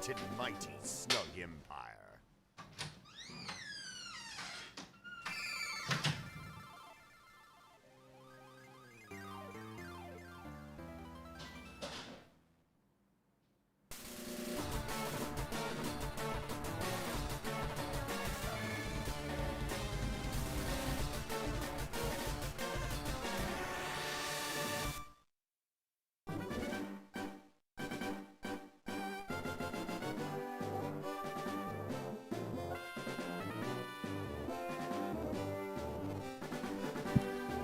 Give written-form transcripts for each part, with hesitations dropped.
great and mighty Snug Empire.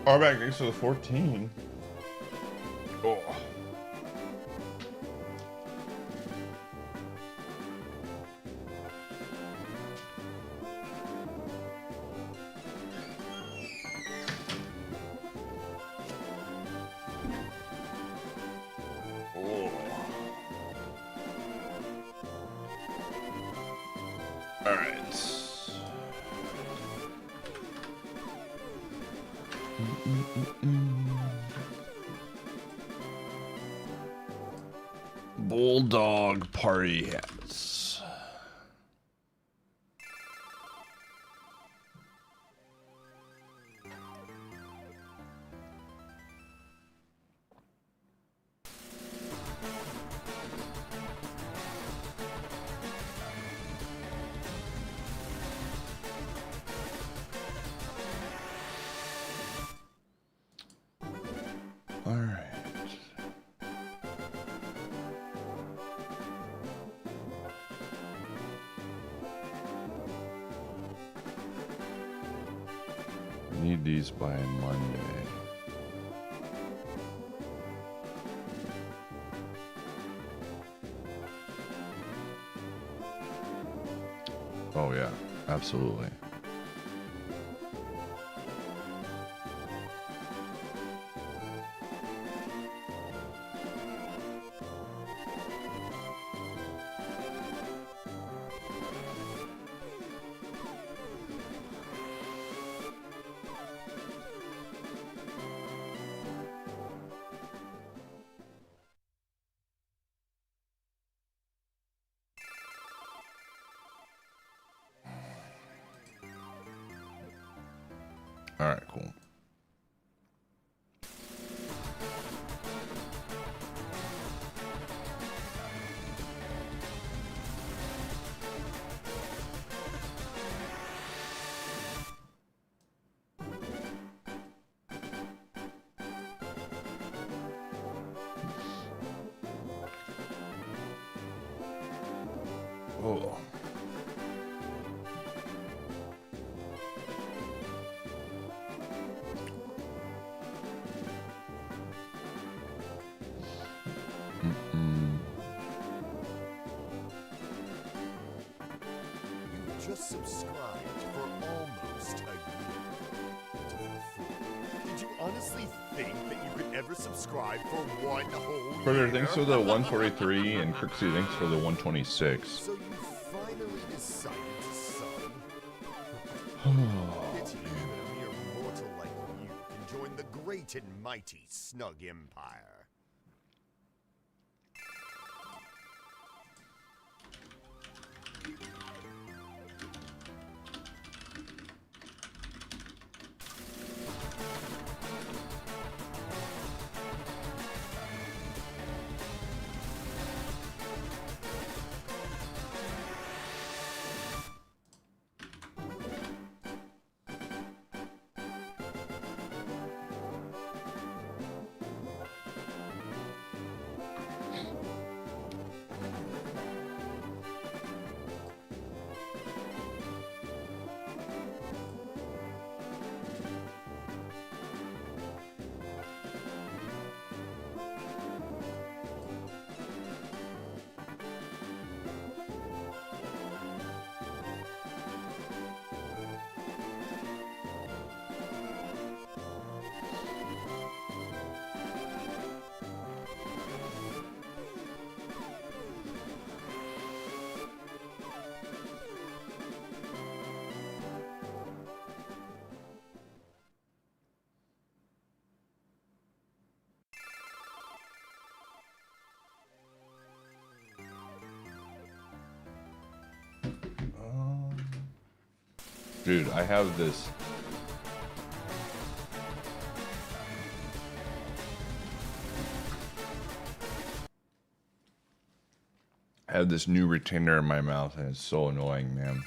Alright, thanks for the 14. Oh. Alright. Bulldog party hats. All right. Need these by Monday. Oh yeah, absolutely. All right, cool. Oh. Just subscribed for almost a year. Did you honestly think that you could ever subscribe for one whole Further, year? thanks for the 143 and Crixie, thanks for the 126. So you finally decided to sub? Pity that a mere mortal like you can join the great and mighty Snug Empire. Dude, I have this. I have this new retainer in my mouth, and it's so annoying, man.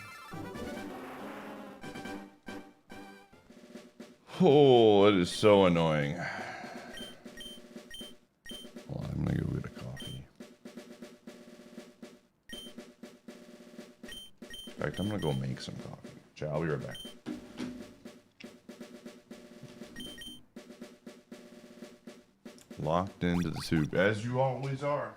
Oh, it is so annoying. Hold on, I'm gonna go get a coffee. In fact, I'm gonna go make some coffee. Chat, I'll be right back. Locked into the soup, as you always are.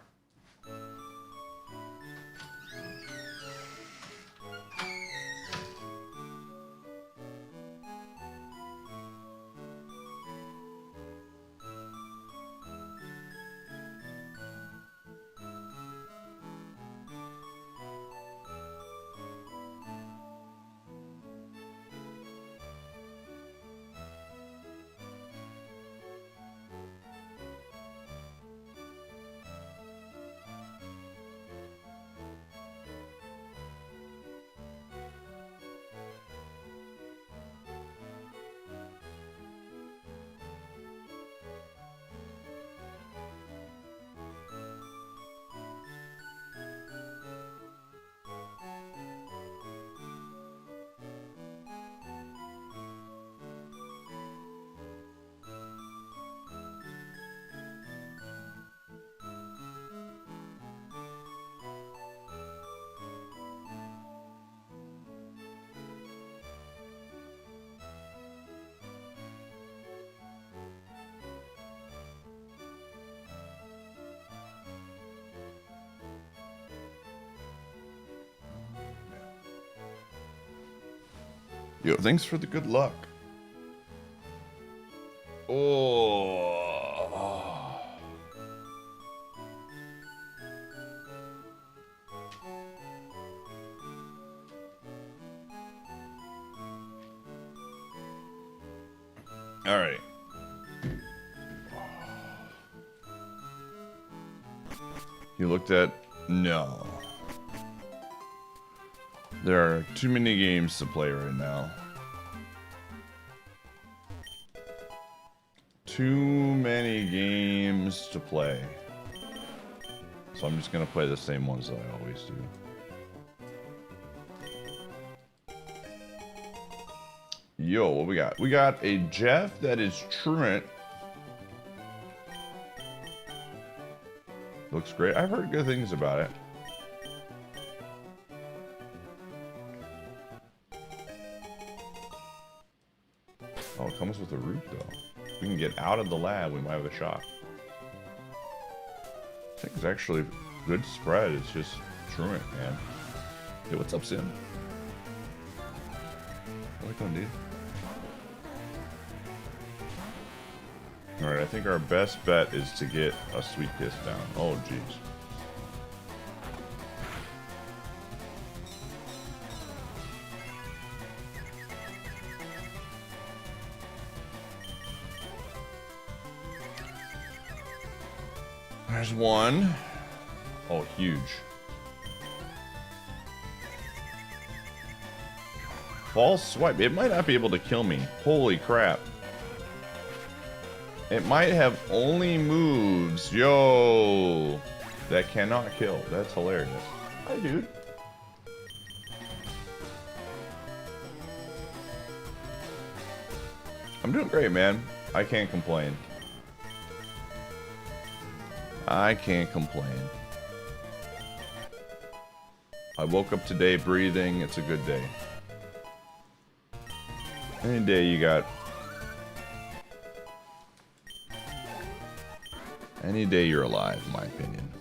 Yo, thanks for the good luck. Oh. All right. You looked at? No. There are too many games to play right now. Too many games to play. So I'm just gonna play the same ones that I always do. Yo, what we got? We got a Jeff that is truant. Looks great. I've heard good things about it. Oh, it comes with a root, though. If we can get out of the lab, we might have a shot. I think it's actually good spread. It's just truant, man. Hey, what's up, Sim? What are we doing, dude? Alright, I think our best bet is to get a Sweet Kiss down. Oh, jeez. There's one. Oh, huge. False swipe. It might not be able to kill me. Holy crap. It might have only moves. Yo. That cannot kill. That's hilarious. Hi, dude. I'm doing great, man. I can't complain. I can't complain. I woke up today breathing. It's a good day. Any day you got... Any day you're alive, in my opinion.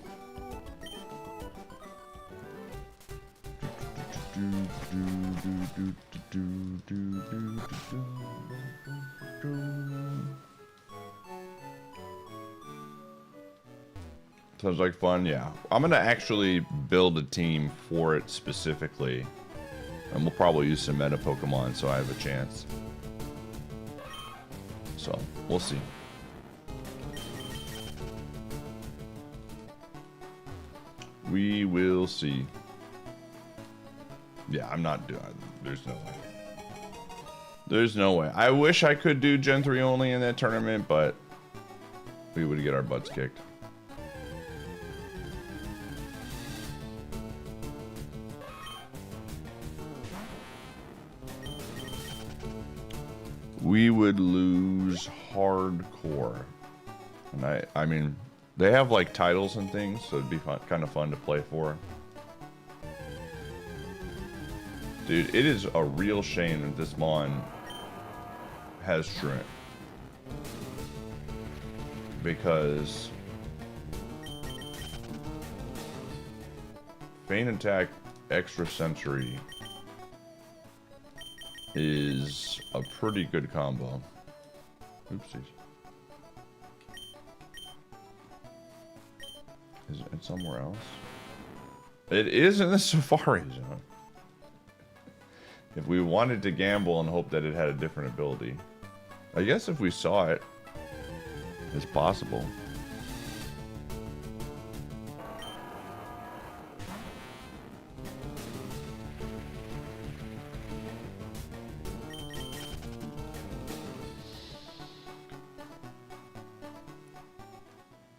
Sounds like fun, yeah. I'm gonna actually build a team for it specifically. And we'll probably use some meta Pokemon so I have a chance. So, we'll see. We will see. Yeah, I'm not doing. There's no way. There's no way. I wish I could do Gen 3 only in that tournament, but we would get our butts kicked. We would lose hardcore. And I mean, they have like titles and things, so it'd be fun, kind of fun to play for. Dude, it is a real shame that this Mon has shrimp. Because Feint Attack Extra Sensory is a pretty good combo. Oopsies. Is it somewhere else? It is in the Safari Zone. If we wanted to gamble and hope that it had a different ability. I guess if we saw it, it's possible.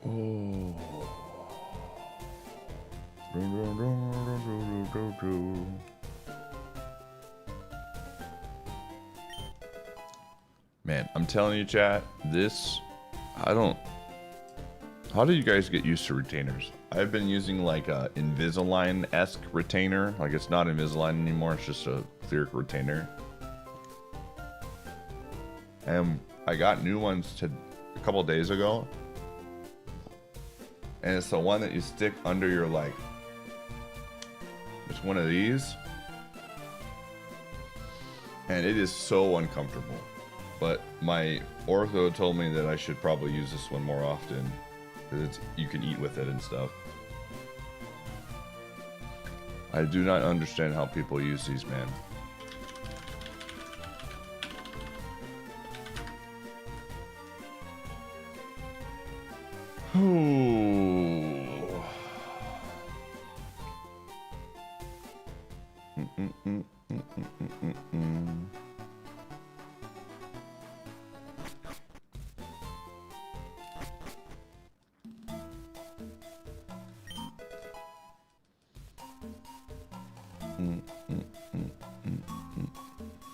Oh. Man, I'm telling you, chat, this, how do you guys get used to retainers? I've been using like a Invisalign-esque retainer. Like it's not Invisalign anymore, it's just a clear retainer. And I got new ones a couple days ago. And it's the one that you stick under your, like, it's one of these. And it is so uncomfortable. But my ortho told me that I should probably use this one more often. Because you can eat with it and stuff. I do not understand how people use these, man.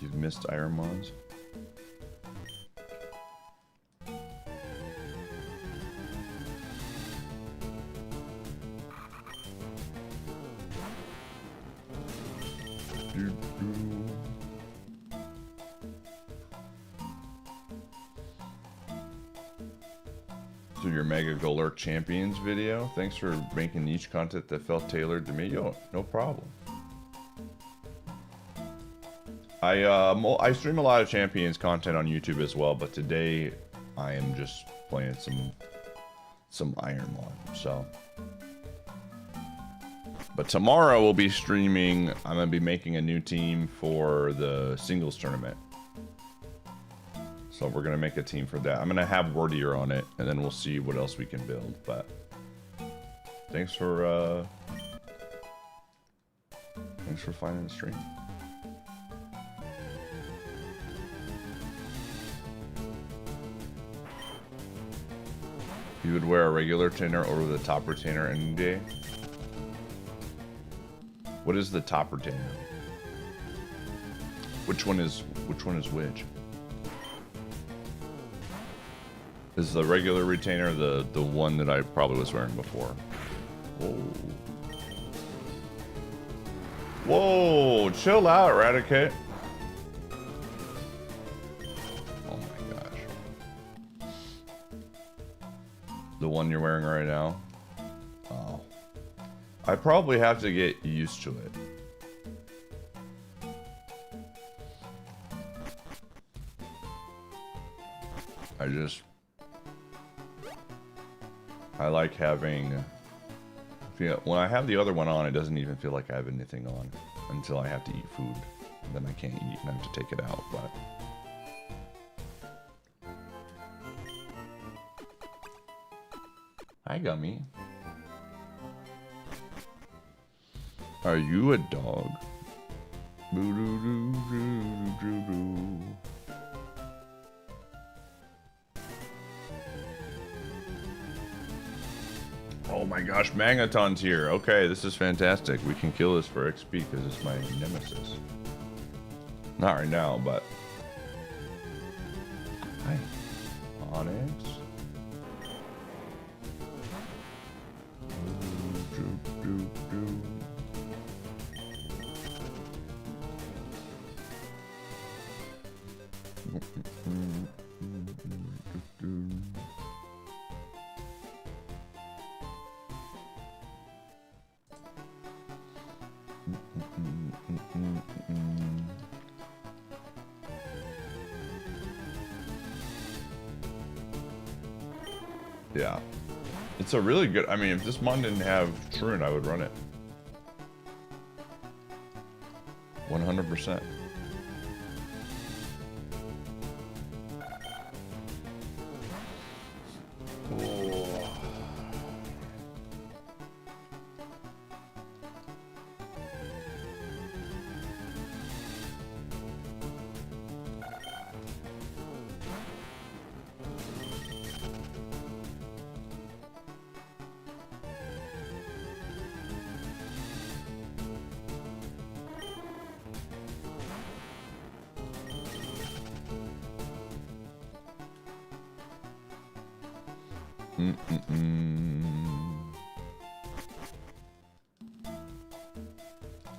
You've missed IronMONs. So your Mega Golurk Champions video. Thanks for making niche content that felt tailored to me. Yo, no problem. I stream a lot of Champions content on YouTube as well, but today I am just playing some IronMON. So, but tomorrow we'll be streaming. I'm gonna be making a new team for the singles tournament. So we're gonna make a team for that. I'm gonna have Wordier on it, and then we'll see what else we can build. But thanks for finding the stream. You would wear a regular retainer over the top retainer any day. What is the top retainer? Which one is which? Is the regular retainer the one that I probably was wearing before? Whoa. Whoa, chill out, Eradicate. Oh my gosh. The one you're wearing right now? Oh. I probably have to get used to it. I like having, when I have the other one on, it doesn't even feel like I have anything on until I have to eat food. Then I can't eat and I have to take it out, but. Hi, Gummy. Are you a dog? Oh my gosh, Magneton's here. Okay, this is fantastic. We can kill this for XP because it's my nemesis. Not right now, but... Hi. Onyx. Yeah. It's a really good... I mean, if this mon didn't have Shroon, I would run it. 100%. Oh.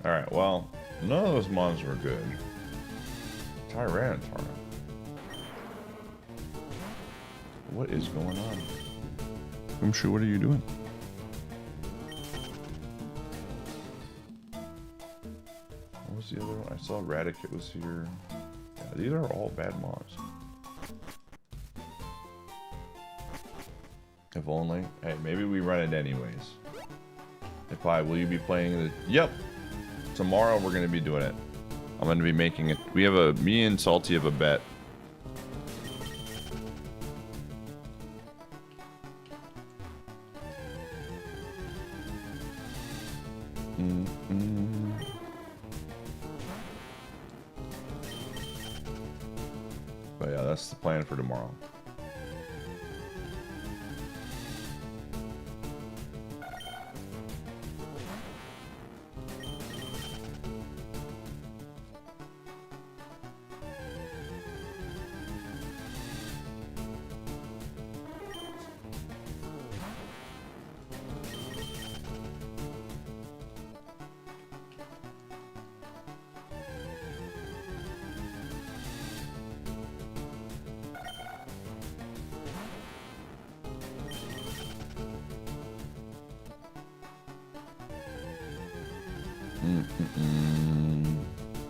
Alright, well, none of those mons were good. Tyranitar. What is going on? Boomshoe, what are you doing? What was the other one? I saw Radicate was here. Yeah, these are all bad mons. If only. Hey, maybe we run it anyways. If will you be playing the... Yep! Tomorrow we're going to be doing it. I'm going to be making it. We have a... Me and Salty have a bet. But yeah, that's the plan for tomorrow.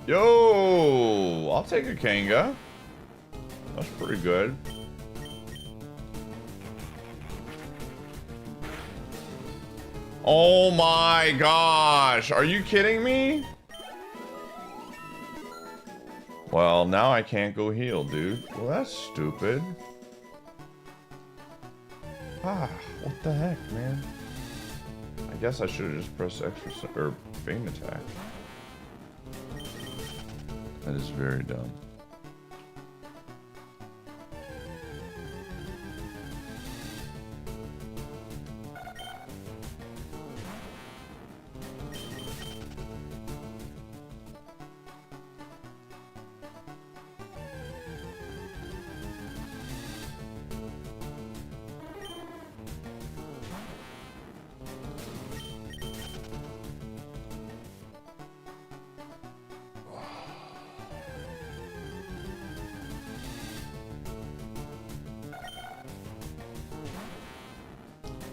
Yo, I'll take a Kanga. That's pretty good. Oh my gosh, are you kidding me? Well, now I can't go heal, dude. Well, that's stupid. Ah, what the heck, man? I guess I should have just pressed extra or feint attack. That is very dumb.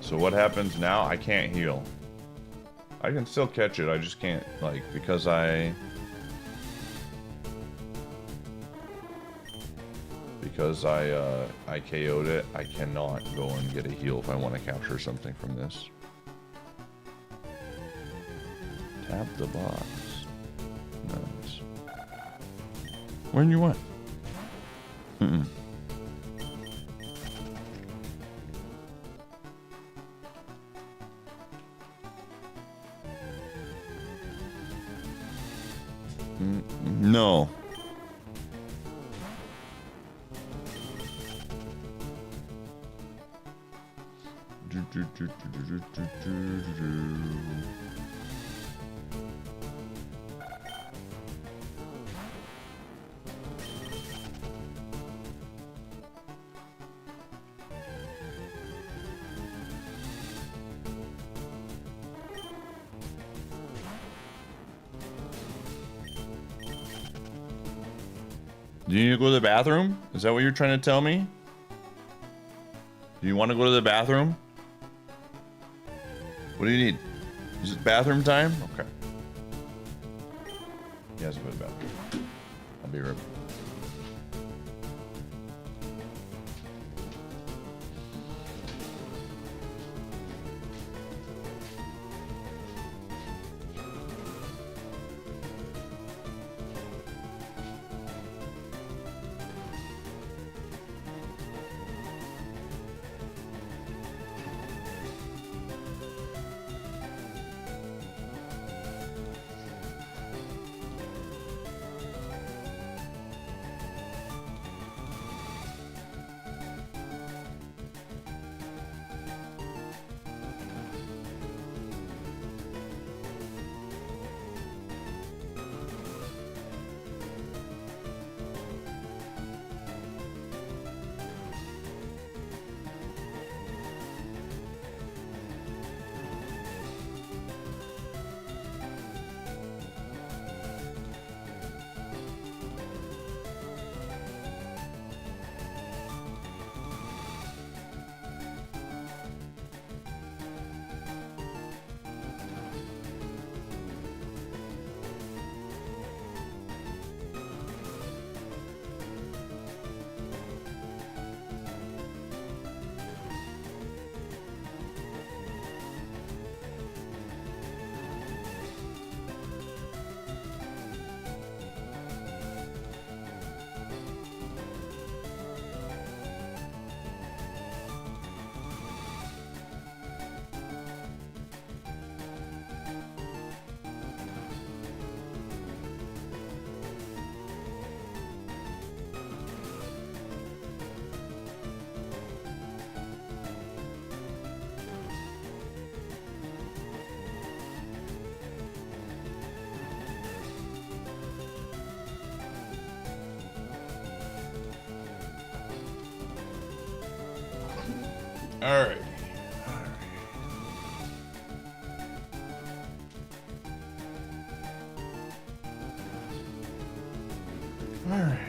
So what happens now? I can't heal. I can still catch it, I just can't, like, because I KO'd it, I cannot go and get a heal if I want to capture something from this. Tap the box. Nice. Where you went? Mm-mm. No. Do you need to go to the bathroom? Is that what you're trying to tell me? Do you want to go to the bathroom? What do you need? Is it bathroom time? Okay. He has to go to the bathroom. I'll be right back. All right. All right.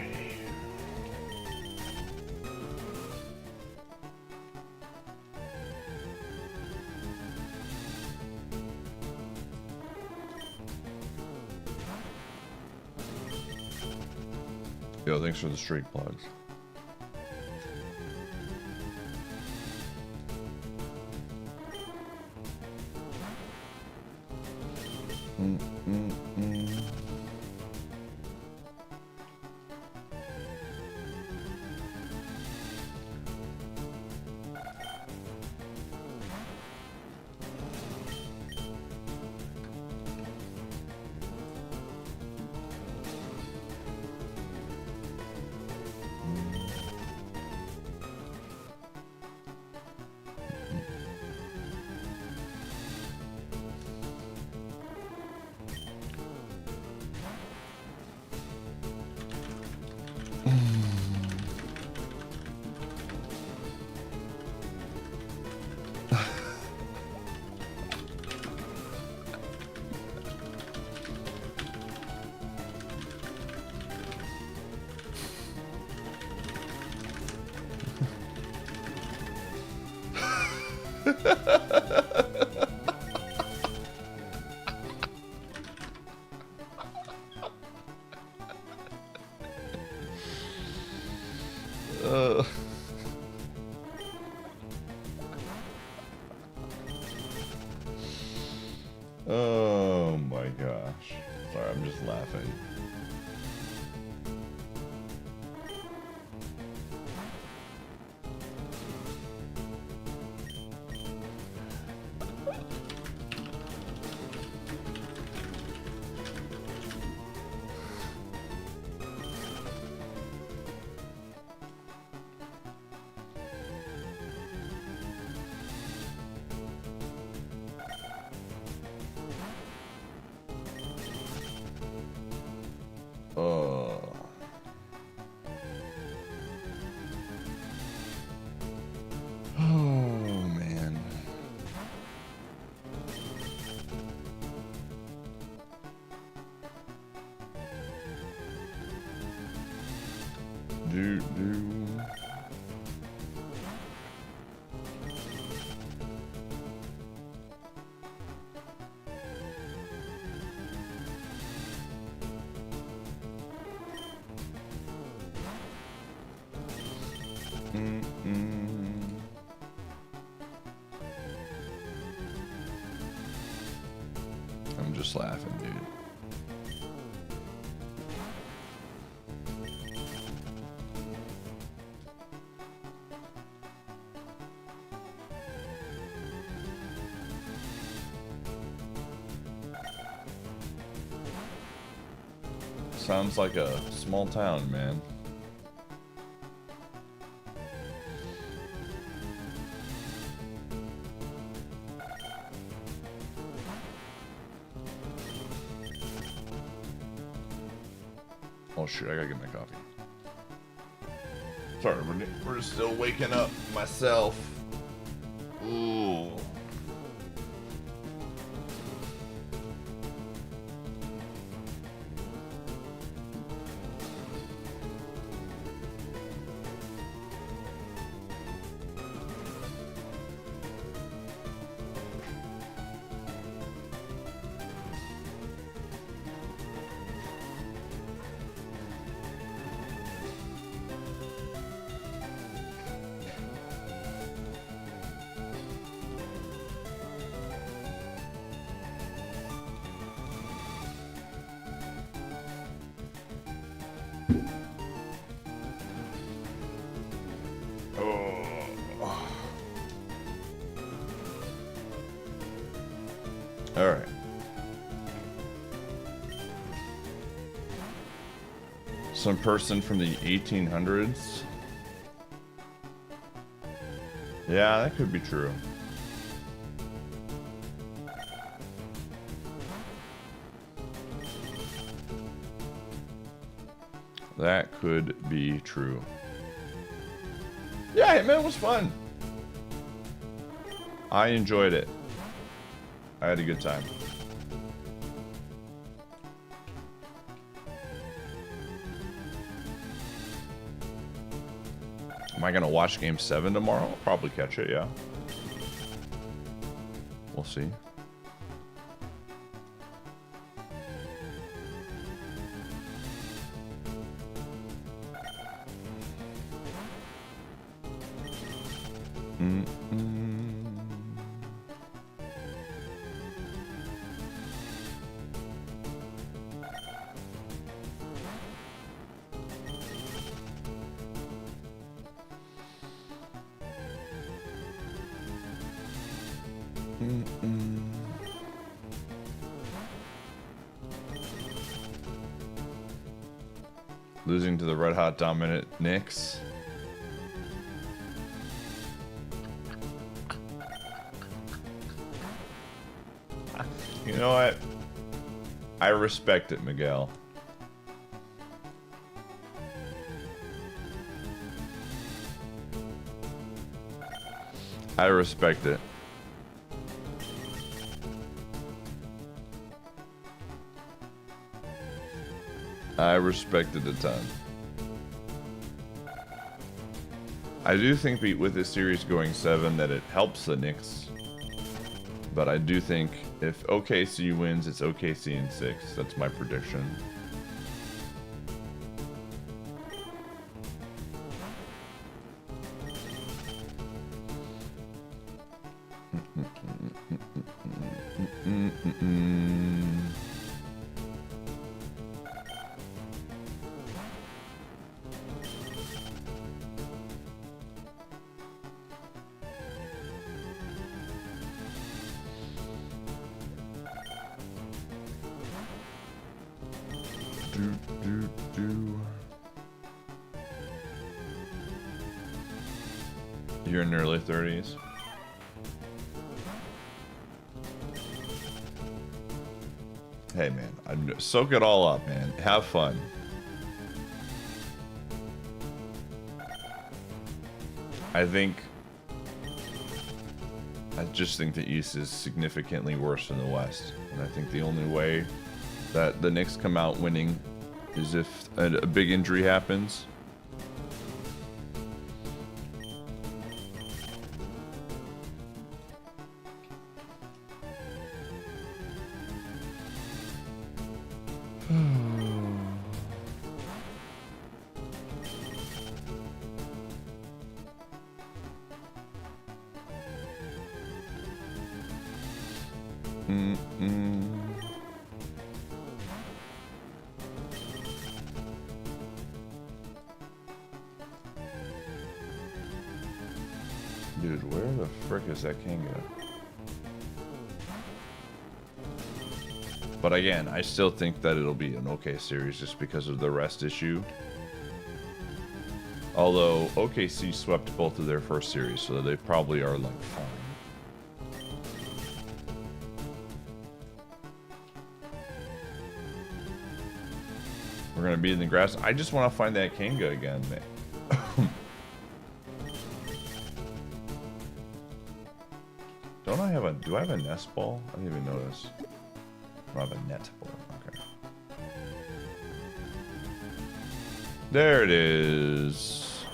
Yo, thanks for the streak plugs. Oh my gosh. Sorry, I'm just laughing. do. I'm just laughing, dude. Sounds like a small town, man. Oh shoot, I gotta get my coffee. Sorry, we're still waking up myself. Ooh. All right. Some person from the 1800s. Yeah, that could be true. That could be true. Yeah, man, it was fun. I enjoyed it. I had a good time. Am I gonna watch Game 7 tomorrow? I'll probably catch it, yeah. We'll see. Losing to the red hot dominant Knicks. You know what? I respect it, Miguel. I respect it. I respect it a ton. I do think with this series going 7 that it helps the Knicks. But I do think if OKC wins, it's OKC in 6. That's my prediction. You're in your early 30s. Hey man, soak it all up, man. Have fun. I just think the East is significantly worse than the West. And I think the only way that the Knicks come out winning is if a big injury happens. Dude, where the frick is that Kanga? But again, I still think that it'll be an okay series just because of the rest issue. Although OKC swept both of their first series, so they probably are like fine. We're gonna be in the grass. I just want to find that Kanga again, man. Don't I have a? Do I have a nest ball? I didn't even notice. I have a net ball. Okay. There it is.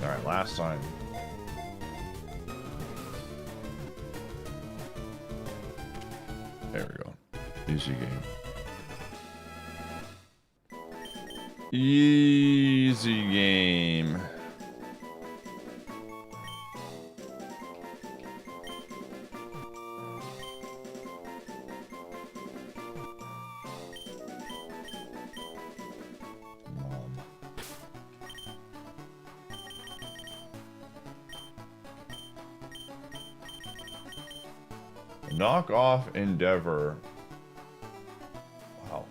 All right, last time. There we go. Easy game. Easy game. Knock off Endeavor. Wow.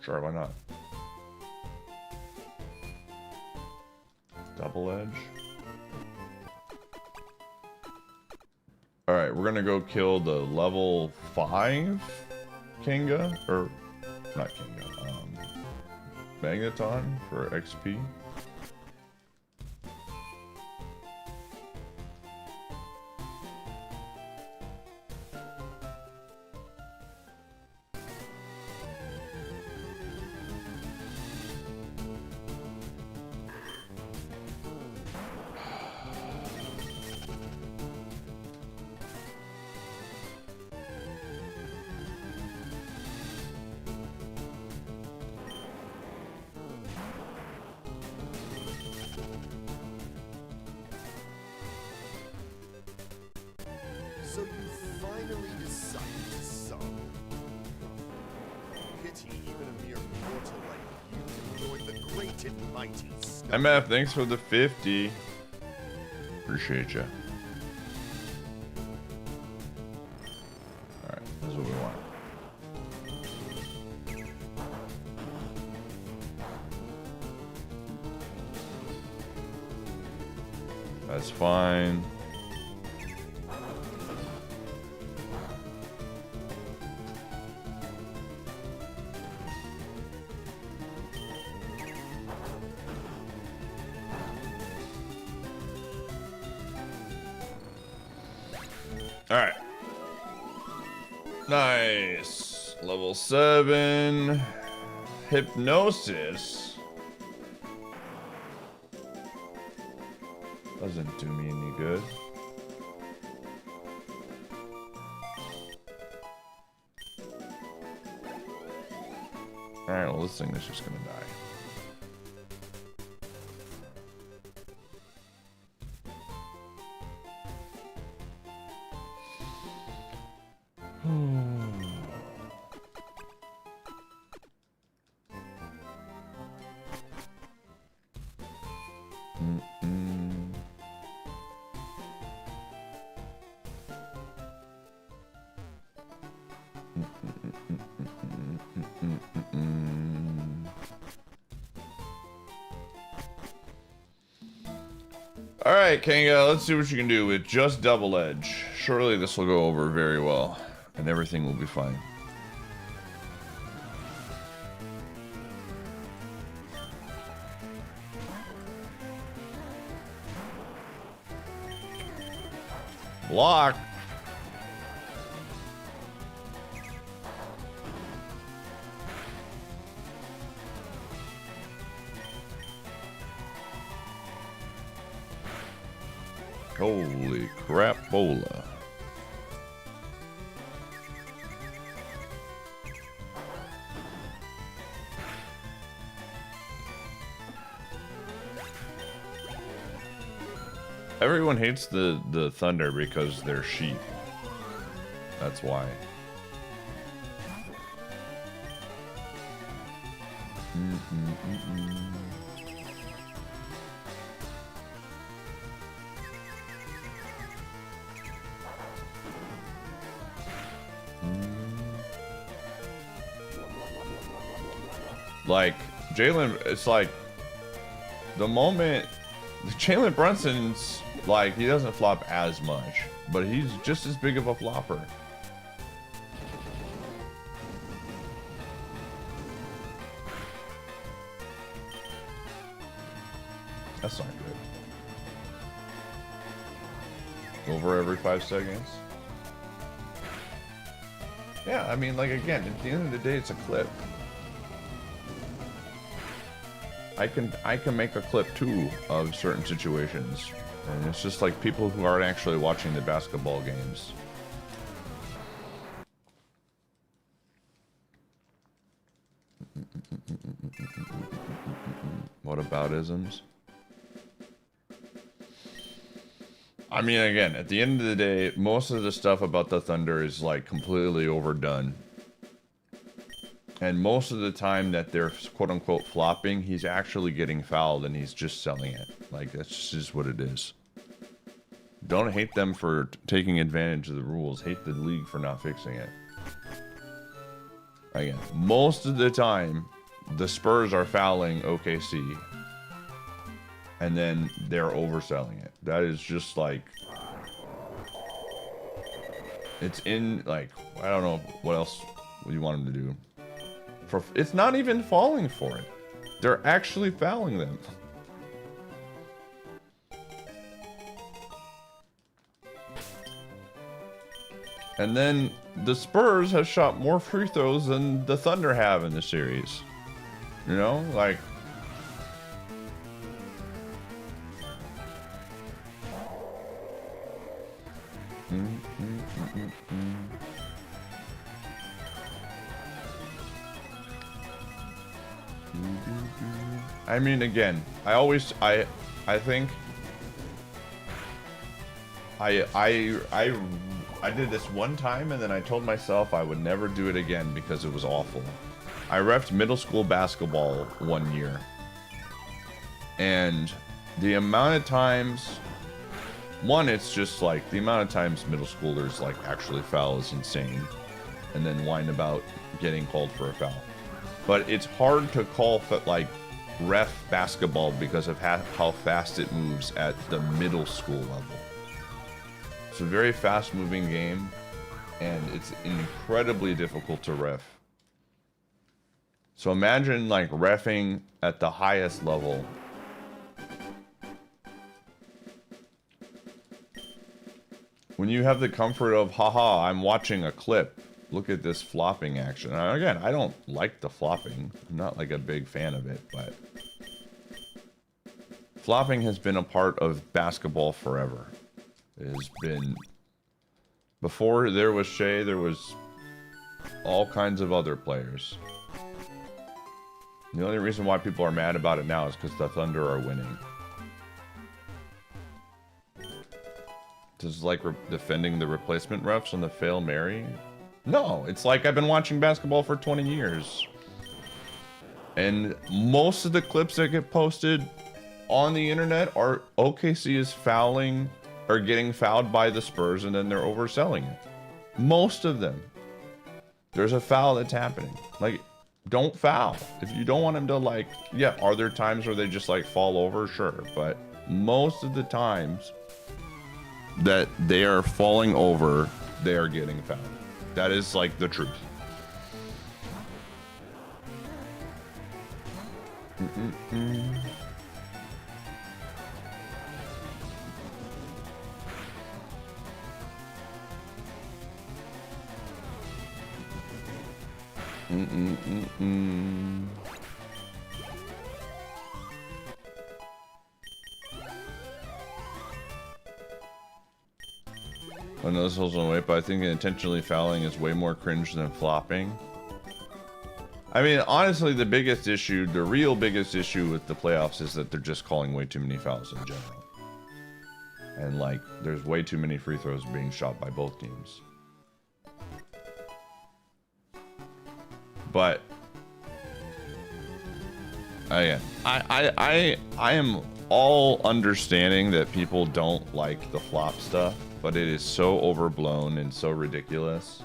Sure, why not? Double edge. Alright, we're gonna go kill the level 5 Kanga, or not Kanga, Magneton for XP. So you finally decided to sub. Pity even a mere mortal like you can join the great and mighty snow. MF, thanks for the 50. Appreciate ya. Alright, this is what we want. That's fine. Alright. Nice. Level 7. Hypnosis. Doesn't do me any good. Alright, well, this thing is just gonna die. Alright, Kanga, let's see what you can do with just double edge. Surely this will go over very well, and everything will be fine. Block. Holy crap, bola. Everyone hates the Thunder because they're sheep. That's why. Like, Jalen, it's like, the moment, Jalen Brunson's, like, he doesn't flop as much, but he's just as big of a flopper. That's not good. Over every 5 seconds. Yeah, I mean, like, again, at the end of the day, it's a clip. I can make a clip too of certain situations, and it's just like people who aren't actually watching the basketball games. What about isms? I mean, again, at the end of the day, most of the stuff about the Thunder is like completely overdone. And most of the time that they're quote-unquote flopping, he's actually getting fouled and he's just selling it. Like, that's just what it is. Don't hate them for taking advantage of the rules. Hate the league for not fixing it. Again, most of the time, the Spurs are fouling OKC. And then they're overselling it. That is just like... It's in, like, I don't know what else you want them to do. It's not even falling for it. They're actually fouling them. And then the Spurs have shot more free throws than the Thunder have in the series. You know, like... I mean, again, I think I did this one time and then I told myself I would never do it again because it was awful. I reffed middle school basketball one year, and the amount of times, one, it's just like the amount of times middle schoolers like actually foul is insane, and then whine about getting called for a foul. But it's hard to call like ref basketball because of how fast it moves at the middle school level. It's a very fast moving game, and it's incredibly difficult to ref. So imagine like reffing at the highest level. When you have the comfort of, haha, I'm watching a clip. Look at this flopping action. Now, again, I don't like the flopping. I'm not like a big fan of it, but flopping has been a part of basketball forever. It has been, before there was Shea, there was all kinds of other players. The only reason why people are mad about it now is because the Thunder are winning. This is like defending the replacement refs on the Fail Mary. No, it's like I've been watching basketball for 20 years. And most of the clips that get posted on the internet are OKC is fouling or getting fouled by the Spurs and then they're overselling it. Most of them. There's a foul that's happening. Like, don't foul. If you don't want him to, like, yeah, are there times where they just like fall over? Sure. But most of the times that they are falling over, they are getting fouled. That is like the truth. I know this holds on weight, but I think intentionally fouling is way more cringe than flopping. I mean, honestly, the biggest issue, the real biggest issue with the playoffs is that they're just calling way too many fouls in general. And like, there's way too many free throws being shot by both teams. But again, I am all understanding that people don't like the flop stuff, but it is so overblown and so ridiculous.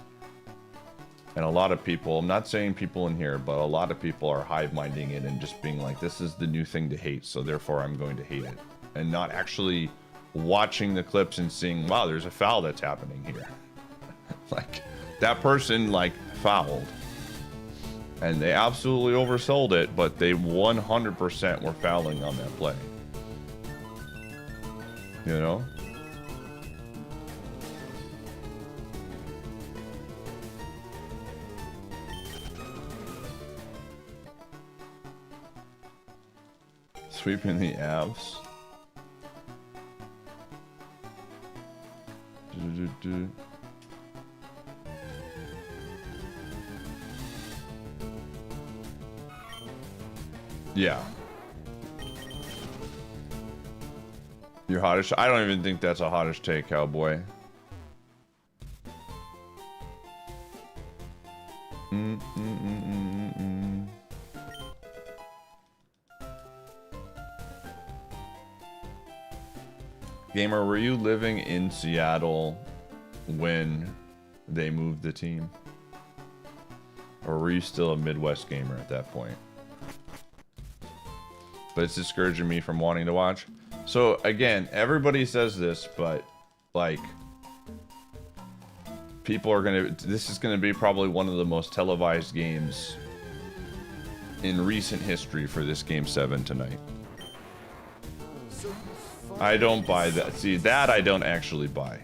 And a lot of people, I'm not saying people in here, but a lot of people are hive-minding it and just being like, this is the new thing to hate, so therefore I'm going to hate it. And not actually watching the clips and seeing, wow, there's a foul that's happening here. Like, that person, like, fouled. And they absolutely oversold it, but they 100% were fouling on that play. You know? Sweeping the abs. Yeah. Your hottest. I don't even think that's a hottest take, cowboy. Gamer, were you living in Seattle when they moved the team? Or were you still a Midwest gamer at that point? But it's discouraging me from wanting to watch. So again, everybody says this, but like, people are gonna, this is gonna be probably one of the most televised games in recent history for this Game 7 tonight. I don't buy that. See, that I don't actually buy.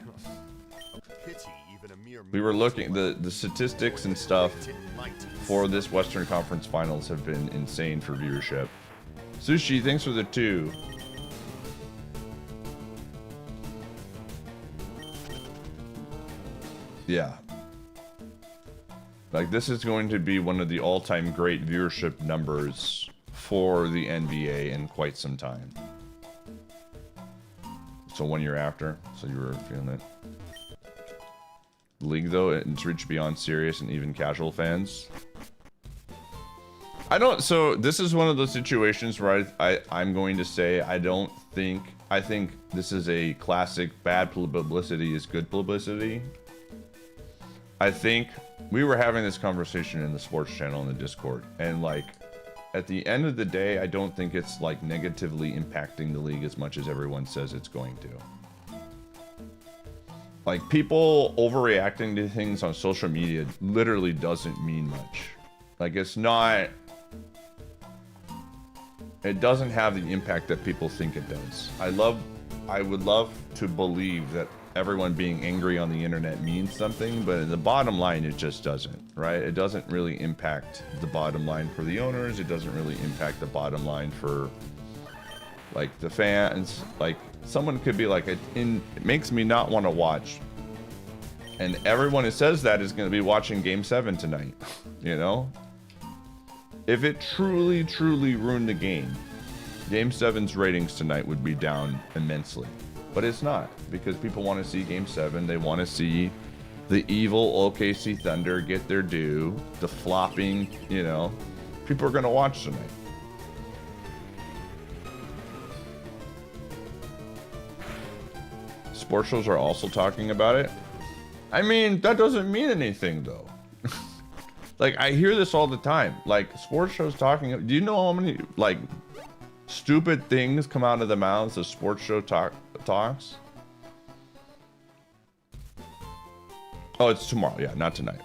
We were looking, the statistics and stuff for this Western Conference Finals have been insane for viewership. Sushi, thanks for the 2. Yeah. Like, this is going to be one of the all-time great viewership numbers for the NBA in quite some time. So 1 year after, so you were feeling it. The league, though, it's reached beyond serious and even casual fans. I don't, so this is one of those situations where I'm going to say I think this is a classic bad publicity is good publicity. I think we were having this conversation in the sports channel in the Discord, and like, at the end of the day, I don't think it's like negatively impacting the league as much as everyone says it's going to. Like, people overreacting to things on social media literally doesn't mean much. Like, it's not, it doesn't have the impact that people think it does. I would love to believe that everyone being angry on the internet means something, but in the bottom line, it just doesn't, right? It doesn't really impact the bottom line for the owners. It doesn't really impact the bottom line for like the fans. Like, someone could be like, it makes me not want to watch. And everyone who says that is going to be watching Game 7 tonight, you know? If it truly, truly ruined the game, Game 7's ratings tonight would be down immensely. But it's not, because people want to see Game 7. They want to see the evil OKC Thunder get their due, the flopping, you know. People are going to watch tonight. Sports shows are also talking about it. I mean, that doesn't mean anything, though. Like, I hear this all the time. Like, sports shows talking. Do you know how many, like, stupid things come out of the mouths of sports show talks? Oh, it's tomorrow. Yeah, not tonight.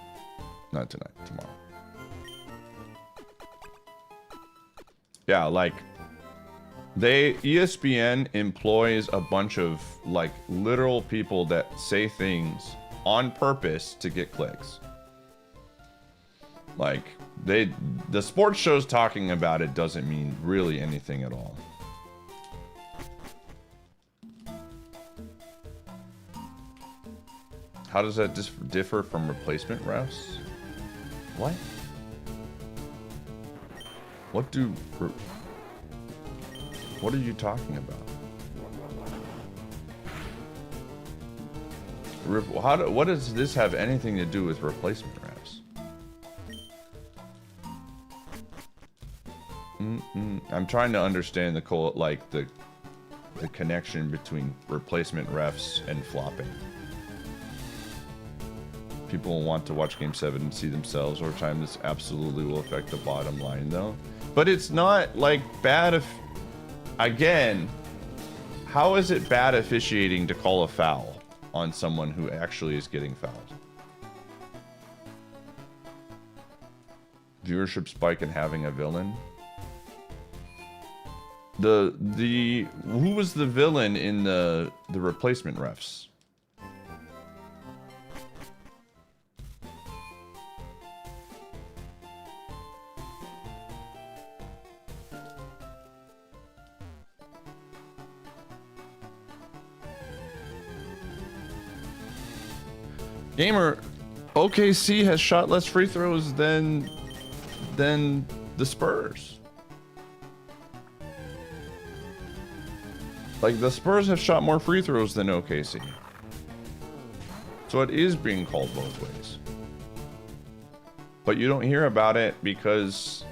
Not tonight. Tomorrow. Yeah, like, ESPN employs a bunch of, like, literal people that say things on purpose to get clicks. Like, the sports shows talking about it doesn't mean really anything at all. How does that differ from replacement refs? What? What are you talking about? What does this have anything to do with replacement refs? I'm trying to understand the connection between replacement refs and flopping. People want to watch Game 7 and see themselves over time. This absolutely will affect the bottom line, though. But it's not, like, bad if... Again, how is it bad officiating to call a foul on someone who actually is getting fouled? Viewership spike and having a villain? Who was the villain in the replacement refs? Gamer, OKC has shot less free throws than the Spurs. Like, the Spurs have shot more free throws than OKC. So it is being called both ways. But you don't hear about it because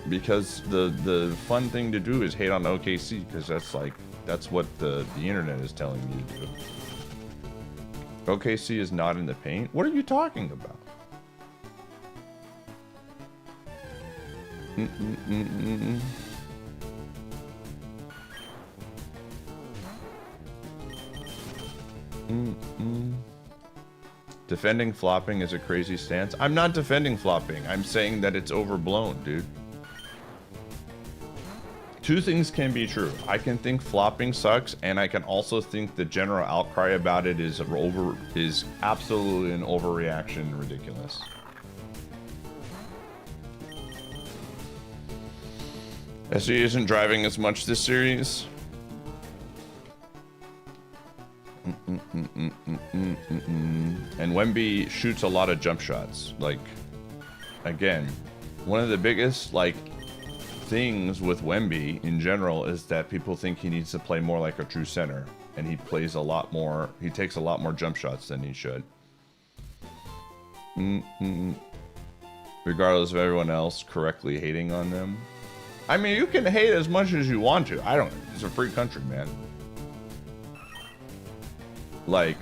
the fun thing to do is hate on OKC, because that's what the internet is telling you to do. OKC is not in the paint? What are you talking about? Defending flopping is a crazy stance. I'm not defending flopping. I'm saying that it's overblown, dude. Two things can be true. I can think flopping sucks, and I can also think the general outcry about it is absolutely an overreaction and ridiculous. SE isn't driving as much this series. And Wemby shoots a lot of jump shots. Like, again, one of the biggest, like, things with Wemby in general is that people think he needs to play more like a true center, and he takes a lot more jump shots than he should. Regardless of everyone else correctly hating on them. I mean, you can hate as much as you want to. It's a free country, man. Like,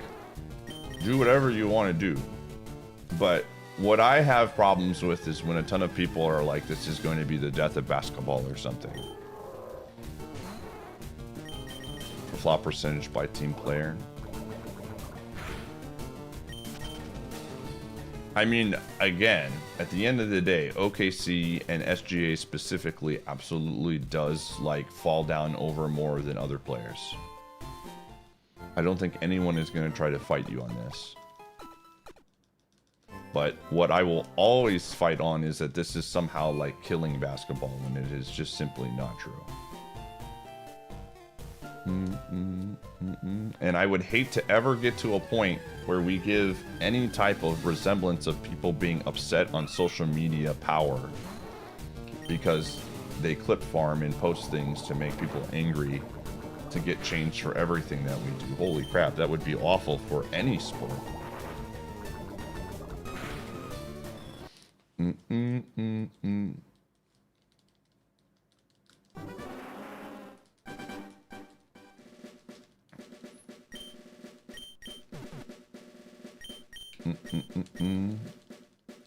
do whatever you want to do. But what I have problems with is when a ton of people are like, this is going to be the death of basketball or something. The flop percentage by team player. I mean, again, at the end of the day, OKC and SGA specifically absolutely does, like, fall down over more than other players. I don't think anyone is going to try to fight you on this. But what I will always fight on is that this is somehow like killing basketball when it is just simply not true. And I would hate to ever get to a point where we give any type of resemblance of people being upset on social media power because they clip farm and post things to make people angry to get changed for everything that we do. Holy crap, that would be awful for any sport.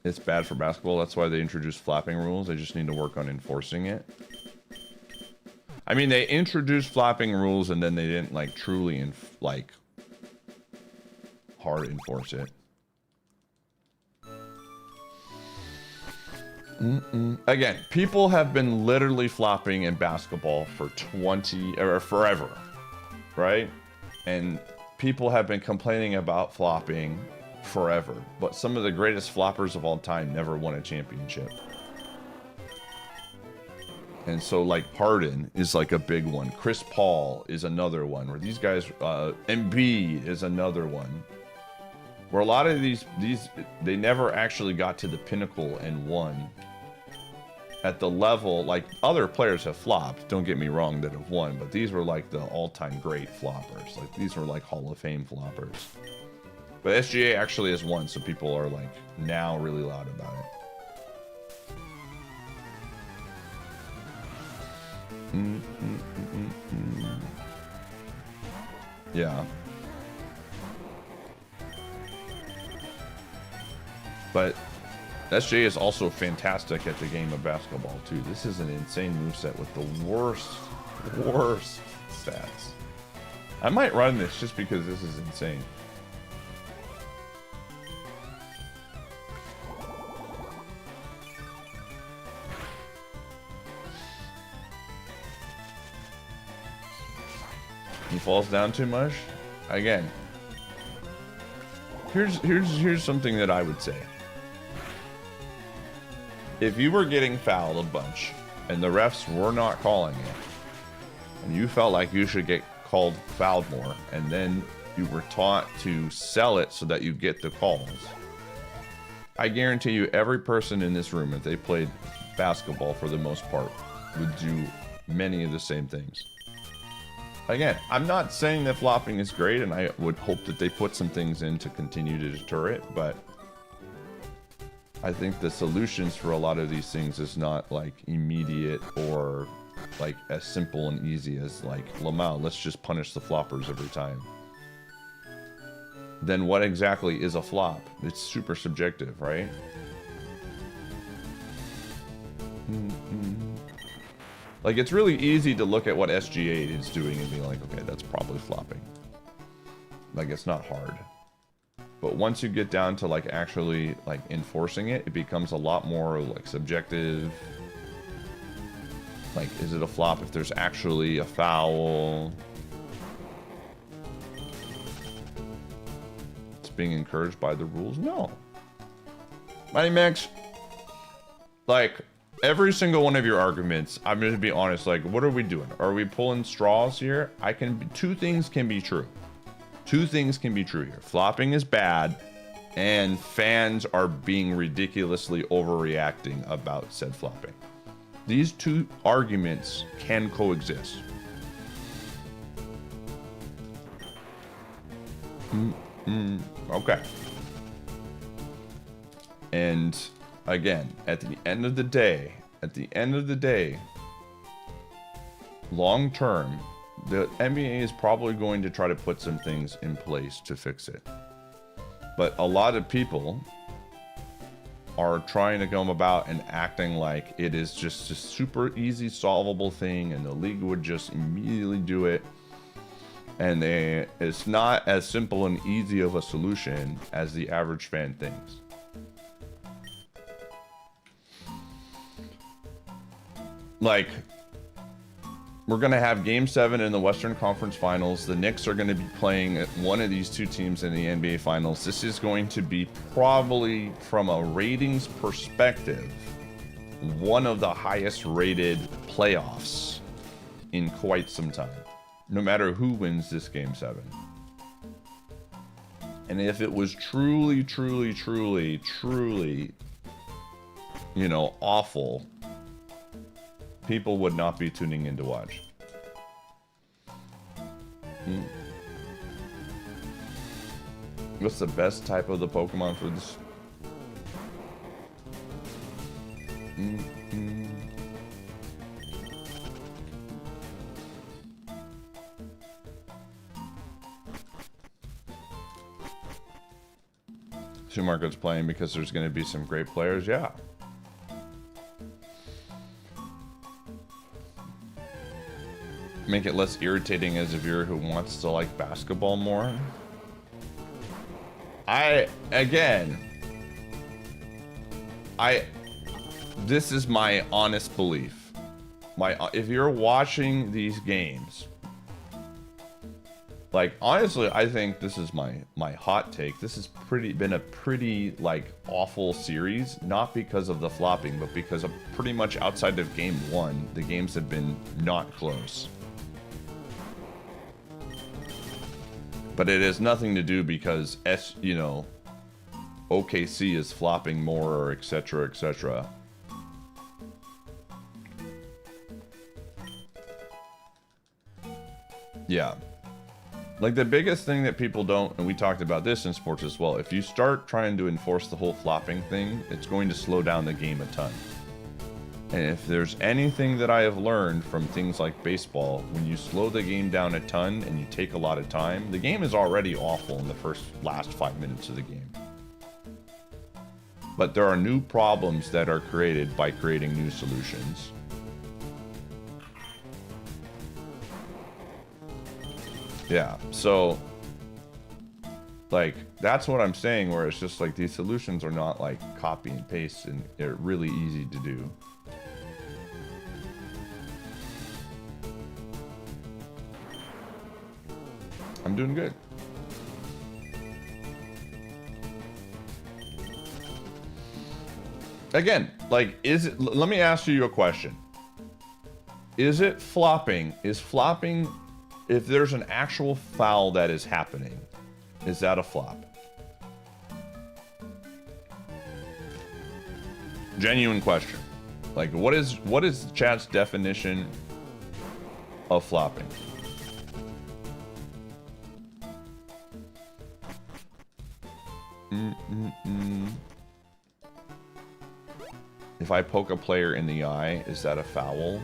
It's bad for basketball. That's why they introduced flapping rules. They just need to work on enforcing it. I mean, they introduced flapping rules and then they didn't like truly hard enforce it. Again, people have been literally flopping in basketball for forever, right? And people have been complaining about flopping forever, but some of the greatest floppers of all time never won a championship. And so, like, Harden is like a big one. Chris Paul is another one. Where these guys, Embiid is another one. Where a lot of these they never actually got to the pinnacle and won at the level. Like, other players have flopped, don't get me wrong, that have won, but these were like the all-time great floppers. Like, these were like Hall of Fame floppers. But SGA actually has won, so people are like now really loud about it. Yeah. But SJ is also fantastic at the game of basketball too. This is an insane moveset with the worst stats. I might run this just because this is insane. He falls down too much. Again, here's something that I would say. If you were getting fouled a bunch and the refs were not calling it, and you felt like you should get called fouled more, and then you were taught to sell it so that you get the calls, I guarantee you every person in this room, if they played basketball for the most part, would do many of the same things. Again, I'm not saying that flopping is great, and I would hope that they put some things in to continue to deter it, but I think the solutions for a lot of these things is not like immediate or like as simple and easy as like, Lamau, let's just punish the floppers every time. Then what exactly is a flop? It's super subjective, right? Like, it's really easy to look at what SG8 is doing and be like, okay, that's probably flopping. Like, it's not hard. But once you get down to like actually like enforcing it, it becomes a lot more like subjective. Like, is it a flop if there's actually a foul? It's being encouraged by the rules? No. Money Max, like, every single one of your arguments, I'm going to be honest, like, what are we doing? Are we pulling straws here? Two things can be true. Two things can be true here. Flopping is bad, and fans are being ridiculously overreacting about said flopping. These two arguments can coexist. Okay. And again, at the end of the day, long term, the NBA is probably going to try to put some things in place to fix it. But a lot of people are trying to come about and acting like it is just a super easy solvable thing and the league would just immediately do it. And it's not as simple and easy of a solution as the average fan thinks. Like, we're going to have Game 7 in the Western Conference Finals. The Knicks are going to be playing one of these two teams in the NBA Finals. This is going to be probably, from a ratings perspective, one of the highest rated playoffs in quite some time, no matter who wins this Game 7. And if it was truly, you know, awful, people would not be tuning in to watch. What's the best type of the Pokemon for this? Market's playing because there's going to be some great players, yeah. Make it less irritating as a viewer who wants to like basketball more. This is my honest belief. If you're watching these games, like, honestly, I think this is my hot take. This has been a pretty like awful series, not because of the flopping, but because of pretty much outside of game 1, the games have been not close. But it has nothing to do because OKC is flopping more, or etc., etc. Yeah. Like the biggest thing that people don't, and we talked about this in sports as well, if you start trying to enforce the whole flopping thing, it's going to slow down the game a ton. And if there's anything that I have learned from things like baseball, when you slow the game down a ton and you take a lot of time, the game is already awful in the last 5 minutes of the game. But there are new problems that are created by creating new solutions. Yeah, so like that's what I'm saying, where it's just like these solutions are not like copy and paste and they're really easy to do. I'm doing good. Again, like, is it, let me ask you a question. Is it flopping? Is flopping, if there's an actual foul that is happening, is that a flop? Genuine question. Like, what is chat's definition of flopping? If I poke a player in the eye, is that a foul?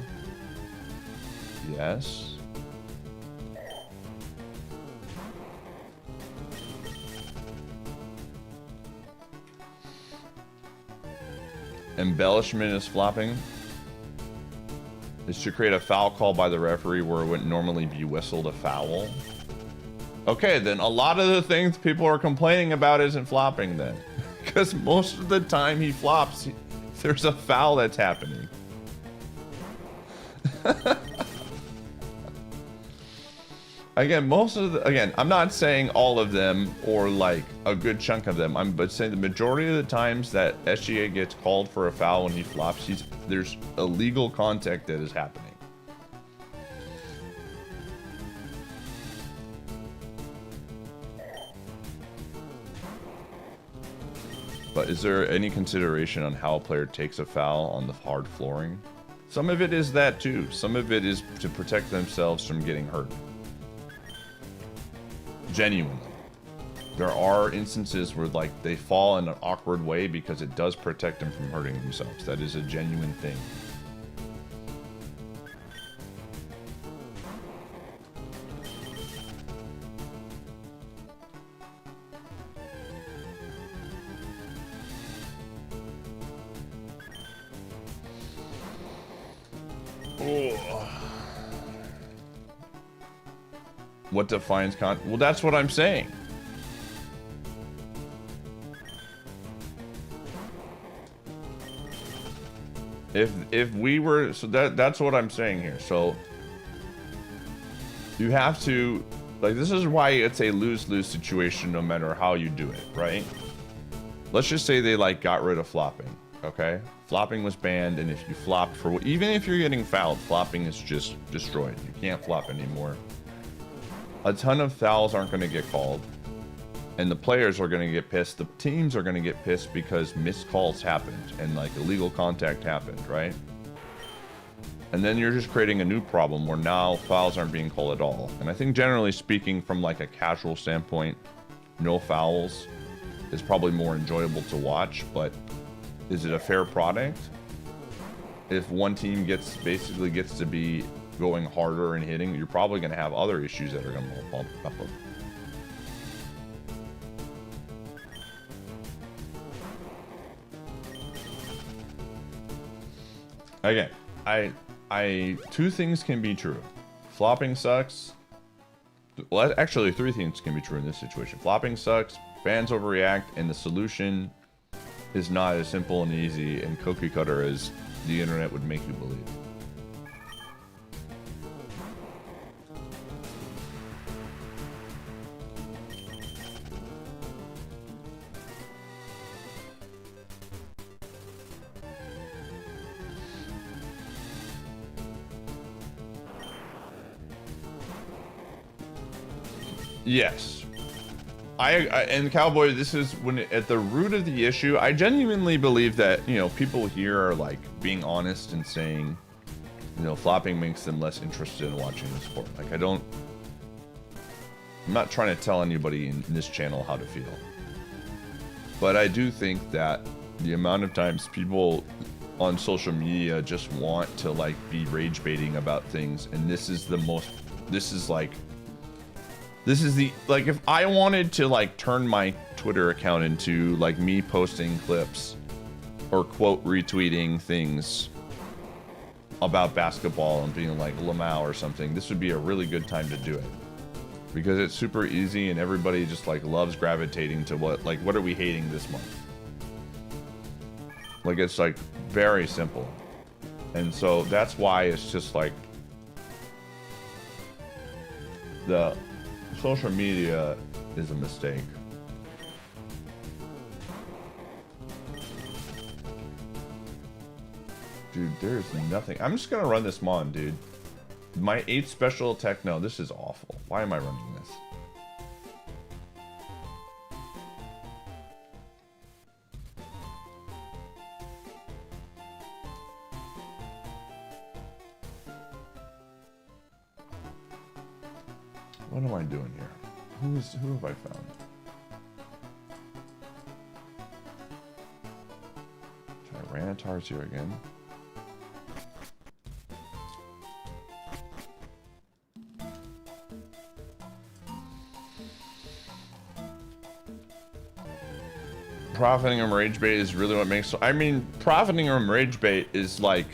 Yes. Embellishment is flopping. Is to create a foul call by the referee where it wouldn't normally be whistled a foul. Okay, then a lot of the things people are complaining about isn't flopping then. Because most of the time he flops, there's a foul that's happening. Again, I'm not saying all of them or like a good chunk of them. I'm but saying the majority of the times that SGA gets called for a foul when he flops, there's illegal contact that is happening. But is there any consideration on how a player takes a foul on the hard flooring? Some of it is that too. Some of it is to protect themselves from getting hurt. Genuinely. There are instances where like they fall in an awkward way because it does protect them from hurting themselves. That is a genuine thing. What defines well, that's what I'm saying. If we were, so that's what I'm saying here. So you have to, like, this is why it's a lose-lose situation no matter how you do it, right? Let's just say they like got rid of flopping, okay? Flopping was banned, and if you flopped for, even if you're getting fouled, flopping is just destroyed. You can't flop anymore. A ton of fouls aren't going to get called, and the players are going to get pissed. The teams are going to get pissed because missed calls happened and like illegal contact happened, right? And then you're just creating a new problem where now fouls aren't being called at all. And I think generally speaking, from like a casual standpoint, no fouls is probably more enjoyable to watch, but is it a fair product? If one team basically gets to be going harder and hitting, you're probably going to have other issues that are going to pop up. Again, two things can be true. Flopping sucks. Well, actually, three things can be true in this situation. Flopping sucks, fans overreact, and the solution is not as simple and easy and cookie cutter as the internet would make you believe. Yes. And Cowboy, this is when at the root of the issue, I genuinely believe that, you know, people here are like being honest and saying, you know, flopping makes them less interested in watching the sport. Like, I'm not trying to tell anybody in this channel how to feel. But I do think that the amount of times people on social media just want to like be rage baiting about things, and this is the like if I wanted to like turn my Twitter account into like me posting clips or quote retweeting things about basketball and being like Lamau or something, this would be a really good time to do it, because it's super easy and everybody just like loves gravitating to what are we hating this month. Like, it's like very simple. And so that's why it's just like the social media is a mistake. Dude, there's nothing. I'm just gonna run this Mon, dude. My 8th special attack. No, this is awful. Why am I running this? What am I doing here? Who have I found? Tyranitar's here again. Profiting from rage bait is really what makes. I mean, profiting from rage bait is like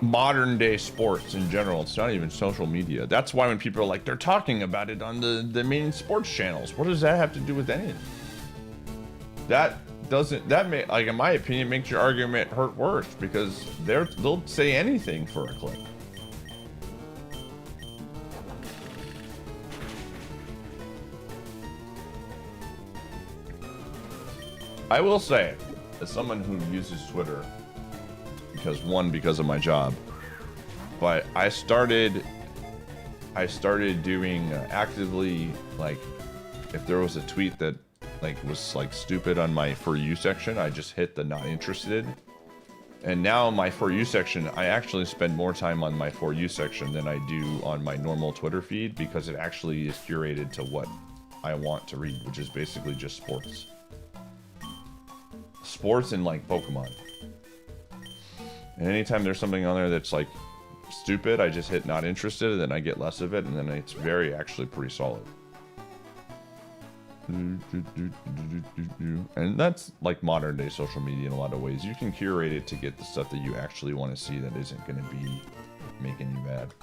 modern day sports in general. It's not even social media. That's why when people are like, they're talking about it on the main sports channels. What does that have to do with anything? That may, like, in my opinion, makes your argument hurt worse, because they'll say anything for a click. I will say, as someone who uses Twitter, because of my job, but I started doing actively, like, if there was a tweet that like was like stupid on my For You section, I just hit the not interested. And now my For You section, I actually spend more time on my For You section than I do on my normal Twitter feed, because it actually is curated to what I want to read, which is basically just sports. Sports and like Pokemon. And anytime there's something on there that's like stupid, I just hit not interested, and then I get less of it, and then it's actually pretty solid. And that's like modern day social media in a lot of ways. You can curate it to get the stuff that you actually want to see that isn't going to be making you mad.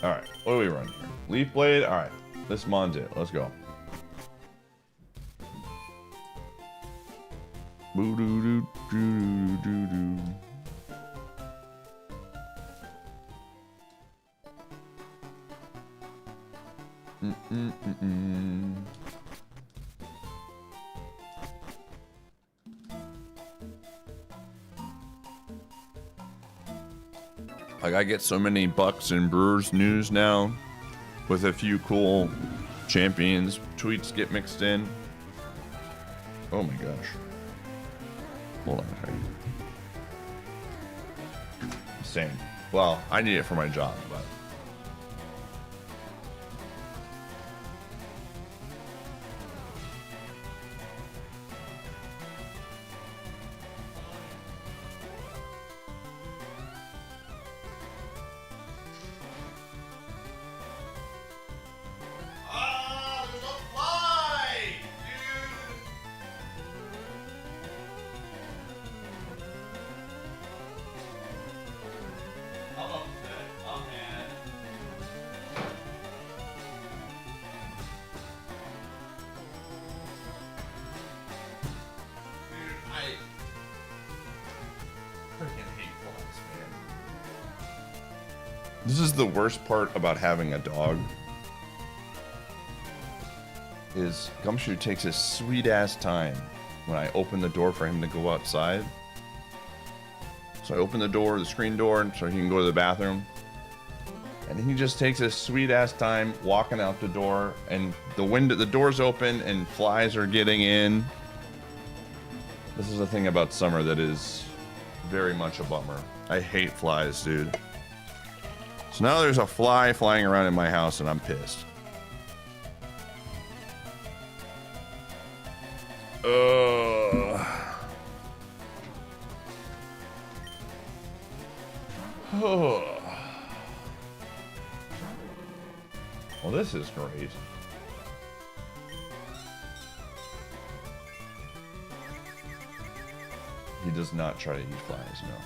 Alright, what do we run here? Leaf Blade? Alright, this Mon's it. Let's go. Boo doo doo doo doo doo. Like, I get so many Bucks and Brewers news now, with a few cool champions. Tweets get mixed in. Oh my gosh. Hold on. Same. Well, I need it for my job, but. This is the worst part about having a dog, is Gumshoe takes his sweet ass time when I open the door for him to go outside. So I open the door, the screen door, so he can go to the bathroom. And he just takes his sweet ass time walking out the door, and the door's open and flies are getting in. This is the thing about summer that is very much a bummer. I hate flies, dude. So now there's a fly flying around in my house and I'm pissed. Well, this is great. He does not try to eat flies, no.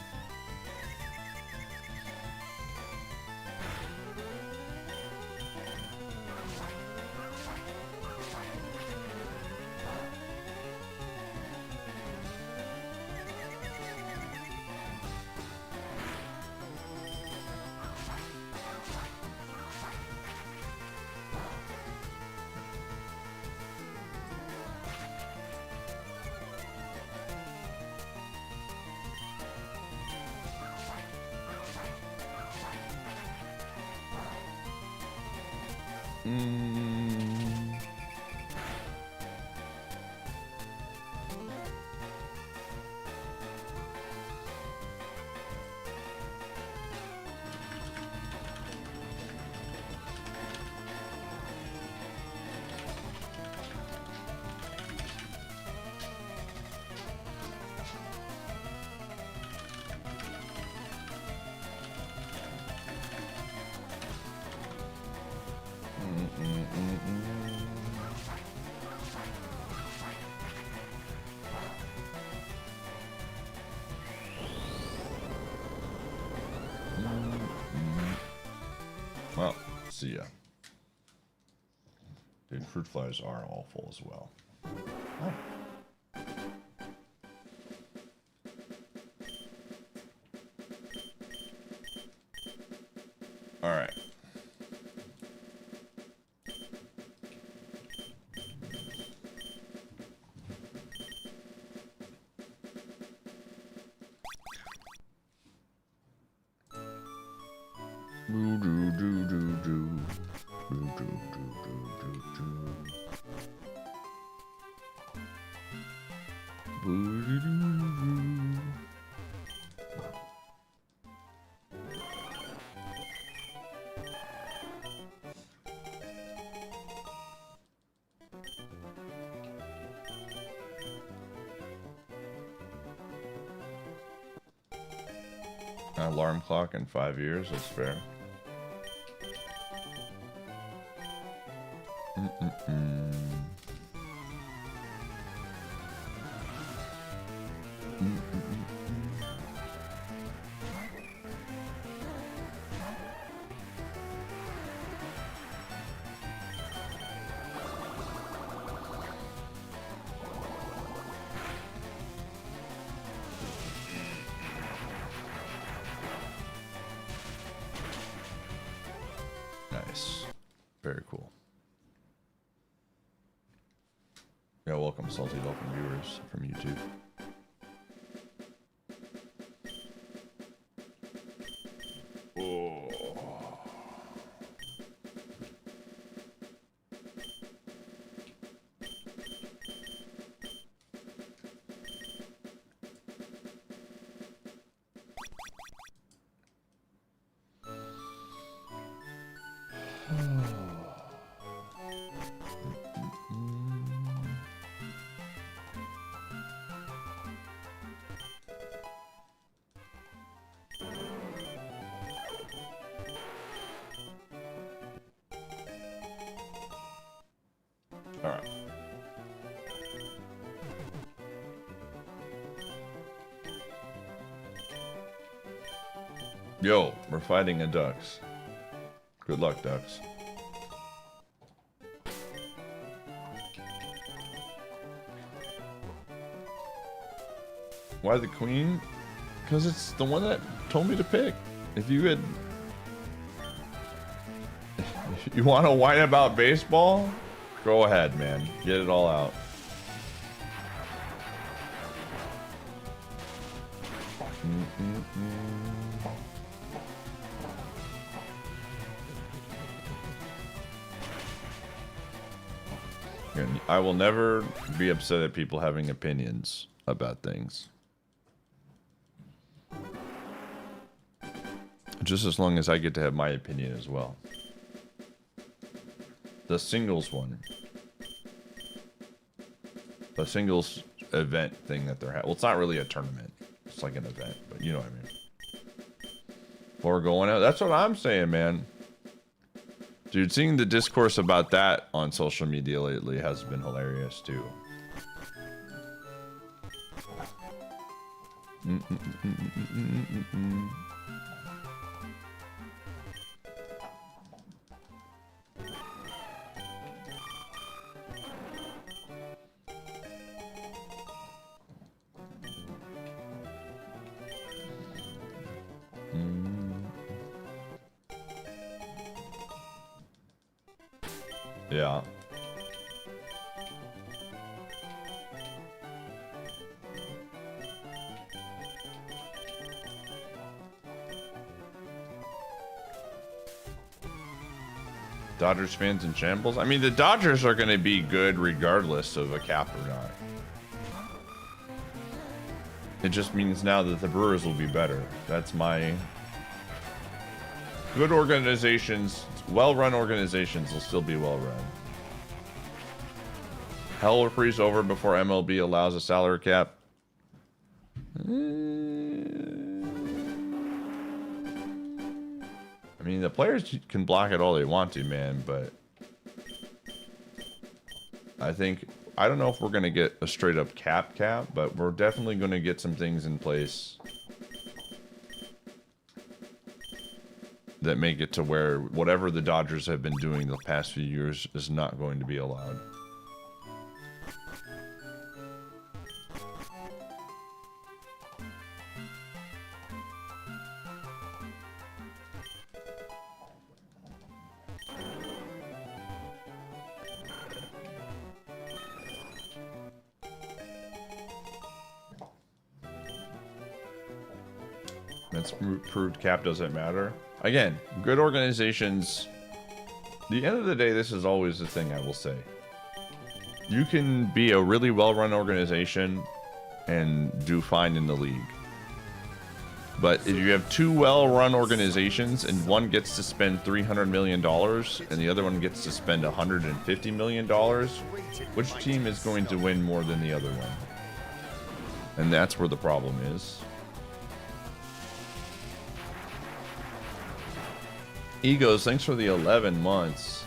Well, see ya. Dude, fruit flies are awful as well. Oh. All right. Alarm clock in 5 years, that's fair. Nice. Very cool. Yeah, welcome Salty Dolphin viewers from YouTube. Oh. All right. Yo, we're fighting a ducks. Good luck, ducks. Why the queen? Because it's the one that told me to pick. If you had... You want to whine about baseball? Go ahead, man. Get it all out. I will never be upset at people having opinions about things. Just as long as I get to have my opinion as well. The singles one. The singles event thing that they're having. Well, it's not really a tournament. It's like an event, but you know what I mean. Or going out. That's what I'm saying, man. Dude, seeing the discourse about that on social media lately has been hilarious, too. Yeah. Dodgers fans in shambles? I mean, the Dodgers are going to be good regardless of a cap or not. It just means now that the Brewers will be better. That's my... Good organizations, well-run organizations will still be well-run. Hell will freeze over before MLB allows a salary cap. I mean, the players can block it all they want to, man, but I don't know if we're going to get a straight-up cap, but we're definitely going to get some things in place that make it to where whatever the Dodgers have been doing the past few years is not going to be allowed. That's proved cap doesn't matter. Again, good organizations. At the end of the day, this is always the thing I will say. You can be a really well-run organization and do fine in the league. But if you have two well-run organizations and one gets to spend $300 million and the other one gets to spend $150 million, which team is going to win more than the other one? And that's where the problem is. Egos, thanks for the 11 months.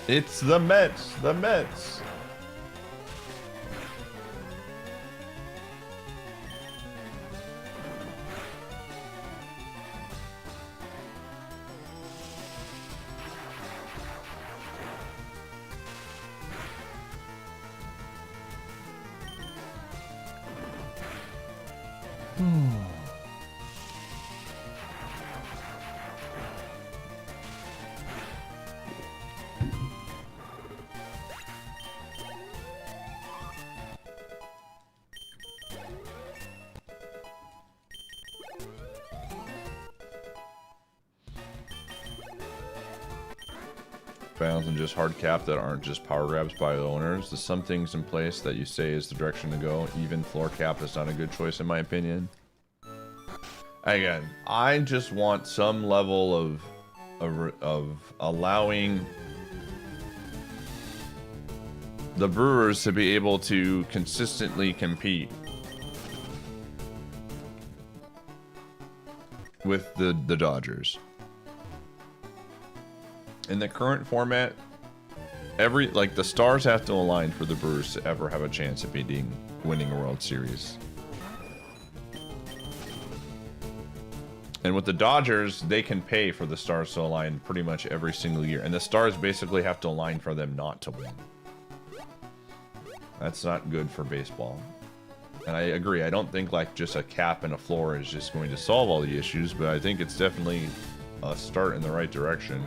It's the Mets, the Mets. Fans and just hard cap that aren't just power grabs by the owners. There's some things in place that you say is the direction to go. Even floor cap is not a good choice in my opinion. Again, I just want some level of allowing the Brewers to be able to consistently compete with the Dodgers. In the current format, the stars have to align for the Brewers to ever have a chance at winning a World Series. And with the Dodgers, they can pay for the stars to align pretty much every single year. And the stars basically have to align for them not to win. That's not good for baseball. And I agree, I don't think like just a cap and a floor is just going to solve all the issues, but I think it's definitely a start in the right direction.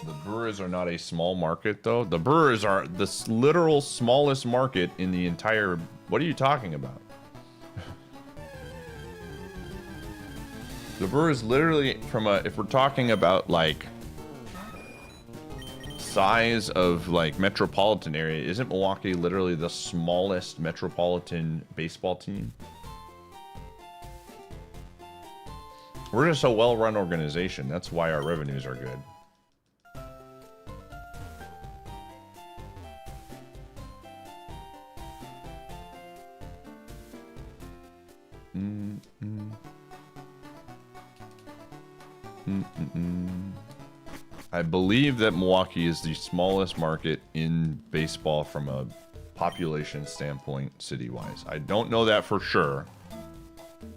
The Brewers are not a small market, though. The Brewers are the literal smallest market in the entire... What are you talking about? The Brewers literally, from a... If we're talking about, like, size of, like, metropolitan area, isn't Milwaukee literally the smallest metropolitan baseball team? We're just a well-run organization. That's why our revenues are good. I believe that Milwaukee is the smallest market in baseball from a population standpoint, city-wise. I don't know that for sure,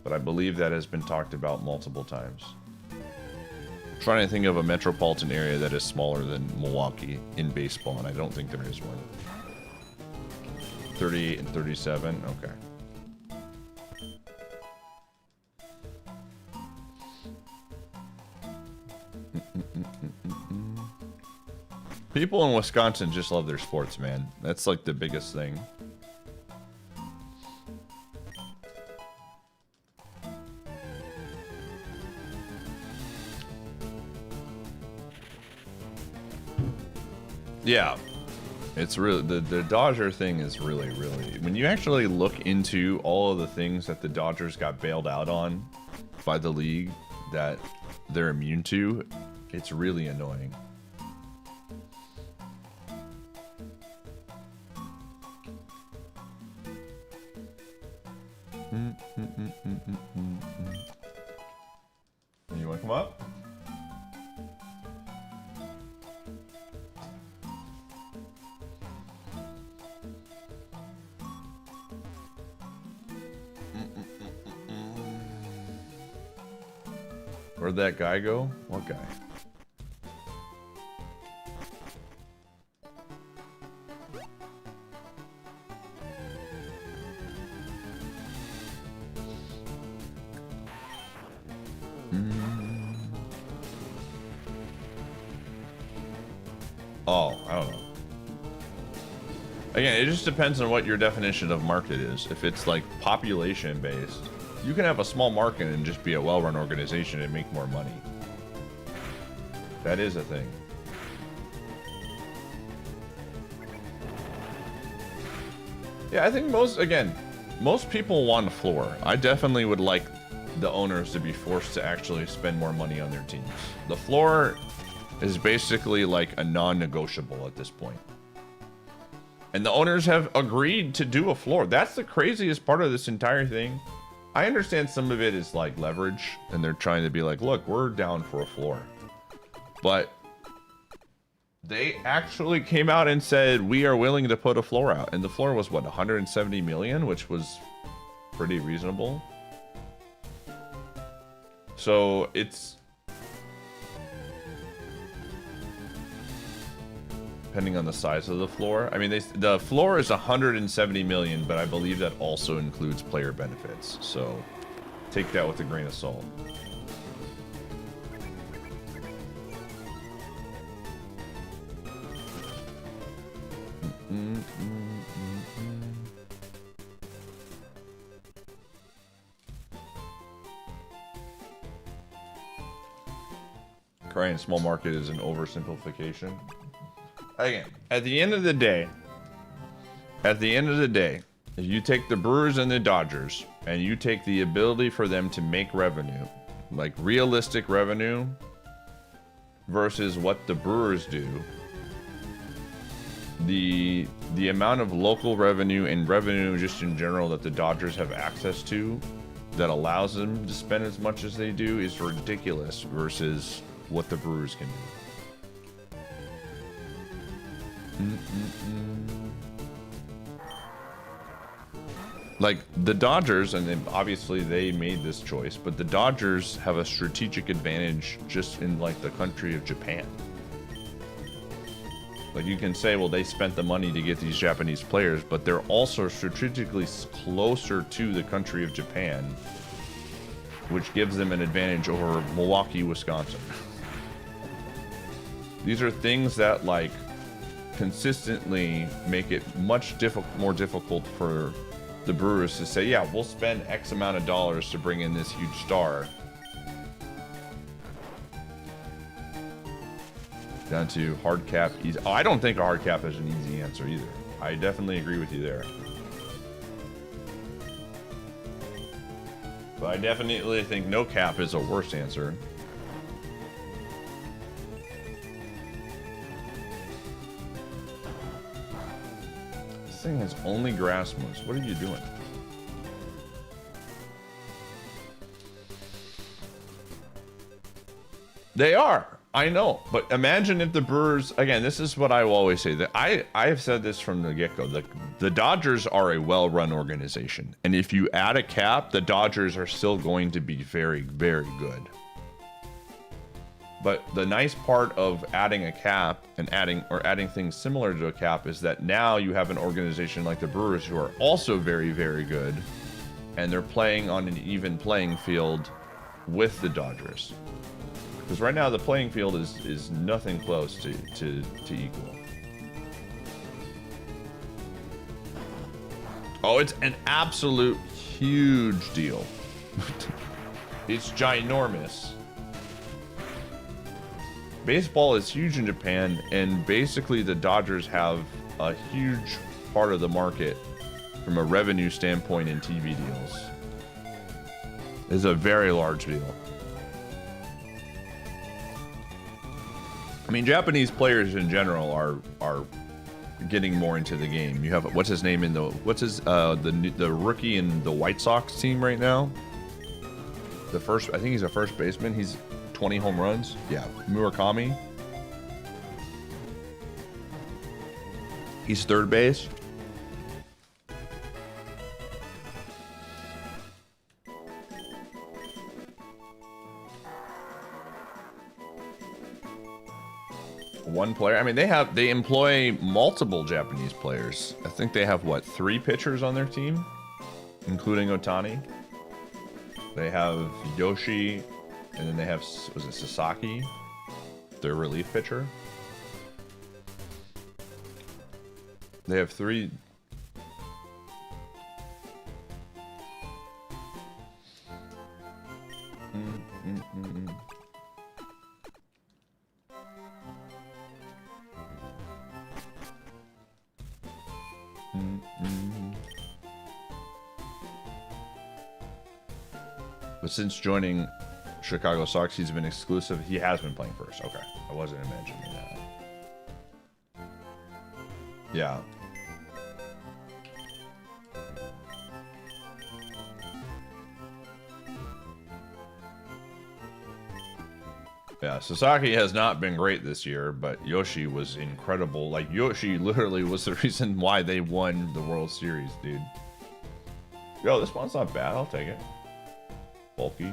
but I believe that has been talked about multiple times. I'm trying to think of a metropolitan area that is smaller than Milwaukee in baseball, and I don't think there is one. 38 and 37, okay. People in Wisconsin just love their sports, man. That's like the biggest thing. Yeah. It's really, the Dodger thing is really, when you actually look into all of the things that the Dodgers got bailed out on by the league that they're immune to, it's really annoying. You want to come up? Where'd that guy go? What guy? Oh, I don't know. Again, it just depends on what your definition of market is. If it's like population based, you can have a small market and just be a well-run organization and make more money. That is a thing. Yeah, I think most people want a floor. I definitely would like the owners to be forced to actually spend more money on their teams. The floor is basically like a non-negotiable at this point. And the owners have agreed to do a floor. That's the craziest part of this entire thing. I understand some of it is like leverage, and they're trying to be like, look, we're down for a floor. But they actually came out and said, we are willing to put a floor out. And the floor was, what, 170 million, which was pretty reasonable. So it's... depending on the size of the floor. I mean, the floor is 170 million, but I believe that also includes player benefits. So take that with a grain of salt. Crying small market is an oversimplification. Again, at the end of the day, if you take the Brewers and the Dodgers and you take the ability for them to make revenue, like realistic revenue, versus what the Brewers do, the amount of local revenue and revenue just in general that the Dodgers have access to that allows them to spend as much as they do is ridiculous versus what the Brewers can do. Like the Dodgers, and obviously they made this choice, but the Dodgers have a strategic advantage just in like the country of Japan. Like you can say, well, they spent the money to get these Japanese players, but they're also strategically closer to the country of Japan, which gives them an advantage over Milwaukee, Wisconsin. These are things that like consistently make it much more difficult for the brewers to say, yeah, we'll spend X amount of dollars to bring in this huge star. Down to hard cap easy. Oh, I don't think a hard cap is an easy answer either. I definitely agree with you there. But I definitely think no cap is a worse answer. This thing has only grass moves. What are you doing? They are. I know, but imagine if the Brewers, again, this is what I will always say, that I have said this from the get-go, the Dodgers are a well-run organization, and if you add a cap, the Dodgers are still going to be very, very good. But the nice part of adding a cap and adding things similar to a cap is that now you have an organization like the Brewers who are also very, very good, and they're playing on an even playing field with the Dodgers. Because right now the playing field is nothing close to equal. Oh, it's an absolute huge deal. It's ginormous. Baseball is huge in Japan, and basically the Dodgers have a huge part of the market from a revenue standpoint in TV deals. It's a very large deal. I mean, Japanese players in general are getting more into the game. You have what's his name in the the rookie in the White Sox team right now. I think he's a first baseman. He's 20 home runs. Yeah, Murakami. He's third base. One player. I mean, they employ multiple Japanese players. I think they have what, 3 pitchers on their team, including Otani. They have Yoshi, and then they have, was it Sasaki, their relief pitcher. They have 3. But since joining Chicago Sox, he's been exclusive. He has been playing first. Okay, I wasn't imagining that. Yeah. Yeah, Sasaki has not been great this year, but Yoshi was incredible. Like, Yoshi literally was the reason why they won the World Series, dude. Yo, this one's not bad. I'll take it. Bulky.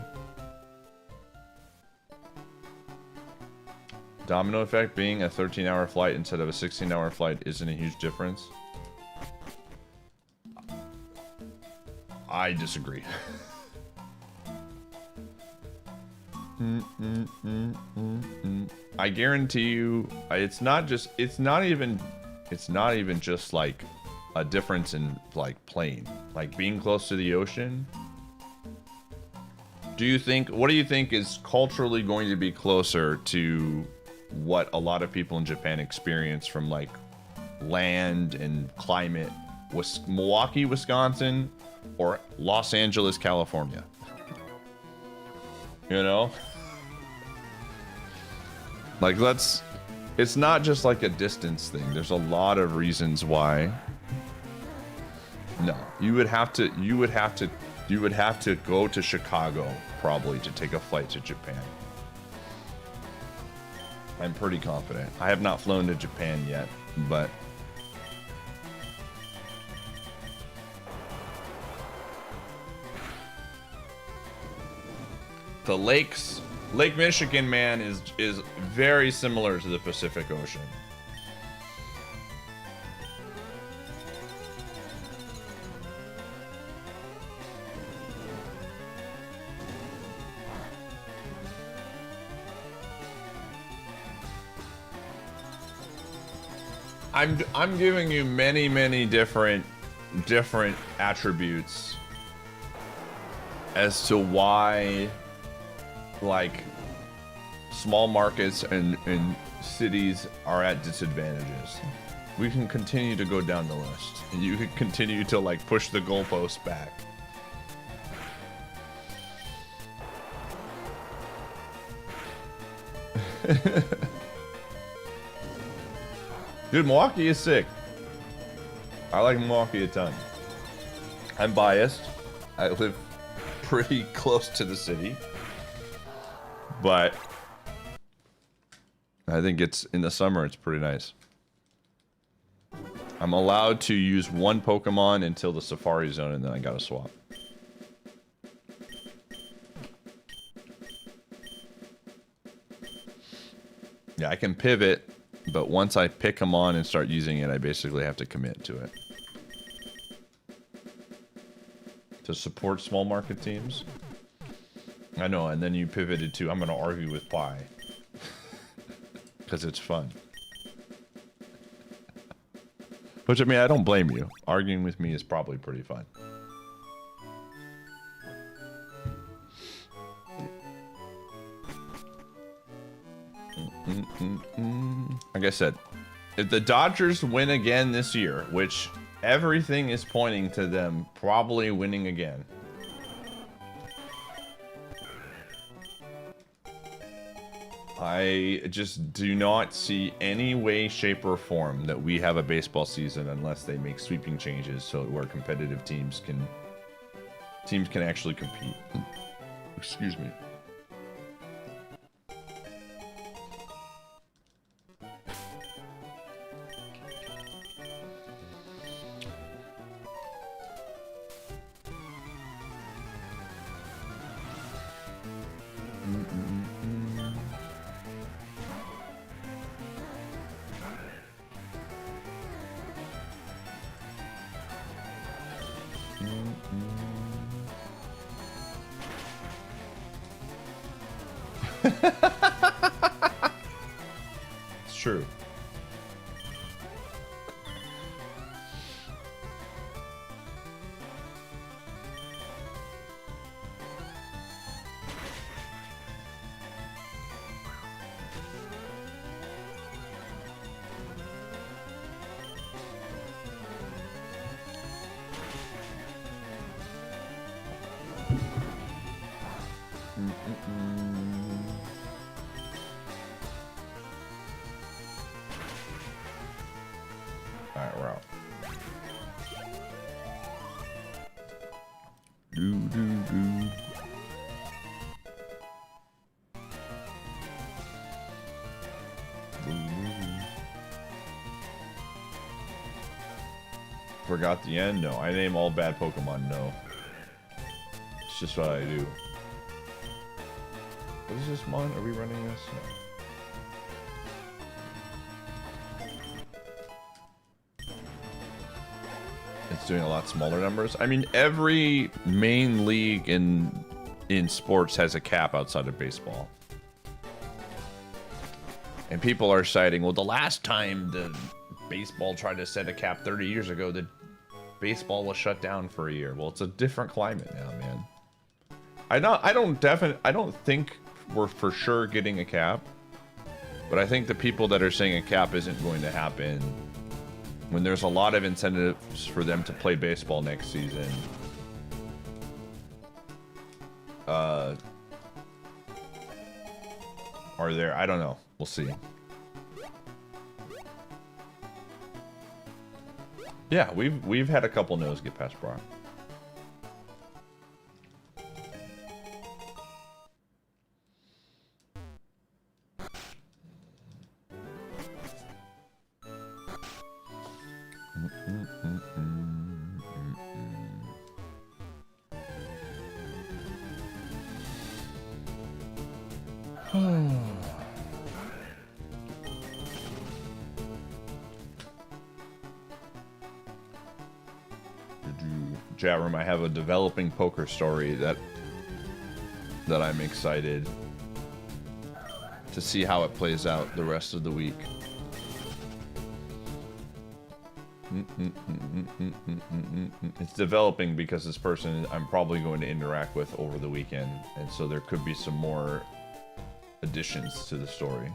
Domino effect being a 13-hour flight instead of a 16-hour flight isn't a huge difference. I disagree. I guarantee you, it's not even just like a difference in like plane, like being close to the ocean. What do you think is culturally going to be closer to what a lot of people in Japan experience from like land and climate? Was Milwaukee, Wisconsin, or Los Angeles, California? You know? Like, it's not just like a distance thing. There's a lot of reasons why. No, you would have to go to Chicago probably to take a flight to Japan. I'm pretty confident. I have not flown to Japan yet, but the lakes, Lake Michigan, man, is very similar to the Pacific Ocean. I'm giving you many different attributes as to why, like, small markets and cities are at disadvantages. We can continue to go down the list, and you can continue to, like, push the goalposts back. Dude, Milwaukee is sick. I like Milwaukee a ton. I'm biased. I live pretty close to the city. But I think it's in the summer, it's pretty nice. I'm allowed to use one Pokemon until the Safari Zone, and then I gotta swap. Yeah, I can pivot, but once I pick them on and start using it, I basically have to commit to it. To support small market teams? I know, and then you pivoted to, I'm gonna argue with Pi. Because it's fun. Which, I mean, I don't blame you. Arguing with me is probably pretty fun. Like I said, if the Dodgers win again this year, which everything is pointing to them probably winning again, I just do not see any way, shape, or form that we have a baseball season unless they make sweeping changes so where competitive teams can actually compete. Excuse me. It's true. Alright, we're out. Forgot the end? No. I name all bad Pokemon? No. It's just what I do. What is this mon? Are we running this? No. It's doing a lot smaller numbers. I mean, every main league in sports has a cap outside of baseball. And people are citing, well, the last time the baseball tried to set a cap 30 years ago, the baseball was shut down for a year. Well, it's a different climate now, man. I don't think we're for sure getting a cap, but I think the people that are saying a cap isn't going to happen when there's a lot of incentives for them to play baseball next season. Are there? I don't know. We'll see. Yeah, we've had a couple no's get past Brock. Chat room, I have a developing poker story that I'm excited to see how it plays out the rest of the week. It's developing because this person I'm probably going to interact with over the weekend, and so there could be some more additions to the story.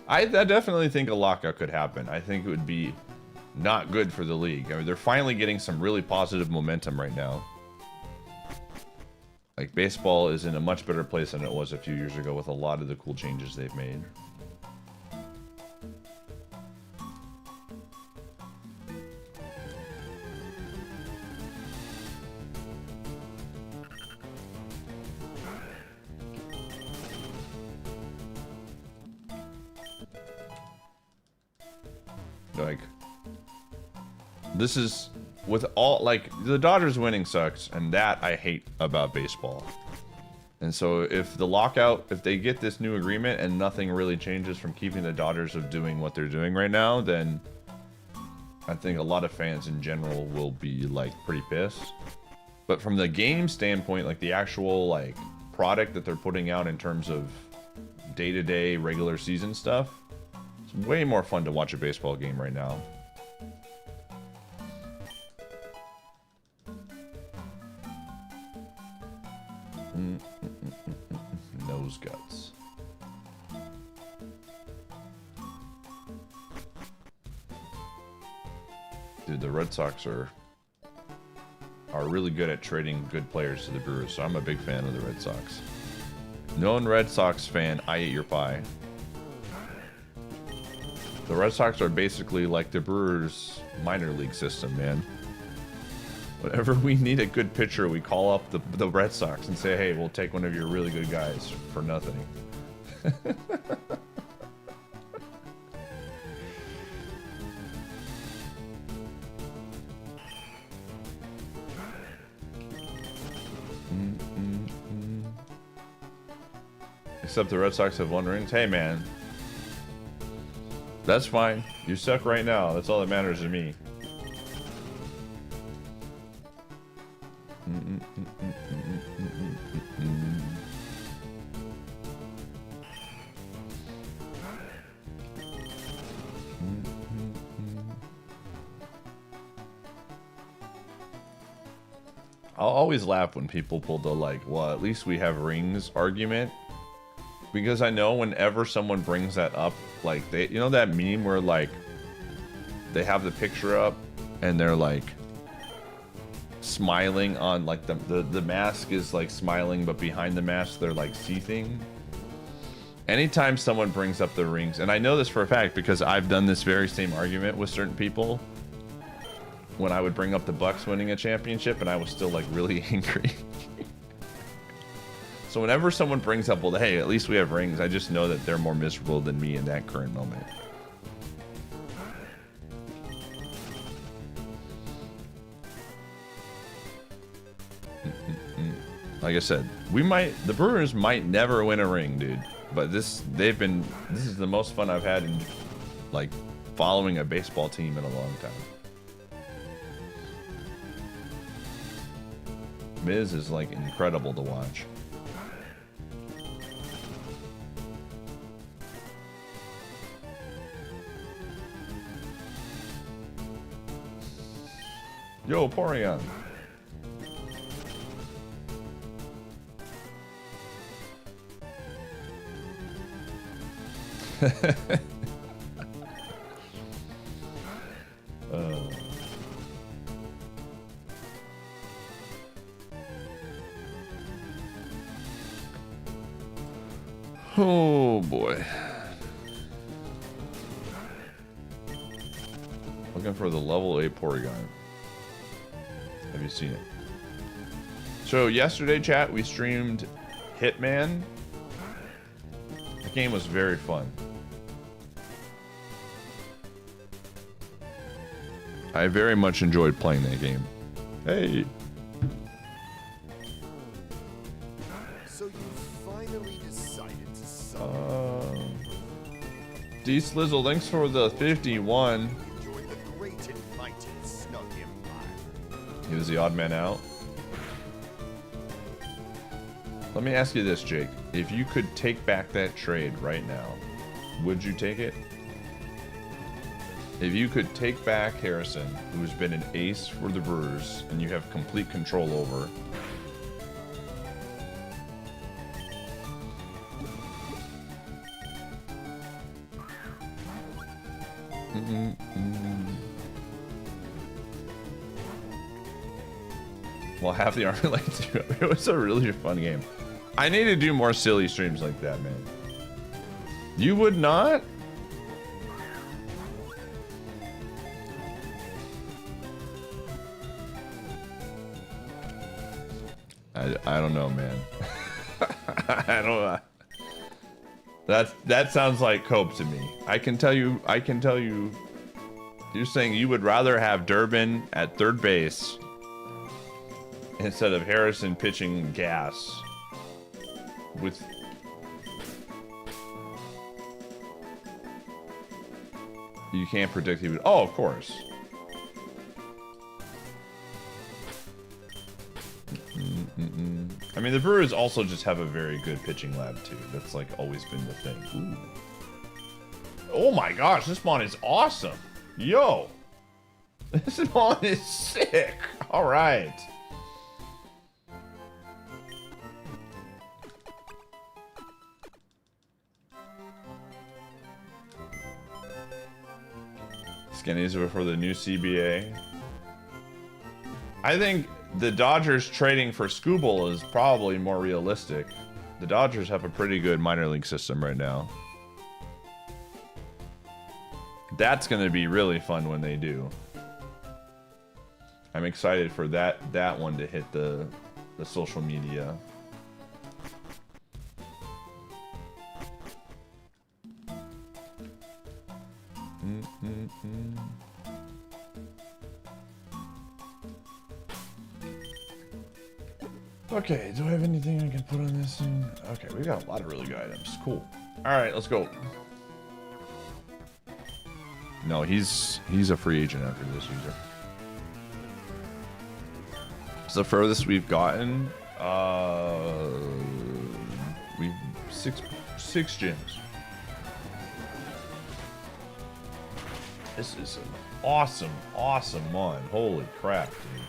I definitely think a lockout could happen. I think it would be not good for the league. I mean, they're finally getting some really positive momentum right now. Like, baseball is in a much better place than it was a few years ago with a lot of the cool changes they've made. Like, this is with all, like, the Dodgers winning sucks, and that I hate about baseball. And so if the lockout, if they get this new agreement and nothing really changes from keeping the Dodgers of doing what they're doing right now, then I think a lot of fans in general will be, like, pretty pissed. But from the game standpoint, like, the actual, like, product that they're putting out in terms of day-to-day regular season stuff, it's way more fun to watch a baseball game right now. Nose guts. Dude, the Red Sox are really good at trading good players to the Brewers, so I'm a big fan of the Red Sox. Known Red Sox fan, Iateyourpie. The Red Sox are basically like the Brewers' minor league system, man. Whenever we need a good pitcher, we call up the Red Sox and say, hey, we'll take one of your really good guys for nothing. Except the Red Sox have won rings. Hey, man. That's fine. You suck right now. That's all that matters to me. I'll always laugh when people pull the, like, well, at least we have rings argument. Because I know whenever someone brings that up, like, they, you know that meme where, like, they have the picture up and they're, like, smiling on, like, the mask is, like, smiling, but behind the mask they're, like, seething. Anytime someone brings up the rings, and I know this for a fact because I've done this very same argument with certain people when I would bring up the Bucks winning a championship and I was still, like, really angry. So whenever someone brings up, well, hey, at least we have rings, I just know that they're more miserable than me in that current moment. Like I said, the Brewers might never win a ring, dude. But this is the most fun I've had in, like, following a baseball team in a long time. Miz is, like, incredible to watch. Yo, Porygon. Oh boy. Looking for the level 8 Porygon. Have you seen it? So yesterday, chat, we streamed Hitman. The game was very fun. I very much enjoyed playing that game. Hey. So you finally decided to sub. D-Slizzle, thanks for the 51. Enjoyed the great and mighty Snug Empire. He was the odd man out. Let me ask you this, Jake. If you could take back that trade right now, would you take it? If you could take back Harrison, who's been an ace for the Brewers, and you have complete control over. Well, half the army like to. It was a really fun game. I need to do more silly streams like that, man. You would not? I don't know, man. I don't know. That sounds like cope to me. I can tell you. You're saying you would rather have Durbin at third base instead of Harrison pitching gas with. You can't predict he would. Oh, of course. I mean, the Brewers also just have a very good pitching lab too. That's like always been the thing. Ooh. Oh my gosh, this mon is awesome. Yo, this mon is sick. All right. Skinnies before the new CBA. I think the Dodgers trading for Skubal is probably more realistic. The Dodgers have a pretty good minor league system right now. That's going to be really fun when they do. I'm excited for that one to hit the social media. Okay, do I have anything I can put on this thing? Okay, we got a lot of really good items. Cool. All right, let's go. No, he's a free agent after this user. It's the furthest we've gotten. We've six gyms. This is an awesome mon. Holy crap, dude.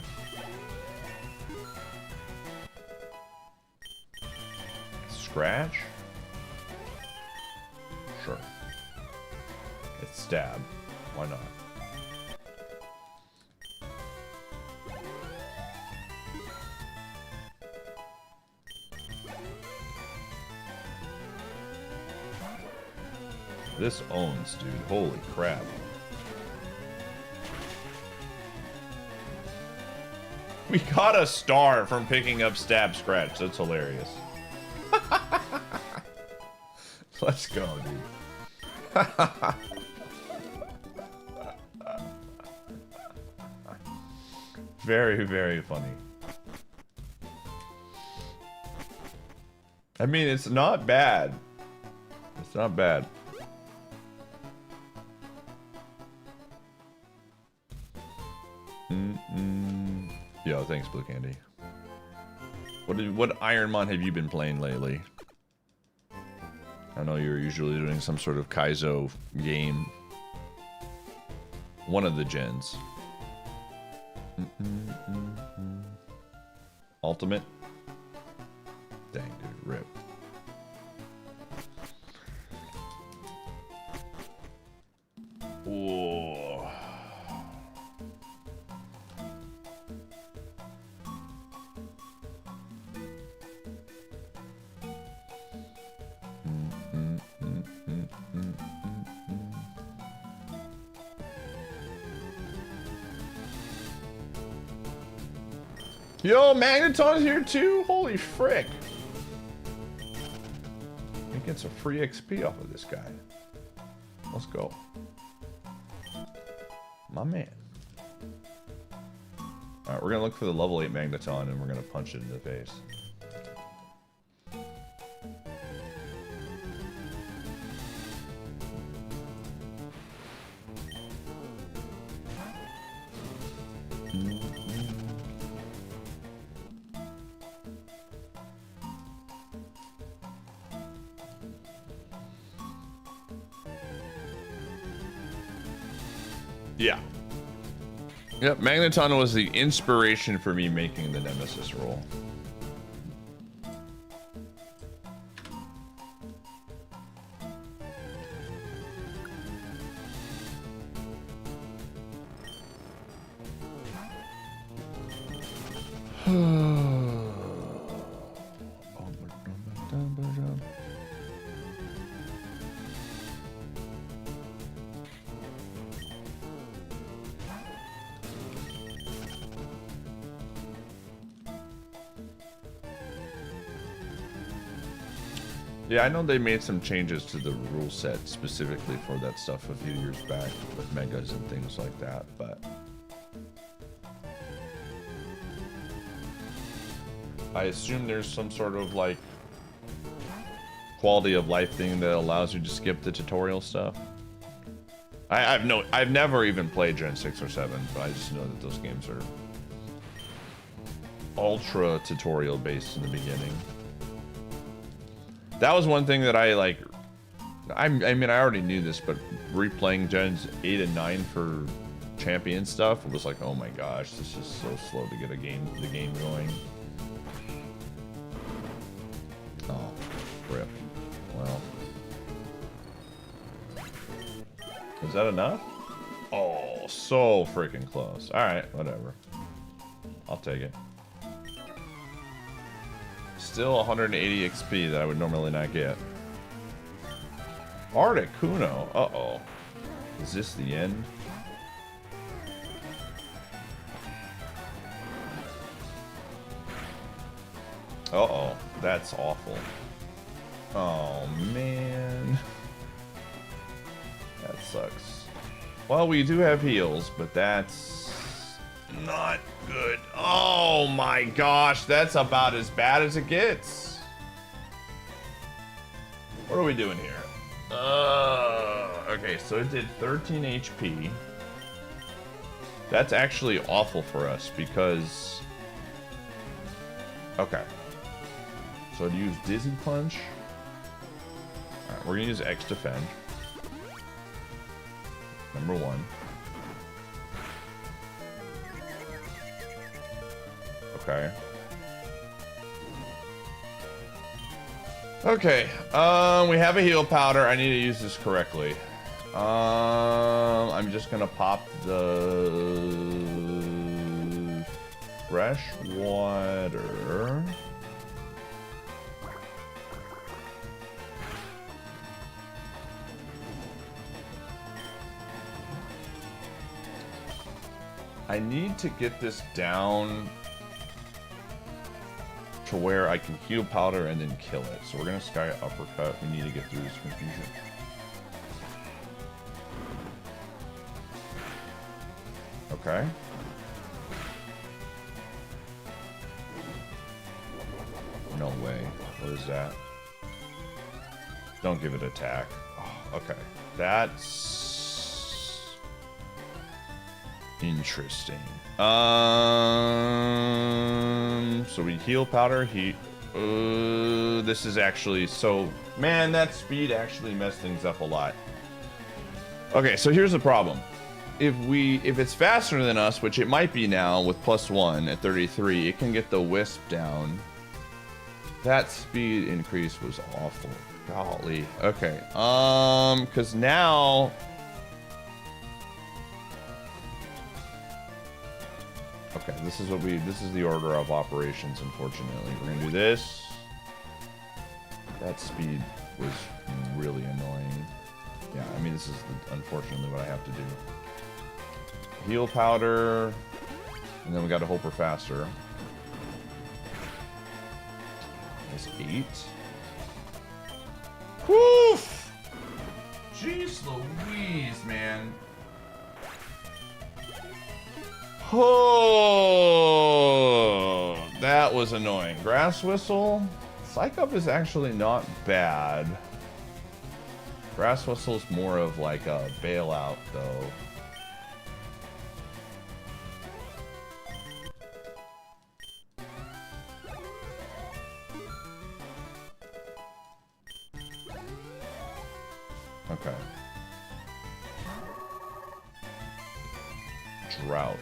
Scratch? Sure. It's stab. Why not? This owns, dude. Holy crap. We got a star from picking up stab scratch. That's hilarious. Let's go, dude. Very, very funny. I mean, it's not bad. It's not bad. Yo, thanks, Blue Candy. What IronMON have you been playing lately? I know you're usually doing some sort of Kaizo game. One of the gens. Ultimate? Dang, dude, rip. Whoa. Yo, Magneton's here too? Holy frick. He gets a free XP off of this guy. Let's go. My man. Alright, we're gonna look for the level 8 Magneton and we're gonna punch it in the face. Yeah. Yep, Magneton was the inspiration for me making the Nemesis roll. Yeah, I know they made some changes to the rule set specifically for that stuff a few years back with megas and things like that, but I assume there's some sort of like quality of life thing that allows you to skip the tutorial stuff. I've never even played Gen 6 or 7, but I just know that those games are ultra tutorial based in the beginning. That was one thing that I like. I mean, I already knew this, but replaying Gens 8 and 9 for champion stuff, it was like, oh my gosh, this is so slow to get the game going. Oh, rip. Well, is that enough? Oh, so freaking close. All right, whatever. I'll take it. Still 180 XP that I would normally not get. Articuno. Uh-oh. Is this the end? Uh-oh. That's awful. Oh, man. That sucks. Well, we do have heals, but that's not good. Oh my gosh, that's about as bad as it gets. What are we doing here? Okay, so it did 13 HP. That's actually awful for us because... Okay. So to use Dizzy Punch. Alright, we're gonna use X Defend. Number 1. Okay. Okay. We have a heal powder. I need to use this correctly. I'm just gonna pop the fresh water. I need to get this down to where I can heal powder and then kill it. So we're gonna Sky Uppercut. We need to get through this confusion. Okay. No way. What is that? Don't give it attack. Oh, okay. That's interesting. So we heal powder, heat. This is actually so... Man, that speed actually messed things up a lot. Okay, so here's the problem. If it's faster than us, which it might be now with +1 at 33, it can get the Wisp down. That speed increase was awful. Golly. Okay. Because now... Okay, this is the order of operations, unfortunately. We're gonna do this. That speed was really annoying. Yeah, I mean, this is unfortunately what I have to do. Heal powder, and then we gotta hope we're faster. That's 8. Woof! Jeez Louise, man. Oh, that was annoying. Grass Whistle. Psych Up is actually not bad. Grass Whistle's more of like a bailout, though. Okay. Drought.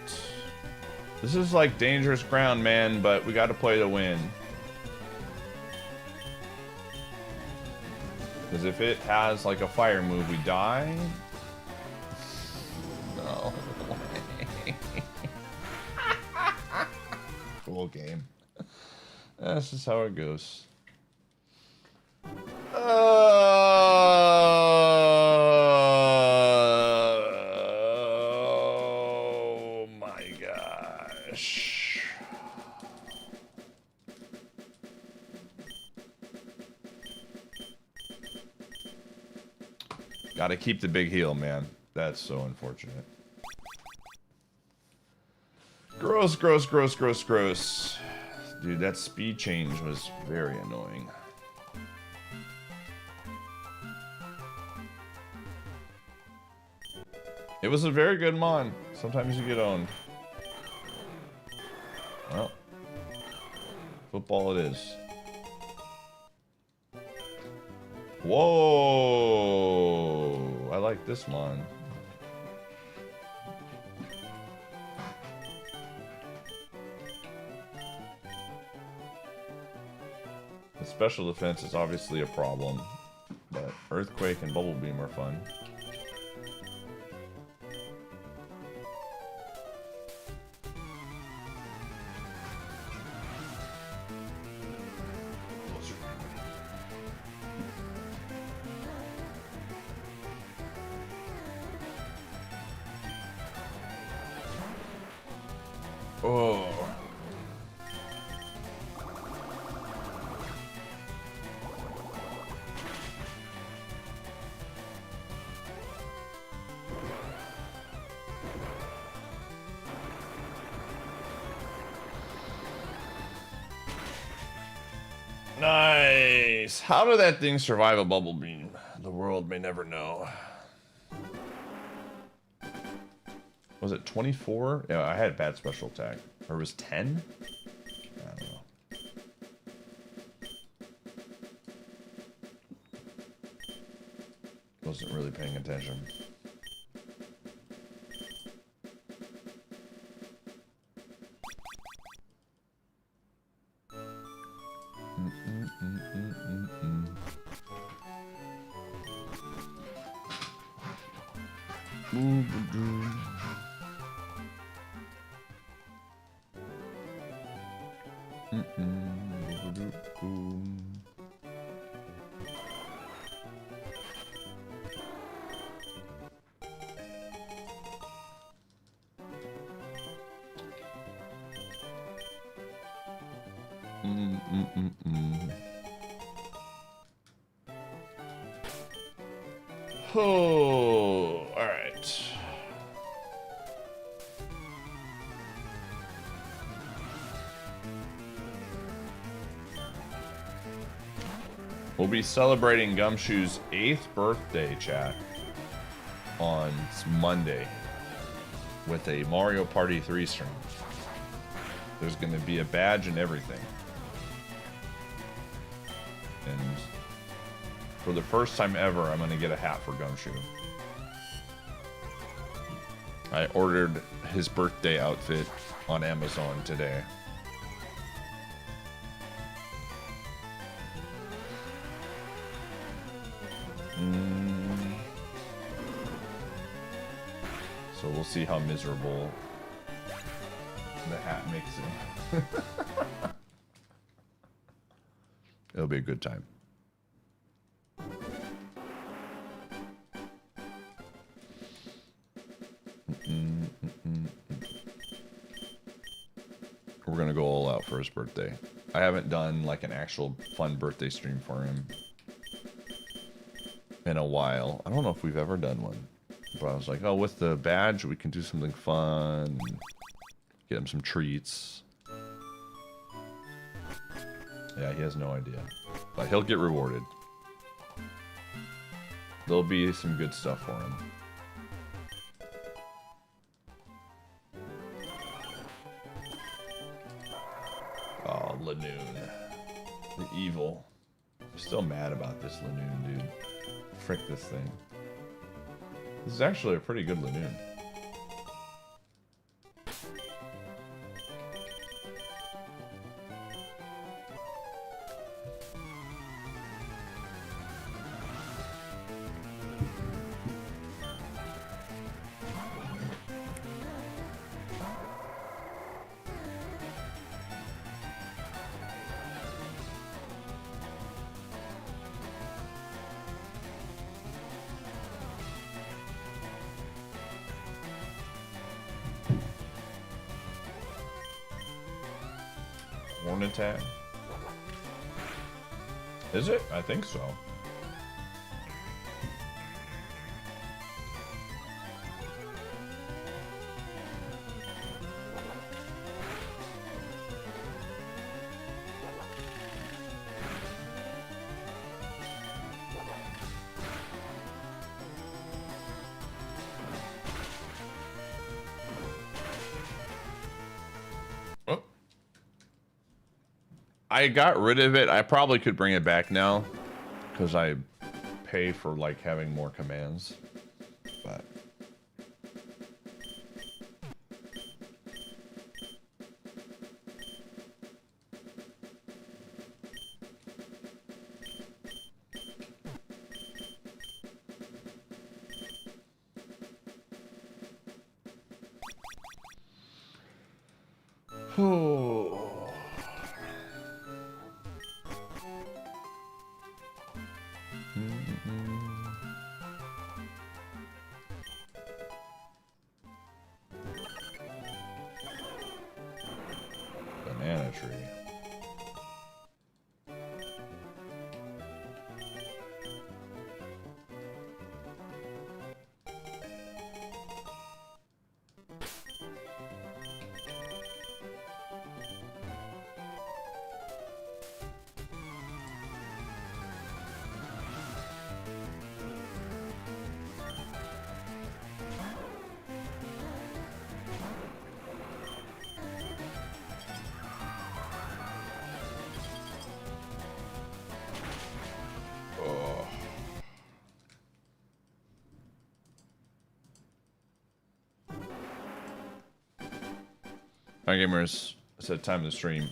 This is like dangerous ground, man, but we got to play to win. Because if it has like a fire move, we die. No. Cool game. That's just how it goes. Oh my gosh. Gotta keep the big heel, man. That's so unfortunate. Gross, gross, gross, gross, gross. Dude, that speed change was very annoying. It was a very good mon. Sometimes you get owned. Well, football it is. Whoa! I like this mon. The special defense is obviously a problem, but Earthquake and Bubble Beam are fun. Oh. Nice. How did that thing survive a bubble beam? The world may never know. Was it 24? Yeah, I had bad special attack. Or it was 10? I don't know. Wasn't really paying attention. Oh, all right. We'll be celebrating Gumshoe's 8th birthday, chat, on Monday with a Mario Party 3 stream. There's going to be a badge and everything. And for the first time ever, I'm going to get a hat for Gumshoe. I ordered his birthday outfit on Amazon today. So we'll see how miserable the hat makes him. It'll be a good time. We're gonna go all out for his birthday. I haven't done like an actual fun birthday stream for him in a while. I don't know if we've ever done one, but I was like, oh, with the badge we can do something fun, get him some treats. Yeah, he has no idea, but he'll get rewarded. There'll be some good stuff for him. Oh, Lanoon. The evil. I'm still mad about this Lanoon, dude. Frick this thing. This is actually a pretty good Lanoon. opponent tag. Is it? I think so. I got rid of it. I probably could bring it back now because I pay for like having more commands. But banana tree. Alright, gamers. I said time to stream.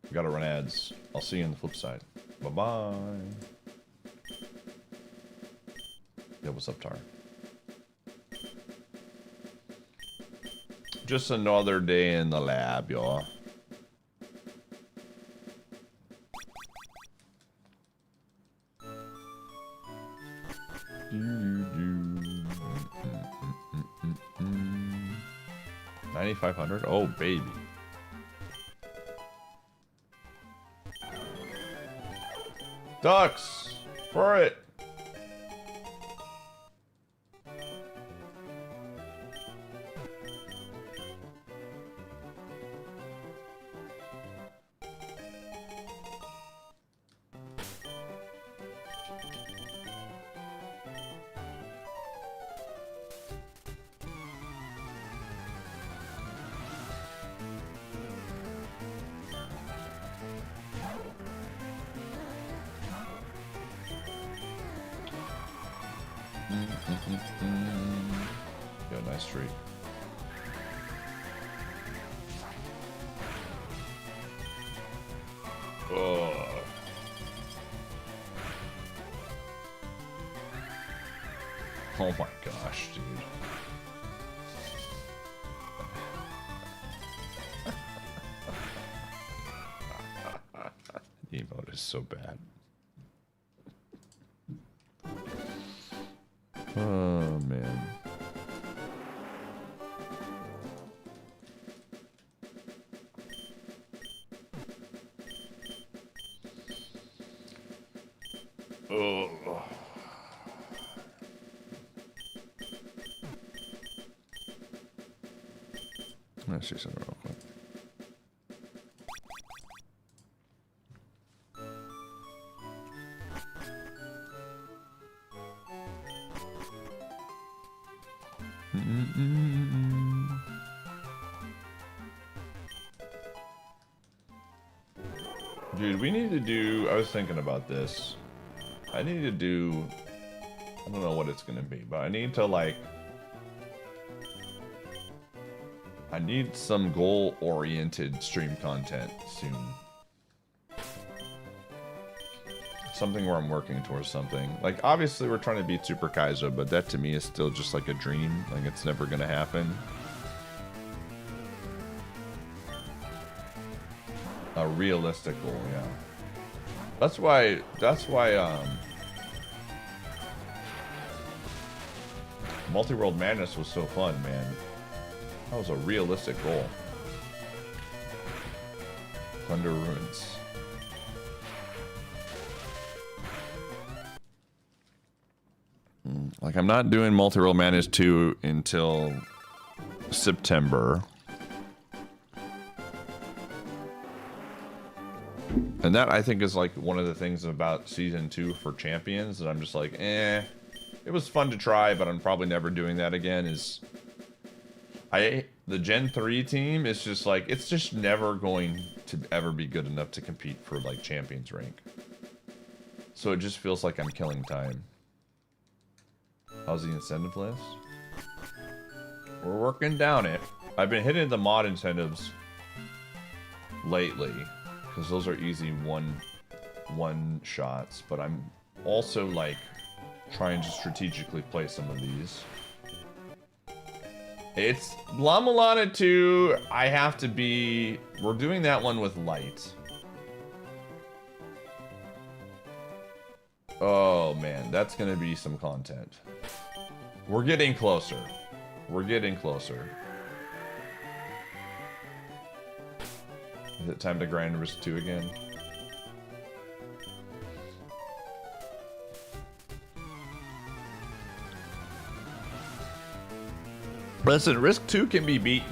We gotta run ads. I'll see you on the flip side. Bye-bye. Yo, what's up, Tar? Just another day in the lab, y'all. $9,500? Oh, baby. Ducks! For it! Yo, nice tree. Oh. Oh my gosh, dude. The emote is so bad. Oh, man. Oh. Let's see something real quick. Dude, we need to do... I was thinking about this. I need to do... I don't know what it's gonna be, but I need to, like... I need some goal-oriented stream content soon. Something where I'm working towards something. Like, obviously we're trying to beat Super Kaizo, but that to me is still just like a dream. Like, it's never gonna happen. A realistic goal, yeah. That's why, Multi-World Madness was so fun, man. That was a realistic goal. Thunder Ruins. Like, I'm not doing Multi-World Madness 2 until September. And that, I think, is like one of the things about Season 2 for Champions that I'm just like, eh. It was fun to try, but I'm probably never doing that again. Is the Gen 3 team is just like, it's just never going to ever be good enough to compete for like Champions rank. So it just feels like I'm killing time. How's the incentive list? We're working down it. I've been hitting the mod incentives lately because those are easy one shots, but I'm also like trying to strategically play some of these. It's La Mulana 2. I have to be. We're doing that one with light. Oh man, that's gonna be some content. We're getting closer. We're getting closer. Is it time to grind Risk 2 again? Listen, Risk 2 can be beaten.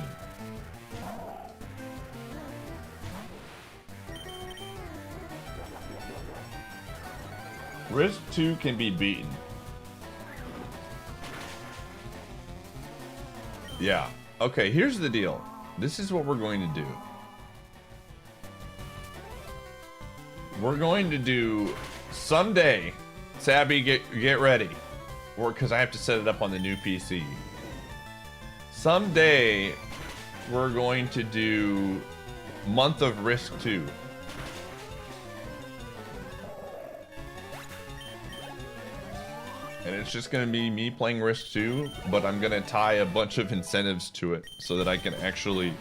Risk 2 can be beaten. Yeah. Okay, here's the deal. This is what we're going to do. We're going to do someday. Sabby, get ready. Or because I have to set it up on the new PC. Someday we're going to do month of Risk 2. And it's just going to be me playing Risk 2, but I'm going to tie a bunch of incentives to it so that I can actually,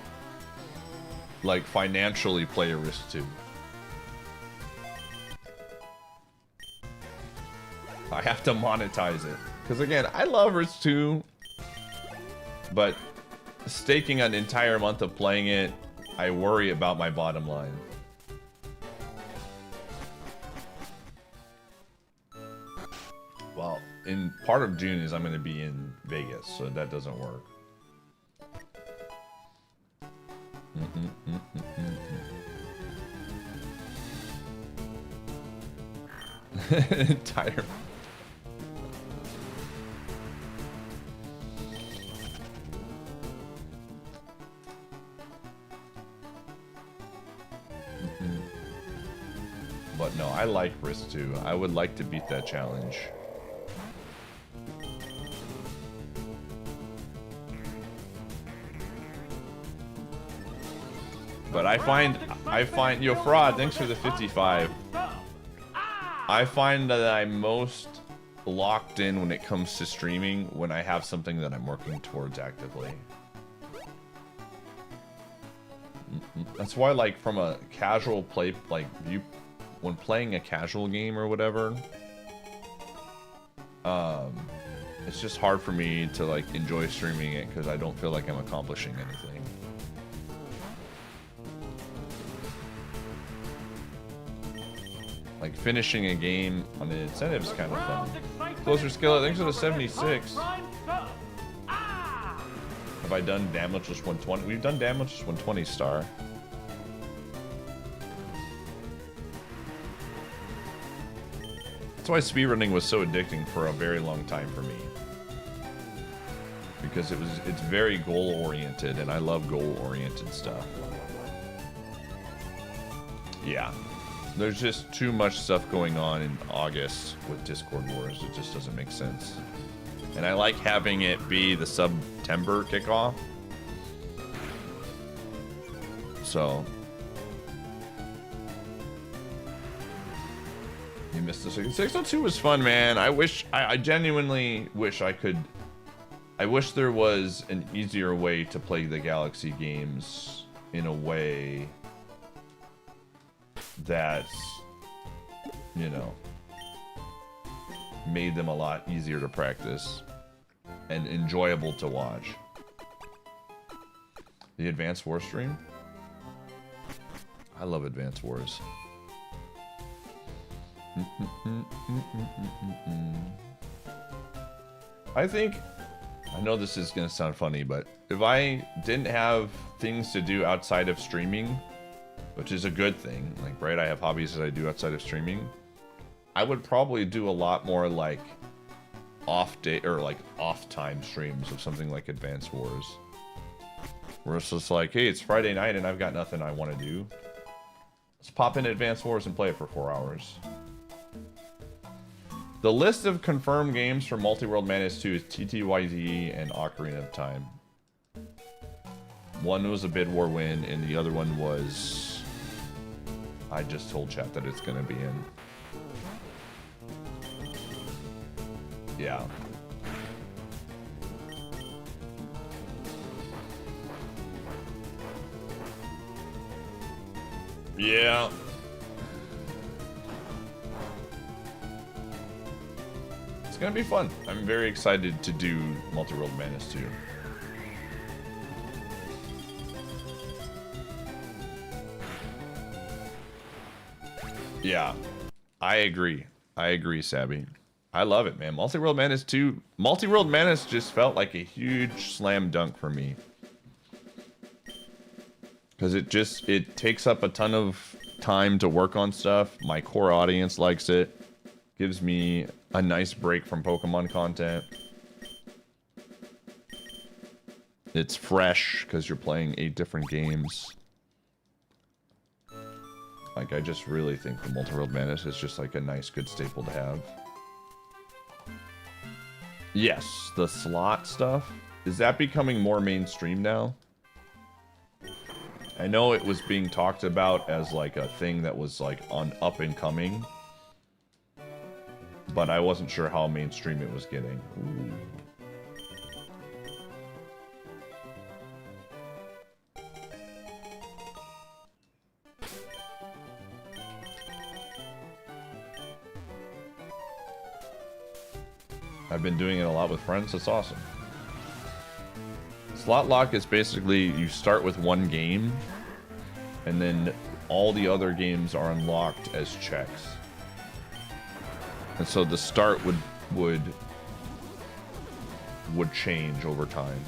like, financially play a Risk 2. I have to monetize it. Because, again, I love Risk 2, but staking an entire month of playing it, I worry about my bottom line. Well, in part of June is I'm going to be in Vegas, so that doesn't work. Entire. But no, I like Risk 2. I would like to beat that challenge. But I find, yo, Fraud, thanks for the 55. I find that I'm most locked in when it comes to streaming when I have something that I'm working towards actively. That's why, like, from a casual play, like, view, when playing a casual game or whatever, it's just hard for me to, like, enjoy streaming it because I don't feel like I'm accomplishing anything. Like, finishing a game on the incentive is kind of fun. Closer Skillet, thanks for the 76. Have I done Damageless 120? We've done Damageless 120, Star. That's why speedrunning was so addicting for a very long time for me. Because it's very goal-oriented, and I love goal-oriented stuff. Yeah. There's just too much stuff going on in August with Discord Wars. It just doesn't make sense. And I like having it be the September kickoff. So. You missed the 602 was fun, man. I genuinely wish I could. I wish there was an easier way to play the Galaxy games in a way that, you know, made them a lot easier to practice and enjoyable to watch. The Advanced War stream? I love Advance Wars. I think, I know this is gonna sound funny, but if I didn't have things to do outside of streaming, which is a good thing, like, right, I have hobbies that I do outside of streaming, I would probably do a lot more like off day or like off time streams of something like Advance Wars, where it's just like, hey, it's Friday night and I've got nothing I want to do. Let's pop in Advance Wars and play it for 4 hours. The list of confirmed games for Multi-World Madness 2 is TTYZ and Ocarina of Time. One was a Bid War win, and the other one was... I just told chat that it's going to be in. Yeah. Yeah. It's gonna be fun. I'm very excited to do Multi-World Madness 2. Yeah, I agree. I agree, Sabby. I love it, man. Multi-World Madness 2. Multi-World Madness just felt like a huge slam dunk for me. Because it takes up a ton of time to work on stuff. My core audience likes it. Gives me a nice break from Pokemon content. It's fresh because you're playing 8 different games. Like, I just really think the Multi-World Madness is just like a nice, good staple to have. Yes, the slot stuff. Is that becoming more mainstream now? I know it was being talked about as like a thing that was like on up and coming. But I wasn't sure how mainstream it was getting. Ooh. I've been doing it a lot with friends. It's awesome. Slot lock is basically you start with one game, and then all the other games are unlocked as checks. And so the start would change over time.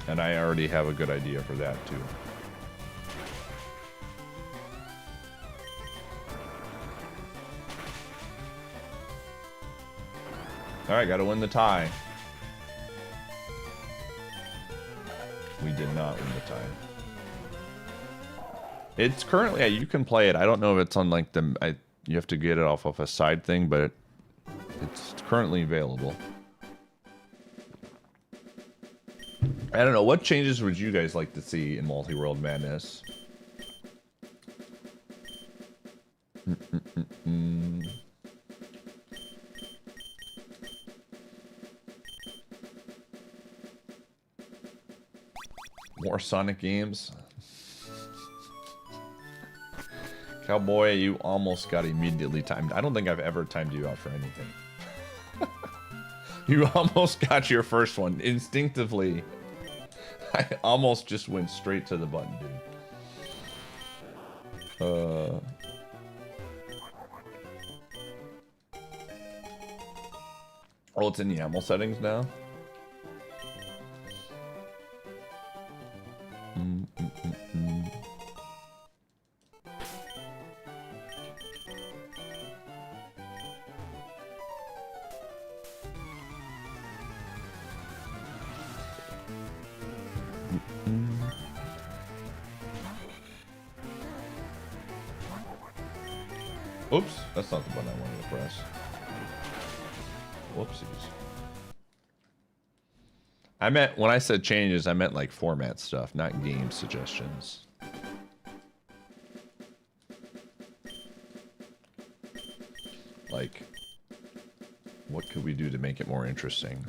And I already have a good idea for that too. Alright, gotta win the tie. We did not win the tie. It's currently, you can play it. I don't know if it's on like the, you have to get it off of a side thing, but it's currently available. I don't know, what changes would you guys like to see in Multi-World Madness? More Sonic games? Cowboy, you almost got immediately timed. I don't think I've ever timed you out for anything. You almost got your first one. Instinctively, I almost just went straight to the button, dude. Oh, it's in YAML settings now? Oops, that's not the button I wanted to press. Whoopsies. I meant, when I said changes, I meant like format stuff, not game suggestions. Like, what could we do to make it more interesting?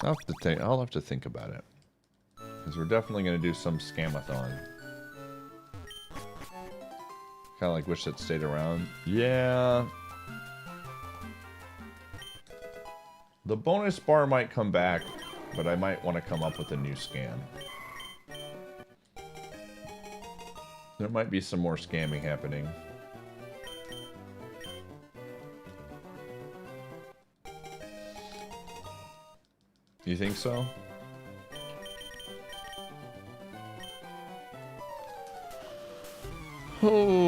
I'll have to think about it. Because we're definitely going to do some scamathon. Kind of like wish that stayed around. Yeah. The bonus bar might come back, but I might want to come up with a new scam. There might be some more scamming happening. You think so? Oh.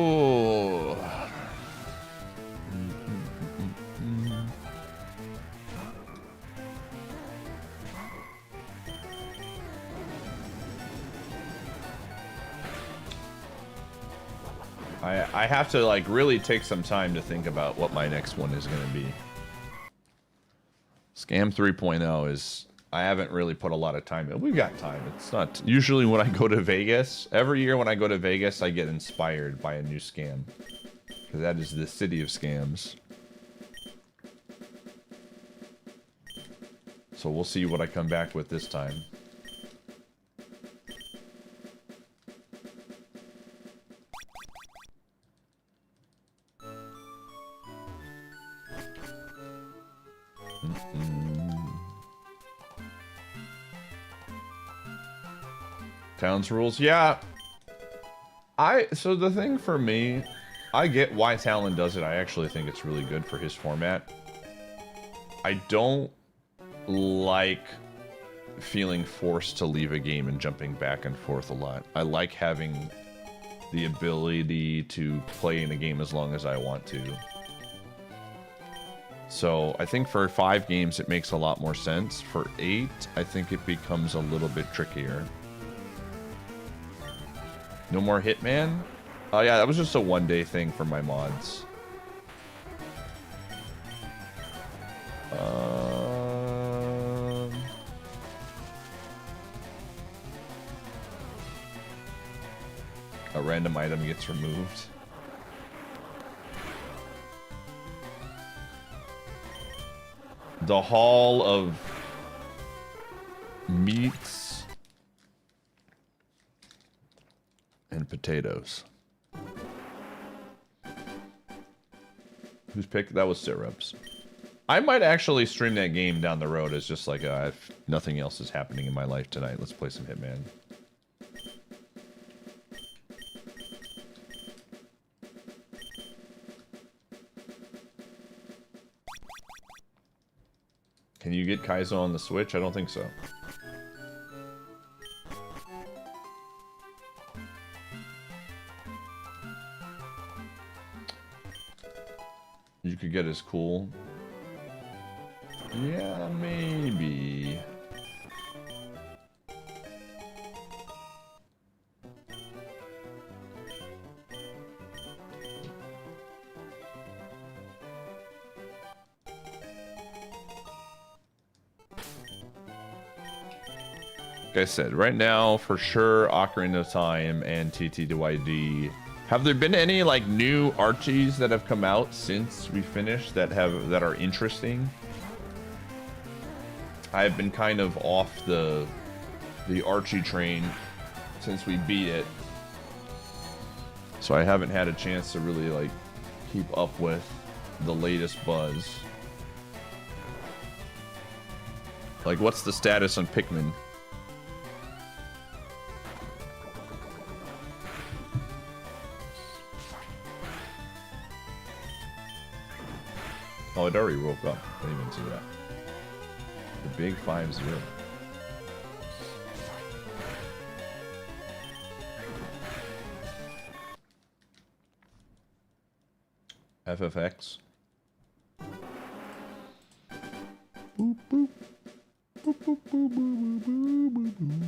I have to like really take some time to think about what my next one is going to be. Scam 3.0 is, I haven't really put a lot of time in. We've got time. It's not usually when I go to Vegas. Every year when I go to Vegas, I get inspired by a new scam. Because that is the city of scams. So we'll see what I come back with this time. Towns rules, yeah. So the thing for me, I get why Talon does it. I actually think it's really good for his format. I don't like feeling forced to leave a game and jumping back and forth a lot. I like having the ability to play in a game as long as I want to. So I think for 5 games it makes a lot more sense. For 8, I think it becomes a little bit trickier. No more Hitman? Oh yeah, that was just a one-day thing for my mods. A random item gets removed. The Hall of Meats and Potatoes. Who's picked? That was Syrups. I might actually stream that game down the road as just like, if nothing else is happening in my life tonight, let's play some Hitman. Can you get Kaizo on the Switch? I don't think so. You could get his cool. Yeah, maybe. Like I said, right now, for sure, Ocarina of Time and TTYD. Have there been any like new Archies that have come out since we finished that are interesting? I've been kind of off the Archie train since we beat it, so I haven't had a chance to really like keep up with the latest buzz. Like, what's the status on Pikmin? Oh, it already woke up. I didn't even see that. The big 5-0. FFX. Boop, boop. Boop, boop, boop, boop, boop, boop, boop.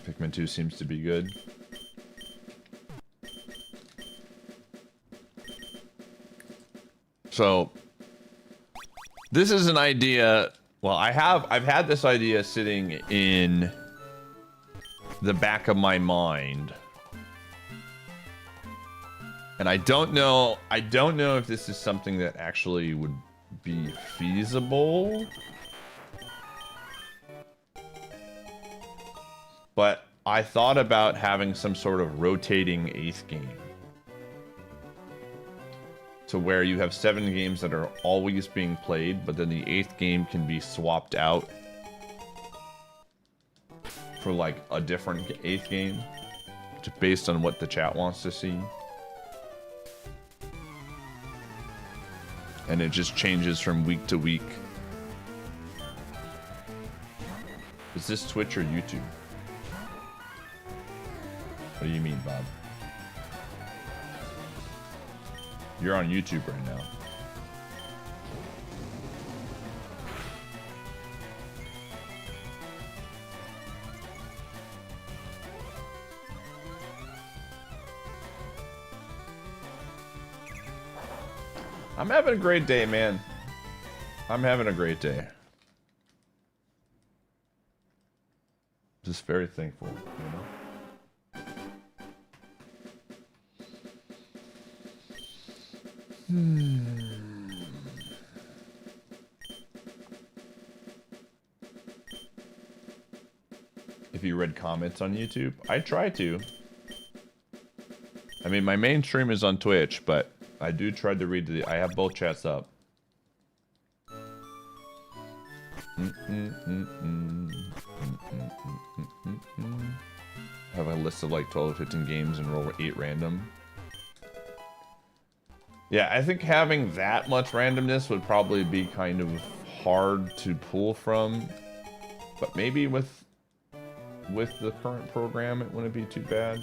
Pikmin 2 seems to be good. So this is an idea. Well, I've had this idea sitting in the back of my mind. And I don't know if this is something that actually would be feasible. But I thought about having some sort of rotating 8th game. To where you have 7 games that are always being played, but then the 8th game can be swapped out for like a different 8th game, just based on what the chat wants to see. And it just changes from week to week. Is this Twitch or YouTube? What do you mean, Bob? You're on YouTube right now. I'm having a great day, man. I'm having a great day. Just very thankful, you know? If you read comments on YouTube, I try to. I mean, my main stream is on Twitch, but I do try to read I have both chats up. I have a list of like 12 or 15 games and roll 8 random. Yeah, I think having that much randomness would probably be kind of hard to pull from. But maybe with the current program, it wouldn't be too bad.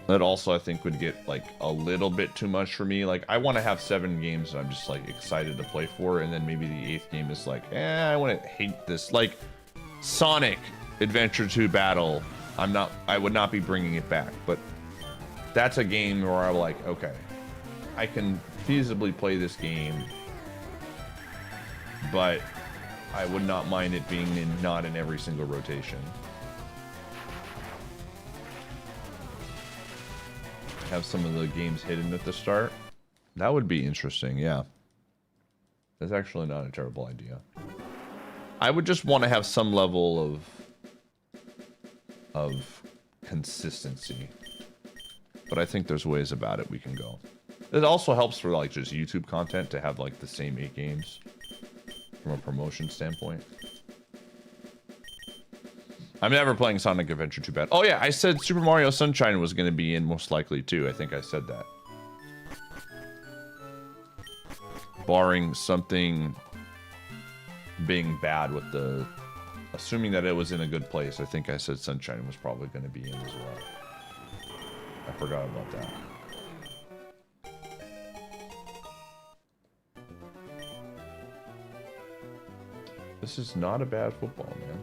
That also, I think, would get, like, a little bit too much for me. Like, I want to have 7 games that I'm just, like, excited to play for, and then maybe the 8th game is like, I wouldn't hate this. Like, Sonic Adventure 2 Battle, I would not be bringing it back, but that's a game where I'm like, okay, I can feasibly play this game, but I would not mind it being not in every single rotation. Have some of the games hidden at the start. That would be interesting, yeah. That's actually not a terrible idea. I would just want to have some level of consistency. But I think there's ways about it we can go. It also helps for like just YouTube content to have like the same 8 games from a promotion standpoint. I'm never playing Sonic Adventure 2 bad. Oh yeah, I said Super Mario Sunshine was going to be in most likely too. I think I said that. Barring something being bad with the... Assuming that it was in a good place, I think I said Sunshine was probably going to be in as well. I forgot about that. This is not a bad football, man.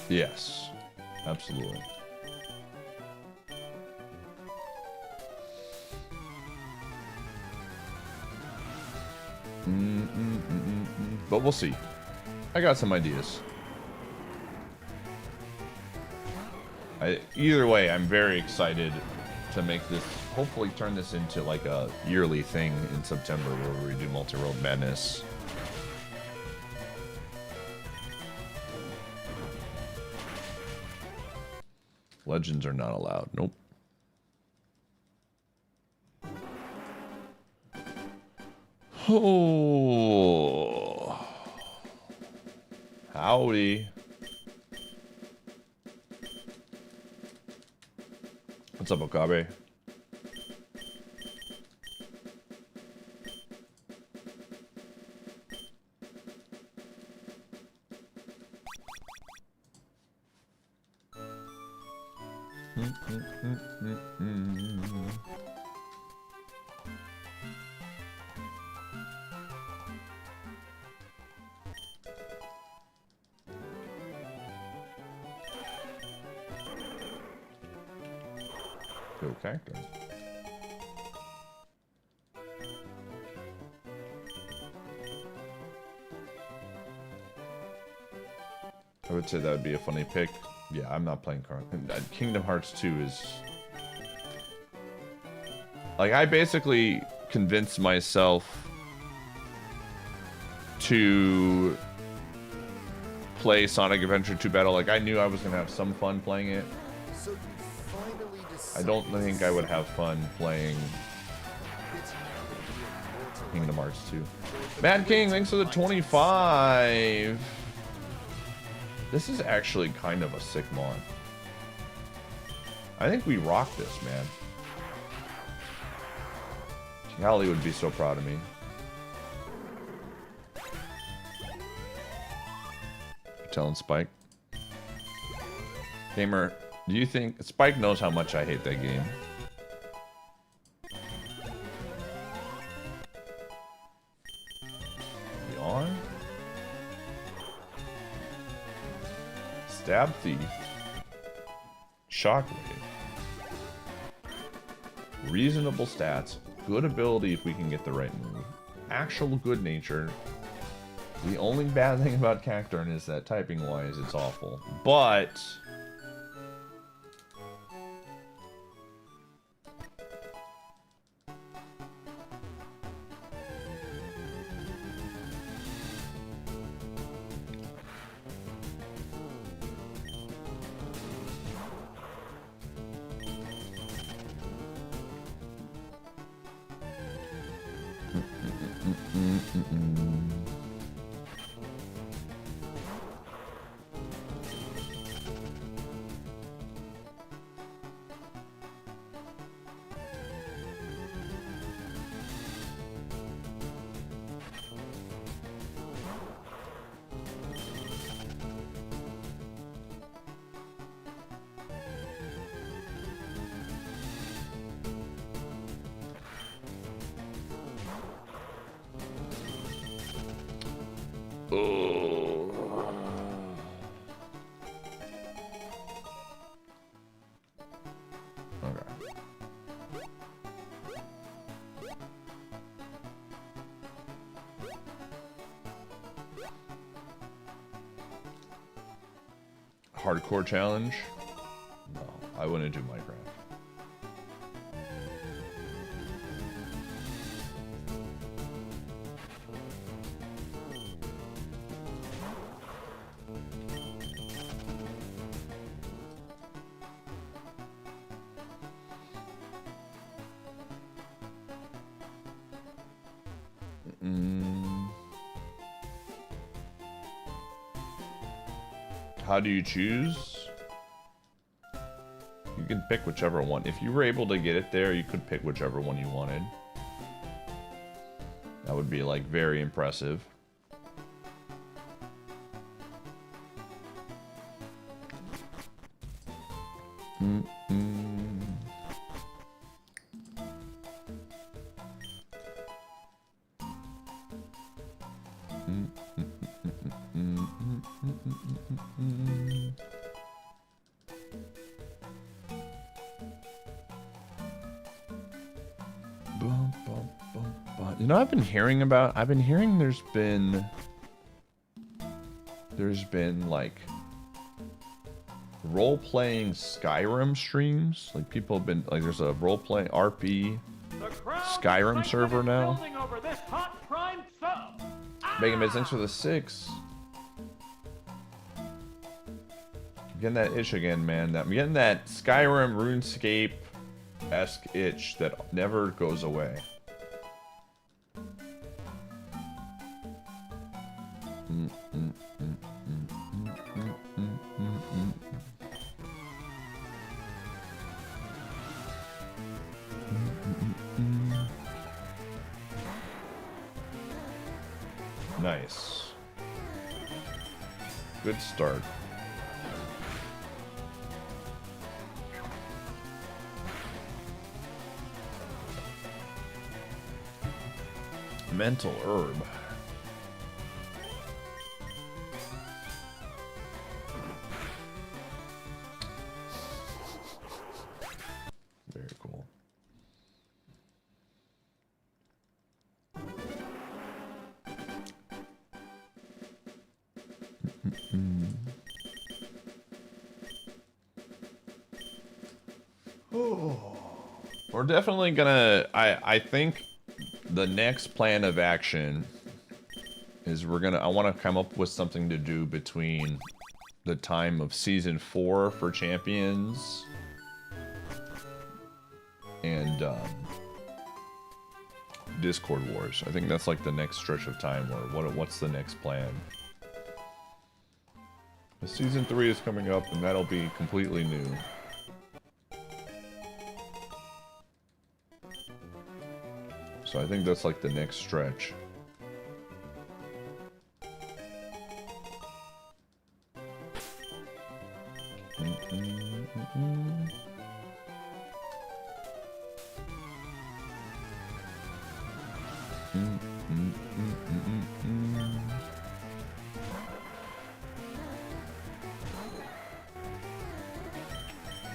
Yes, absolutely. But we'll see. I got some ideas. Either way, I'm very excited to make this, hopefully turn this into like a yearly thing in September where we do Multi-World Madness. Legends are not allowed. Nope. Oh. Howdy. What's up, Okabe? Okay. I would say that would be a funny pick. Yeah, I'm not playing Kingdom Hearts 2 is... Like, I basically convinced myself to play Sonic Adventure 2 Battle. Like, I knew I was going to have some fun playing it. So you finally I don't think I would have fun playing Kingdom Hearts 2. Mad King, thanks for the 25. This is actually kind of a sick mod. I think we rock this, man. Callie would be so proud of me. You're telling Spike. Gamer, do you think... Spike knows how much I hate that game. Are we on? Stab Thief. Shockwave. Reasonable stats. Good ability if we can get the right move. Actual good nature. The only bad thing about Cacturn is that typing-wise it's awful. But... Hardcore challenge? No, I wouldn't do Minecraft. How do you choose? You can pick whichever one. If you were able to get it there, you could pick whichever one you wanted. That would be like very impressive. You know, I've been hearing there's been like role-playing Skyrim streams. Like people have been like, there's a role-playing RP Skyrim server now. Megan Miz, thanks for the 6. I'm getting that itch again, man. I'm getting that Skyrim RuneScape-esque itch that never goes away. Nice. Good start. Mental herb. Very cool. We're definitely gonna. I think the next plan of action is I want to come up with something to do between the time of season 4 for champions and Discord Wars. I think that's like the next stretch of time where what's the next plan? The season 3 is coming up and that'll be completely new. So I think that's like the next stretch.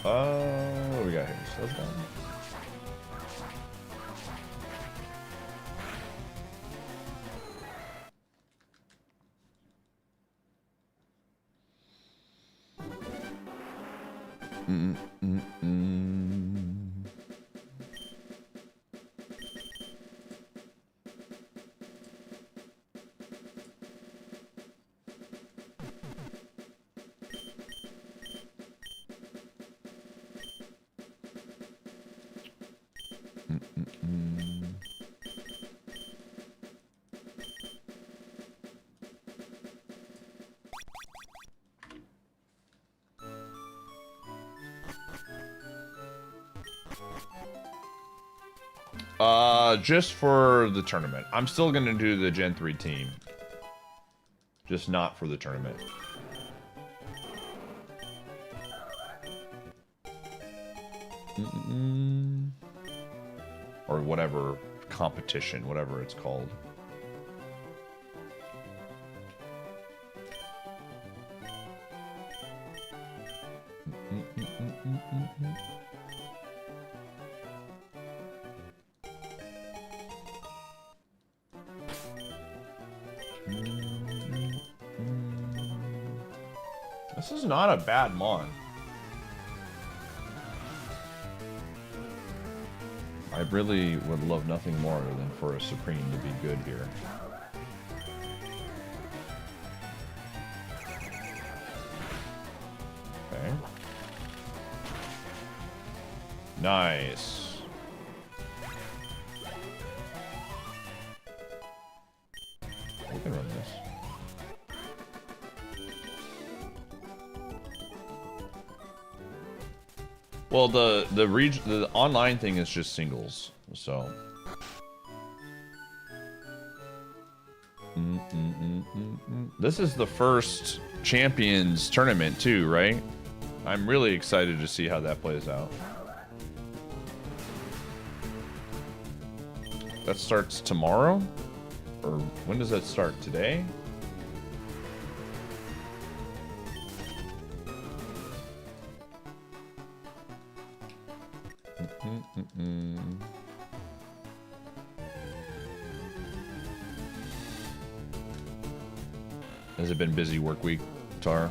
What we got here? So that's fine. Just for the tournament. I'm still gonna do the Gen 3 team. Just not for the tournament. Or whatever competition, whatever it's called. This is not a bad mon. I really would love nothing more than for a Supreme to be good here. Okay. Nice. We can run this. Well, the online thing is just singles, so. This is the first Champions tournament too, right? I'm really excited to see how that plays out. That starts tomorrow? Or when does that start? Today? Has it been busy work week, Tar?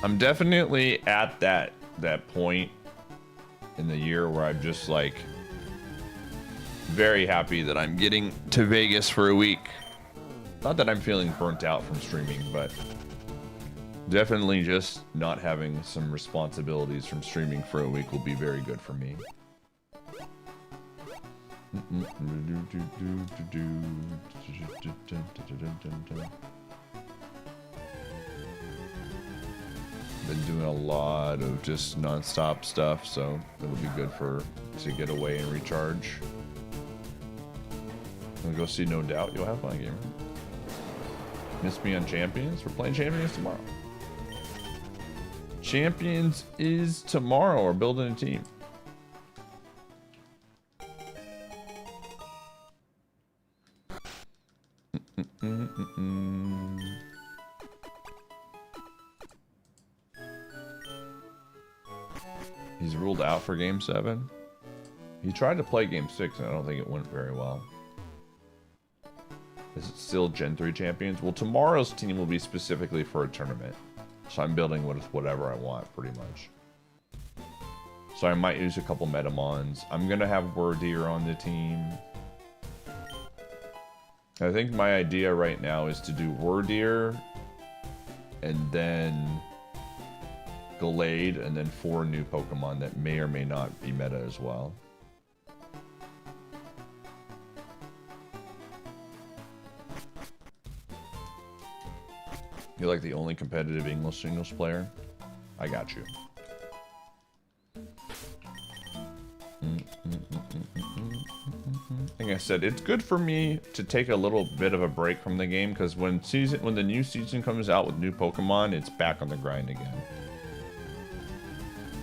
I'm definitely at that point in the year where I'm just like very happy that I'm getting to Vegas for a week. Not that I'm feeling burnt out from streaming, but definitely just not having some responsibilities from streaming for a week will be very good for me. Been doing a lot of just non-stop stuff, so it'll be good to get away and recharge. We'll go see No Doubt. You'll have fun, gamer. Miss me on Champions? We're playing Champions tomorrow. Champions is tomorrow. We're building a team. He's ruled out for Game 7. He tried to play Game 6, and I don't think it went very well. Is it still Gen 3 champions? Well, tomorrow's team will be specifically for a tournament. So I'm building with whatever I want, pretty much. So I might use a couple Metamons. I'm going to have Wordeer on the team. I think my idea right now is to do Wordeer, and then Gallade, and then 4 new Pokemon that may or may not be meta as well. You're like the only competitive English singles player? I got you. Like I said, it's good for me to take a little bit of a break from the game, because when the new season comes out with new Pokemon, it's back on the grind again.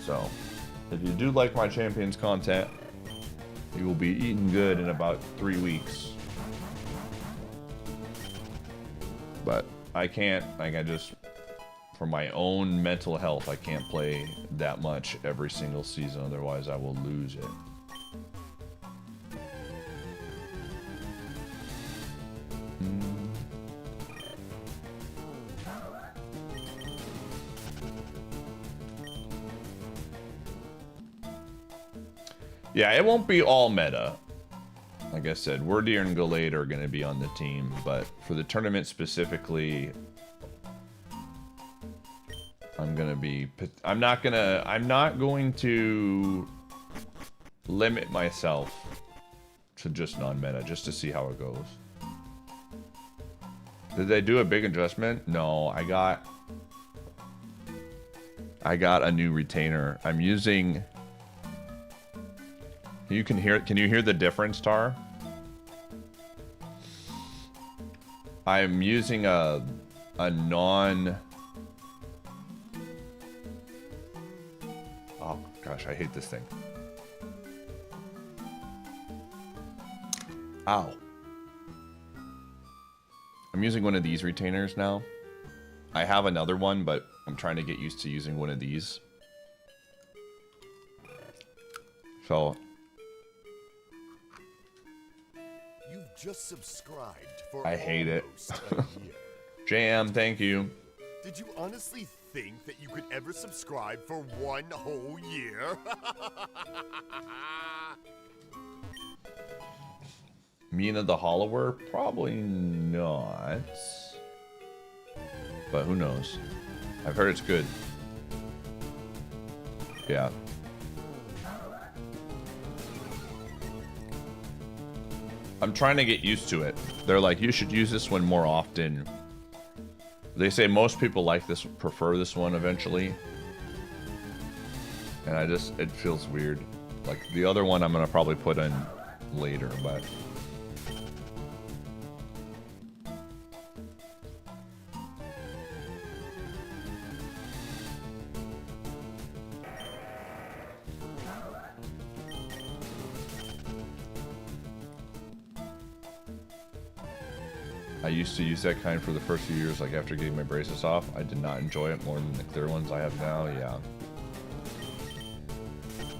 So, if you do like my Champions content, you will be eating good in about 3 weeks. But I can't, like, for my own mental health, I can't play that much every single season, otherwise I will lose it. Yeah, it won't be all meta. Like I said, Wordeer and Gallade are going to be on the team, but for the tournament specifically, I'm not going to limit myself to just non-meta, just to see how it goes. Did they do a big adjustment? No, I got a new retainer. I'm using... Can you hear the difference, Tar? I'm using a non... Oh gosh, I hate this thing. Ow. I'm using one of these retainers now. I have another one, but I'm trying to get used to using one of these. So... You've just subscribed for I hate it. almost a year. Jam, thank you. Did you honestly think that you could ever subscribe for 1 whole year? Mina the Hollower? Probably not. But who knows? I've heard it's good. Yeah. I'm trying to get used to it. They're like, you should use this one more often. They say most people like this, prefer this one eventually. And it feels weird. Like the other one I'm gonna probably put in later, but... I used to use that kind for the first few years, like after getting my braces off. I did not enjoy it more than the clear ones I have now, yeah.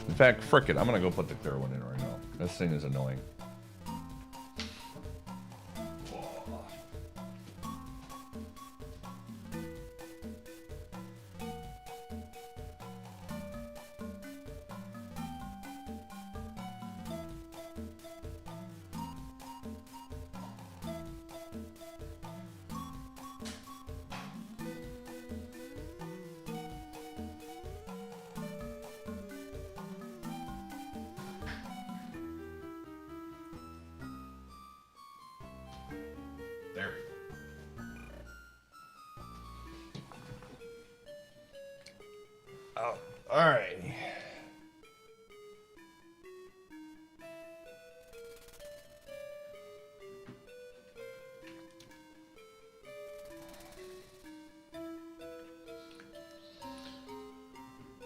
In fact, frick it, I'm gonna go put the clear one in right now. This thing is annoying. There we go. Oh, all right.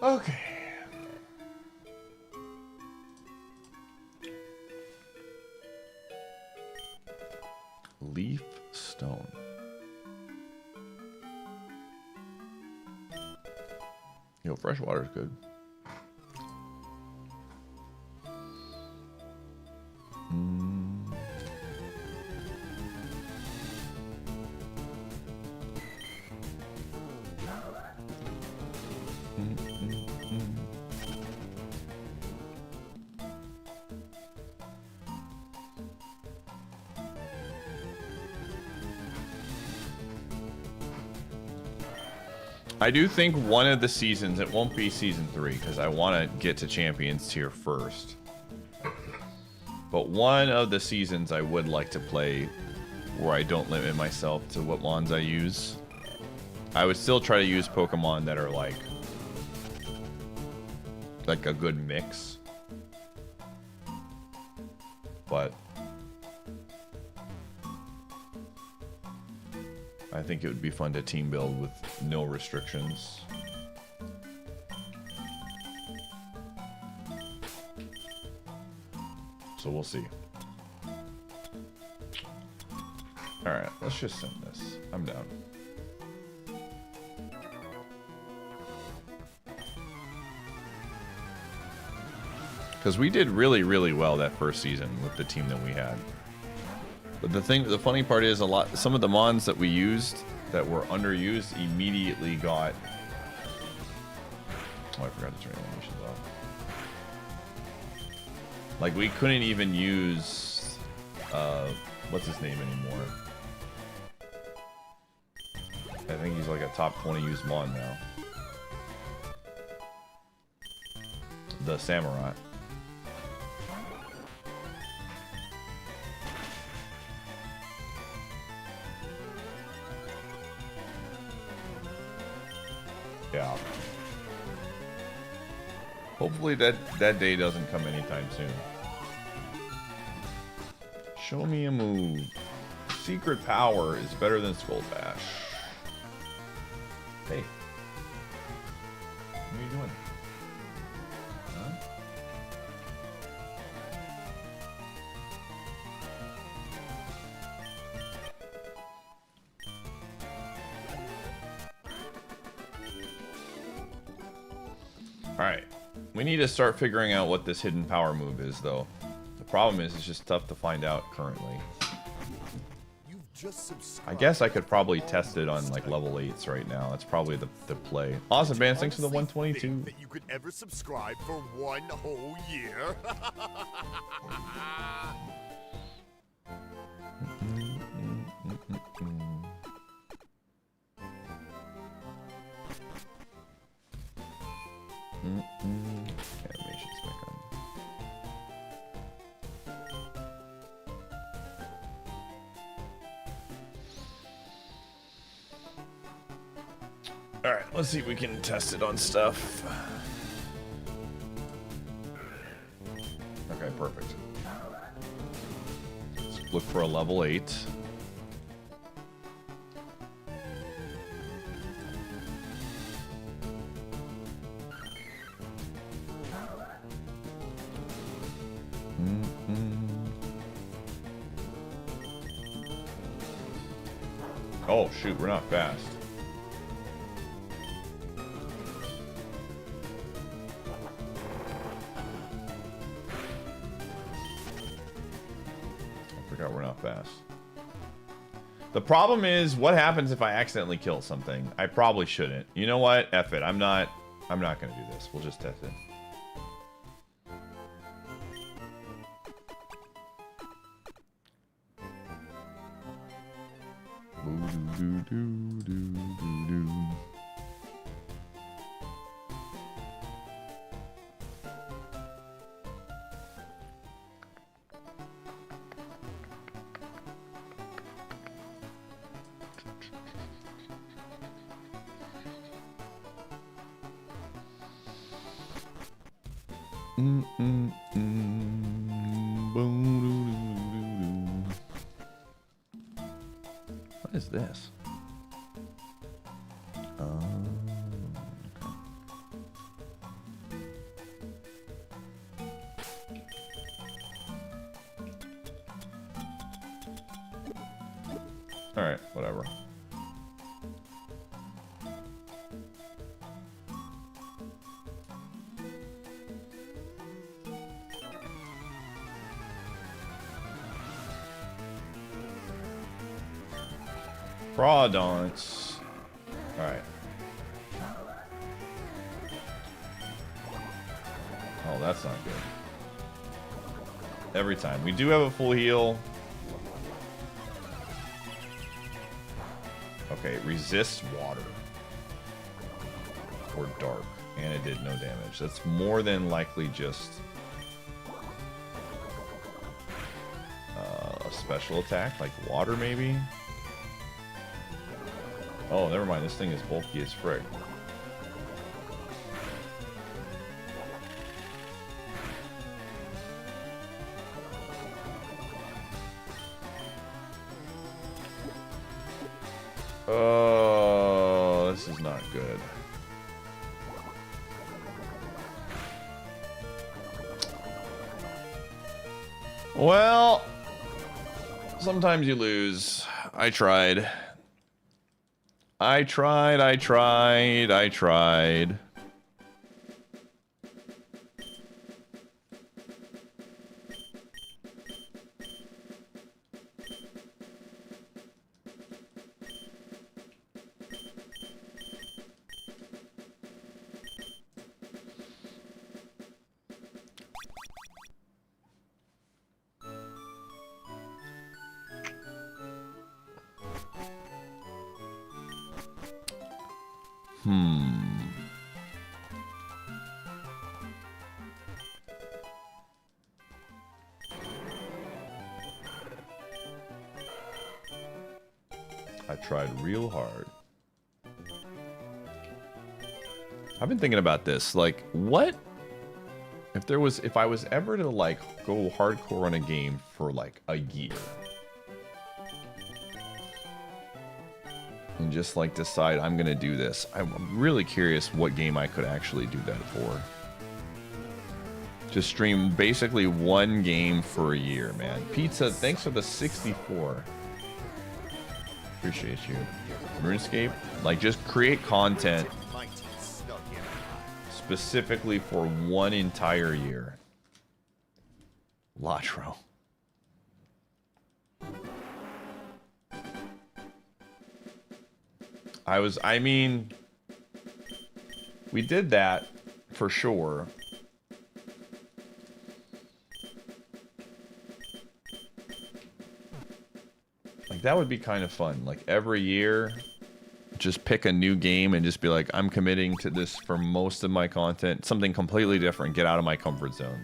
Okay. Leaf stone. Yo, fresh water is good. I do think one of the seasons, it won't be season 3 because I want to get to champions tier first. But one of the seasons I would like to play where I don't limit myself to what mons I use. I would still try to use Pokemon that are like a good mix. But I think it would be fun to team build with no restrictions. So we'll see. Alright, let's just send this. I'm down. Because we did really, really well that first season with the team that we had. But the funny part is some of the mons that we used that were underused immediately got... Oh, I forgot to turn animations off. Like, we couldn't even use, what's his name anymore? I think he's like a top 20 used mon now. The Samurai. Yeah. Hopefully that day doesn't come anytime soon. Show me a move. Secret power is better than Skull Bash. Hey. What are you doing? Huh? Alright. We need to start figuring out what this hidden power move is, though. The problem is, it's just tough to find out currently. I guess I could probably test it on like level 8s right now. That's probably the play. Awesome, man. Thanks for the 122. That you could ever subscribe for 1 whole year. Animations back on. All right, let's see if we can test it on stuff. Okay, perfect. Let's look for a level 8. Oh shoot, we're not fast. I forgot we're not fast. The problem is, what happens if I accidentally kill something? I probably shouldn't. You know what? F it. I'm not gonna do this. We'll just test it. What is this? All right, whatever. Fraudance. All right. Oh, that's not good. Every time. We do have a full heal. Okay, resist water. or dark, and it did no damage. That's more than likely just a special attack, like water maybe? Oh, never mind, this thing is bulky as frick. Oh, this is not good. Well, sometimes you lose. I tried. I tried. I tried real hard. I've been thinking about this. Like, what if I was ever to like go hardcore on a game for like a year and just like decide I'm gonna do this? I'm really curious what game I could actually do that for. Just stream basically one game for a year, man. Pizza, thanks for the 64. Appreciate you. RuneScape, like just create content specifically for one entire year. Latro. I mean, we did that for sure. Like, that would be kind of fun. Like, every year, just pick a new game and just be like, I'm committing to this for most of my content. Something completely different. Get out of my comfort zone.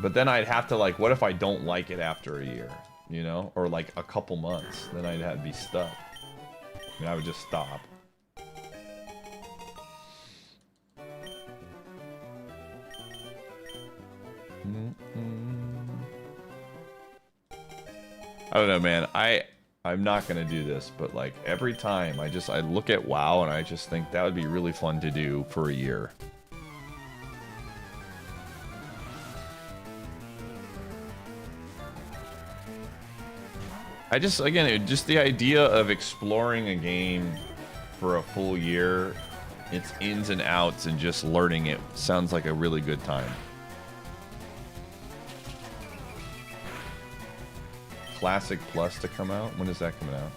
But then I'd have to, like, what if I don't like it after a year? You know? Or, like, a couple months. Then I'd have to be stuck. I mean, I would just stop. I don't know, man. I'm not gonna do this, but like every time I look at WoW and I just think that would be really fun to do for a year. Again, just the idea of exploring a game for a full year, its ins and outs, and just learning it sounds like a really good time. Classic Plus to come out? When is that coming out?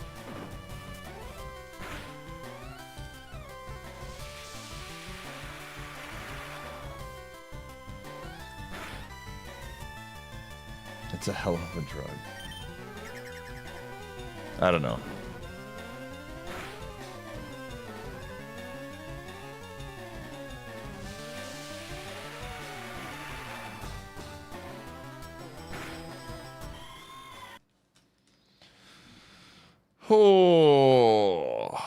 It's a hell of a drug. I don't know. Oh.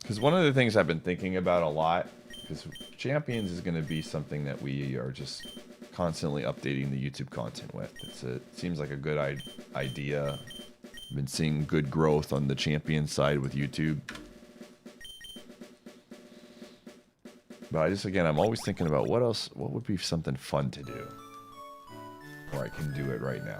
Because one of the things I've been thinking about a lot, because Champions is going to be something that we are just constantly updating the YouTube content with. It seems like a good idea. I've been seeing good growth on the Champion side with YouTube. But I'm always thinking about what would be something fun to do. Or I can do it right now.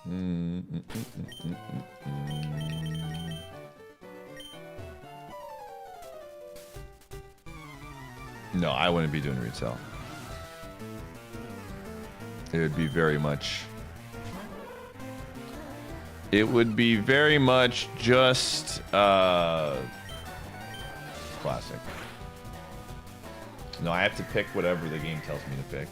No, I wouldn't be doing retail. It would be very much... It would be very much just classic. No, I have to pick whatever the game tells me to pick.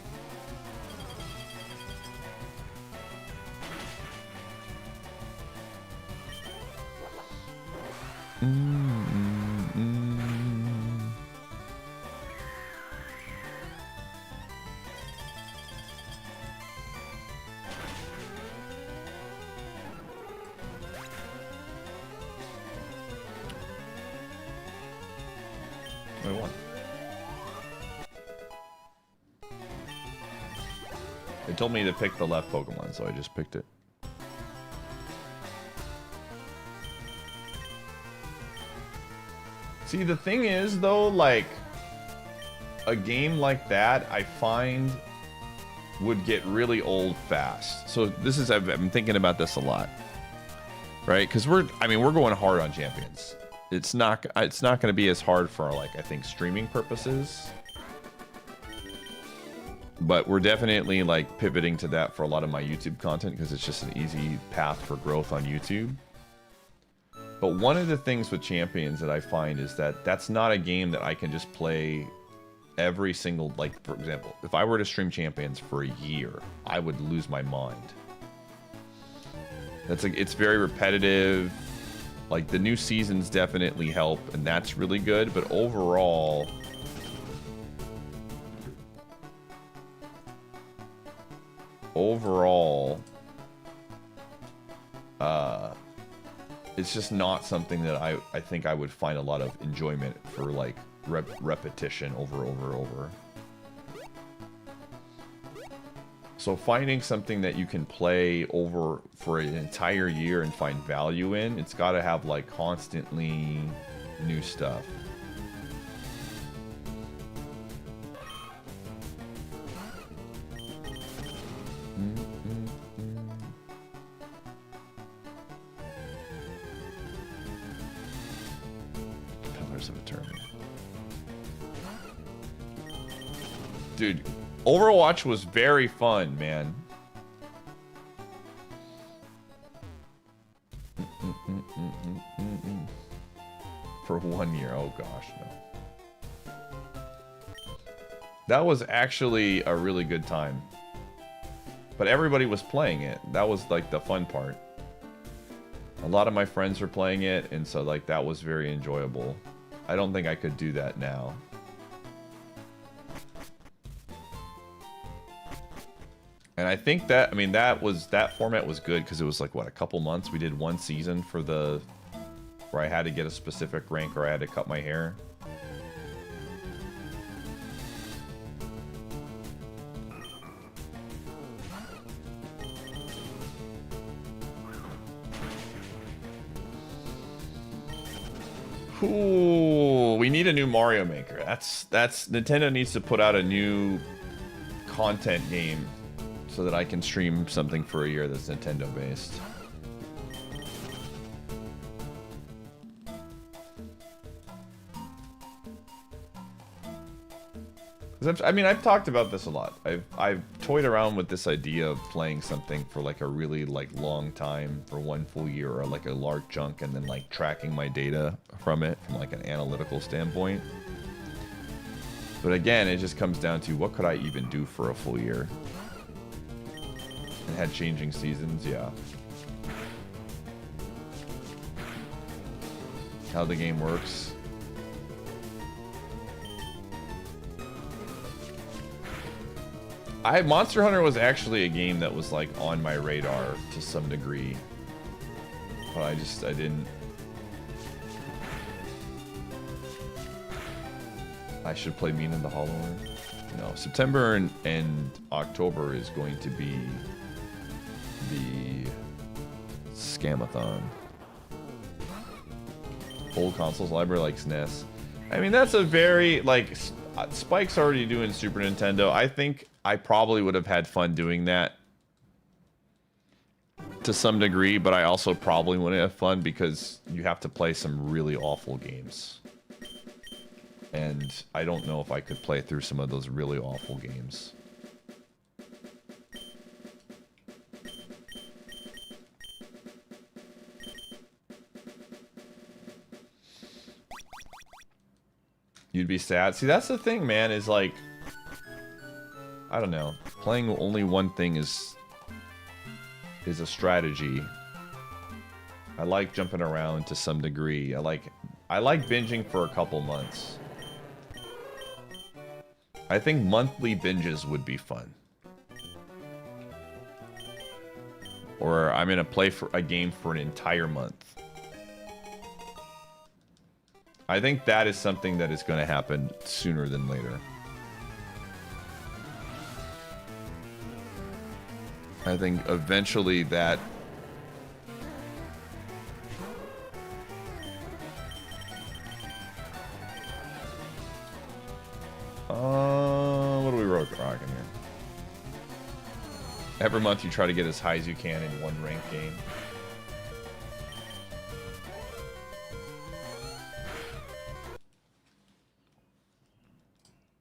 I won. It told me to pick the left Pokemon, so I just picked it. See, the thing is, though, like, a game like that, I find, would get really old fast. So this is, I've been thinking about this a lot, right? Because we're going hard on Champions. It's not going to be as hard for, like, I think, streaming purposes. But we're definitely, like, pivoting to that for a lot of my YouTube content because it's just an easy path for growth on YouTube. But one of the things with Champions that I find is that that's not a game that I can just play every single, like, for example, if I were to stream Champions for a year, I would lose my mind. It's very repetitive. Like, the new seasons definitely help, and that's really good, but overall... it's just not something that I think I would find a lot of enjoyment for, like, repetition over. So finding something that you can play over for an entire year and find value in, it's got to have, like, constantly new stuff. Pillars of Eternity. Dude, Overwatch was very fun, man. For 1 year, oh gosh, no. That was actually a really good time. But everybody was playing it. That was, like, the fun part. A lot of my friends were playing it, and so, like, that was very enjoyable. I don't think I could do that now. And I think that, I mean, that format was good because it was like, what, a couple months? We did one season for where I had to get a specific rank or I had to cut my hair. Ooh, we need a new Mario Maker. That's Nintendo needs to put out a new content game so that I can stream something for a year that's Nintendo based. I mean, I've talked about this a lot. I've toyed around with this idea of playing something for, like, a really, like, long time, for 1 full year, or, like, a large chunk, and then, like, tracking my data from it from, like, an analytical standpoint. But again, it just comes down to what could I even do for a full year? And had changing seasons, yeah. How the game works. Monster Hunter was actually a game that was, like, on my radar to some degree. But I didn't. I should play Mean in the Hollow Earth. No, September and October is going to be the Scamathon. Old consoles library like SNES. I mean, that's a very, like, Spike's already doing Super Nintendo. I think I probably would have had fun doing that. to some degree, but I also probably wouldn't have fun because you have to play some really awful games. And I don't know if I could play through some of those really awful games. You'd be sad. See, that's the thing, man, is like, I don't know. Playing only one thing is a strategy. I like jumping around to some degree. I like binging for a couple months. I think monthly binges would be fun. Or I'm gonna play for a game for an entire month. I think that is something that is gonna happen sooner than later. I think eventually that... what are we rocking here? Every month you try to get as high as you can in one ranked game.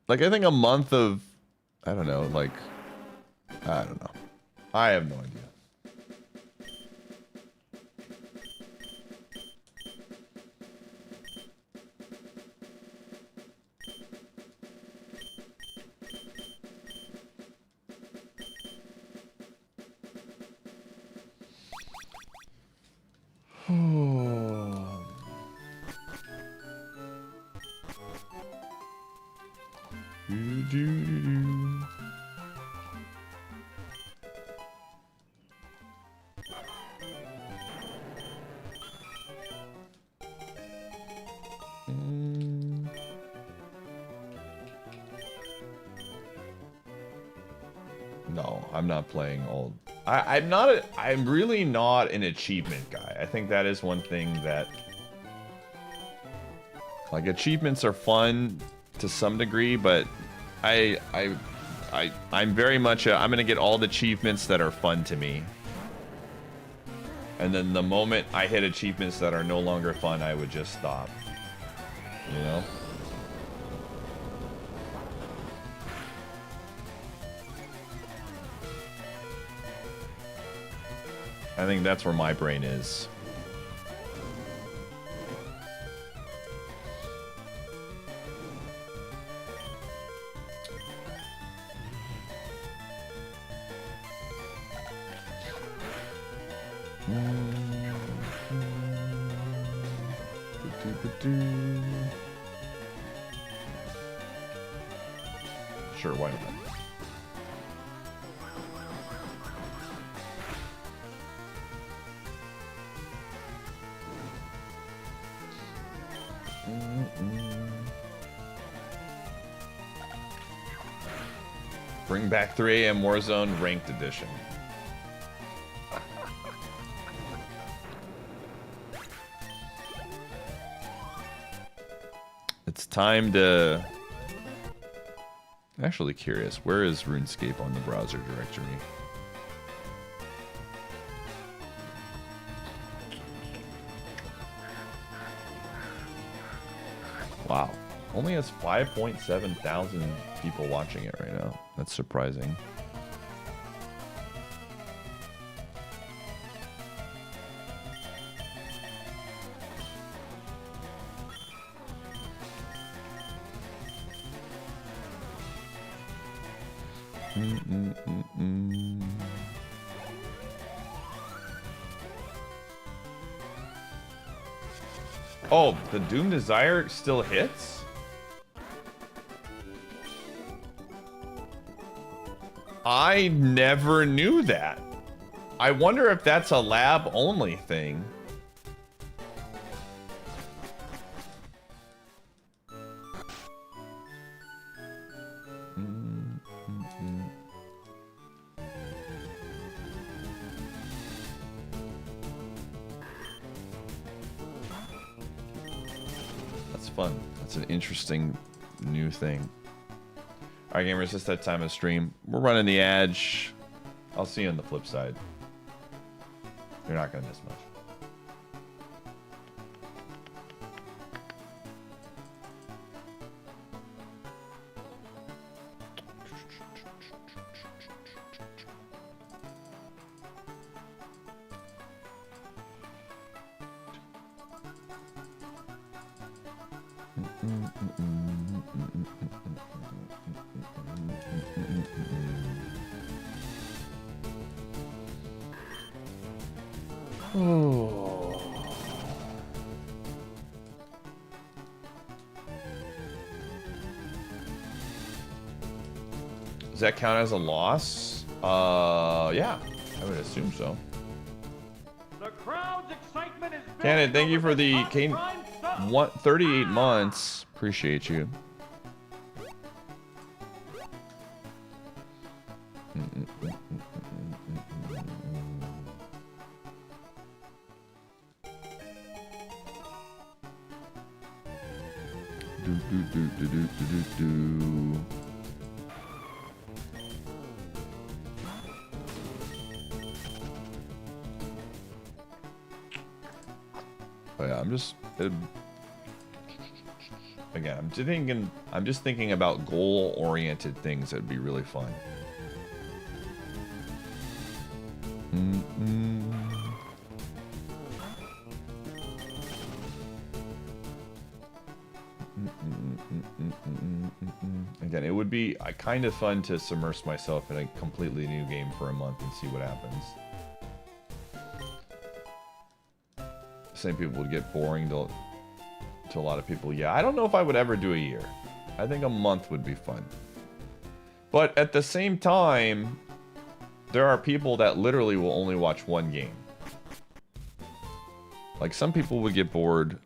Like, I think a month of... I don't know, like... I don't know. I have no idea. No, I'm not playing all... I'm really not an achievement guy. I think that is one thing that... Like, achievements are fun to some degree, but I'm very much I'm gonna get all the achievements that are fun to me. And then the moment I hit achievements that are no longer fun, I would just stop. You know? I think that's where my brain is. Sure, why not? Bring back 3 AM Warzone Ranked Edition. It's time to... I'm actually curious, where is RuneScape on the browser directory? Wow. Only has 5.7 thousand people watching it right now. That's surprising. Oh, the Doom Desire still hits? I never knew that. I wonder if that's a lab only thing. That's fun. That's an interesting new thing. Alright, gamers, it's that time of stream. We're running the edge. I'll see you on the flip side. You're not gonna miss much. Oh. Does that count as a loss? Yeah, I would assume so. The crowd's excitement is Cannon, thank you for the 38 months. months. Appreciate you. Oh yeah, I'm just thinking about goal-oriented things that'd be really fun. Again, it would be kind of fun to submerge myself in a completely new game for a month and see what happens. Same people would get boring to a lot of people. Yeah, I don't know if I would ever do a year. I think a month would be fun. But at the same time, there are people that literally will only watch one game. Like some people would get bored,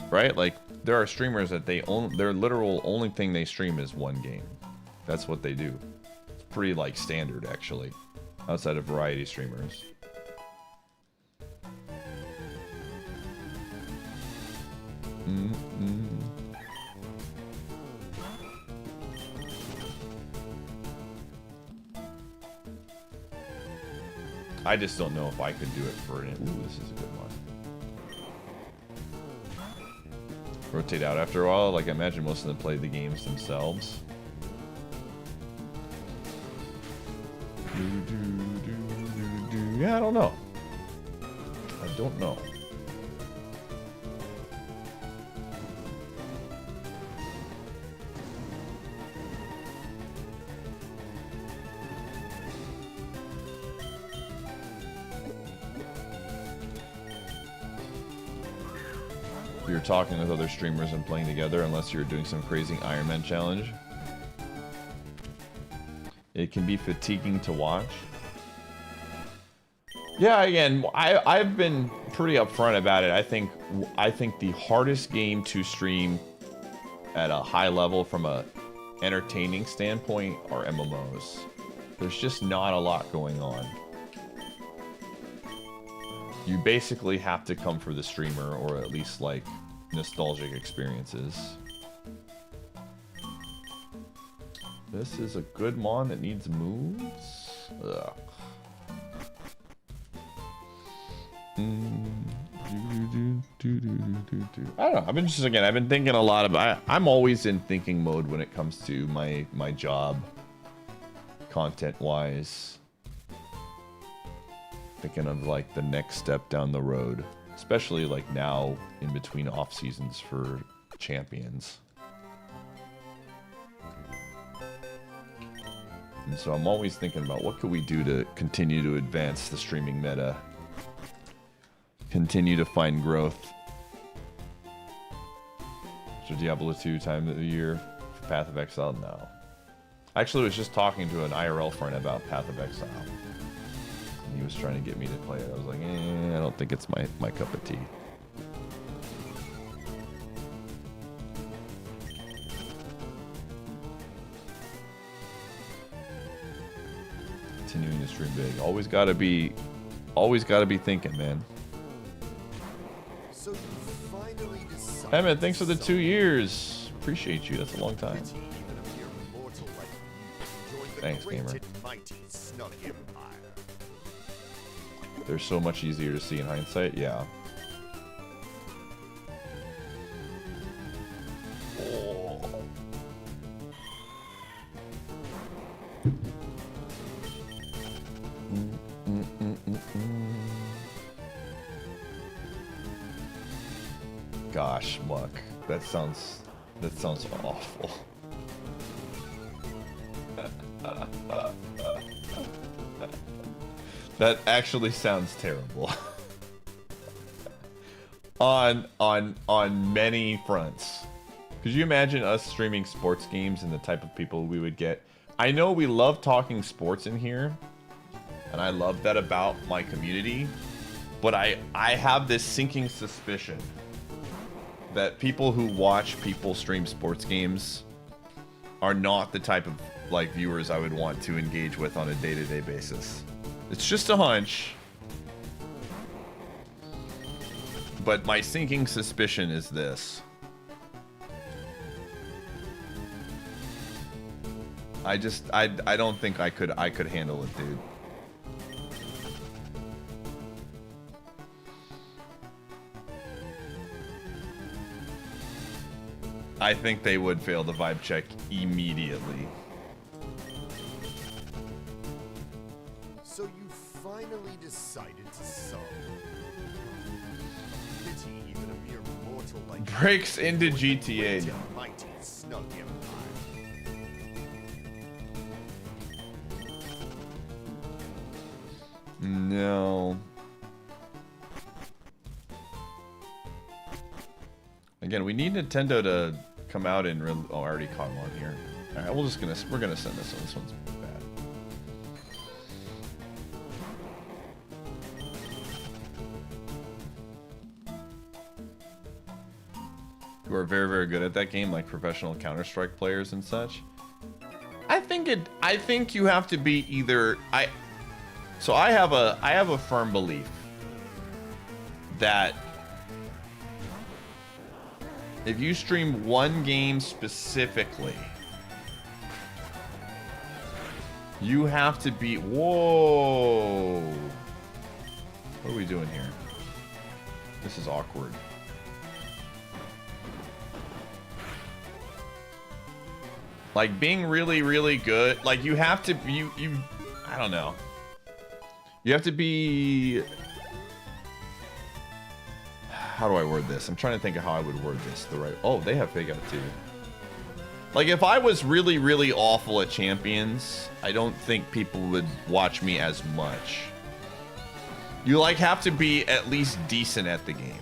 right? Like there are streamers that their literal only thing they stream is one game. That's what they do. It's pretty like standard actually, outside of variety streamers. I just don't know if I could do it for an... Ooh, this is a good one. Rotate out after a while. Like, I imagine most of them play the games themselves. Yeah, I don't know. I don't know. You're talking with other streamers and playing together unless you're doing some crazy IronMON challenge. It can be fatiguing to watch. Yeah, again, I've been pretty upfront about it. I think the hardest game to stream at a high level from a entertaining standpoint are MMOs. There's just not a lot going on. You basically have to come for the streamer, or at least like nostalgic experiences. This is a good mon that needs moves. Ugh. I don't know. I've been thinking a lot about. I'm always in thinking mode when it comes to my job, content wise. Thinking of like the next step down the road, especially like now in between off seasons for champions. And so I'm always thinking about what could we do to continue to advance the streaming meta, continue to find growth. So Diablo 2 time of the year for Path of Exile? No. I actually was just talking to an IRL friend about Path of Exile. He was trying to get me to play it. I was like, I don't think it's my cup of tea. Continuing to stream big. Always gotta be thinking, man. So you finally decided. Hey man, thanks for the 2 years. Appreciate you. That's a long time. Thanks, gamer. They're so much easier to see in hindsight. Yeah. Oh. Gosh, Muck. That sounds awful. That actually sounds terrible. on many fronts. Could you imagine us streaming sports games and the type of people we would get? I know we love talking sports in here, and I love that about my community, but I have this sinking suspicion that people who watch people stream sports games are not the type of like viewers I would want to engage with on a day-to-day basis. It's just a hunch. But my sinking suspicion is this. I don't think I could handle it, dude. I think they would fail the vibe check immediately. So you finally decided to sub. Pity even a mere mortal like Breaks into GTA. your mighty snug empire. No. Again, we need Nintendo to come out and oh, I already caught one here. All right, we're gonna send this one. This one's bad. Who are very, very good at that game, like professional Counter-Strike players and such. I think you have to be either so I have a firm belief that if you stream one game specifically, you have to be... Whoa! What are we doing here? This is awkward. Like, being really, really good... Like, you have to... I don't know. You have to be... How do I word this? I'm trying to think of how I would word this the right... Oh, they have fake out too. Like, if I was really, really awful at Champions, I don't think people would watch me as much. You, like, have to be at least decent at the game.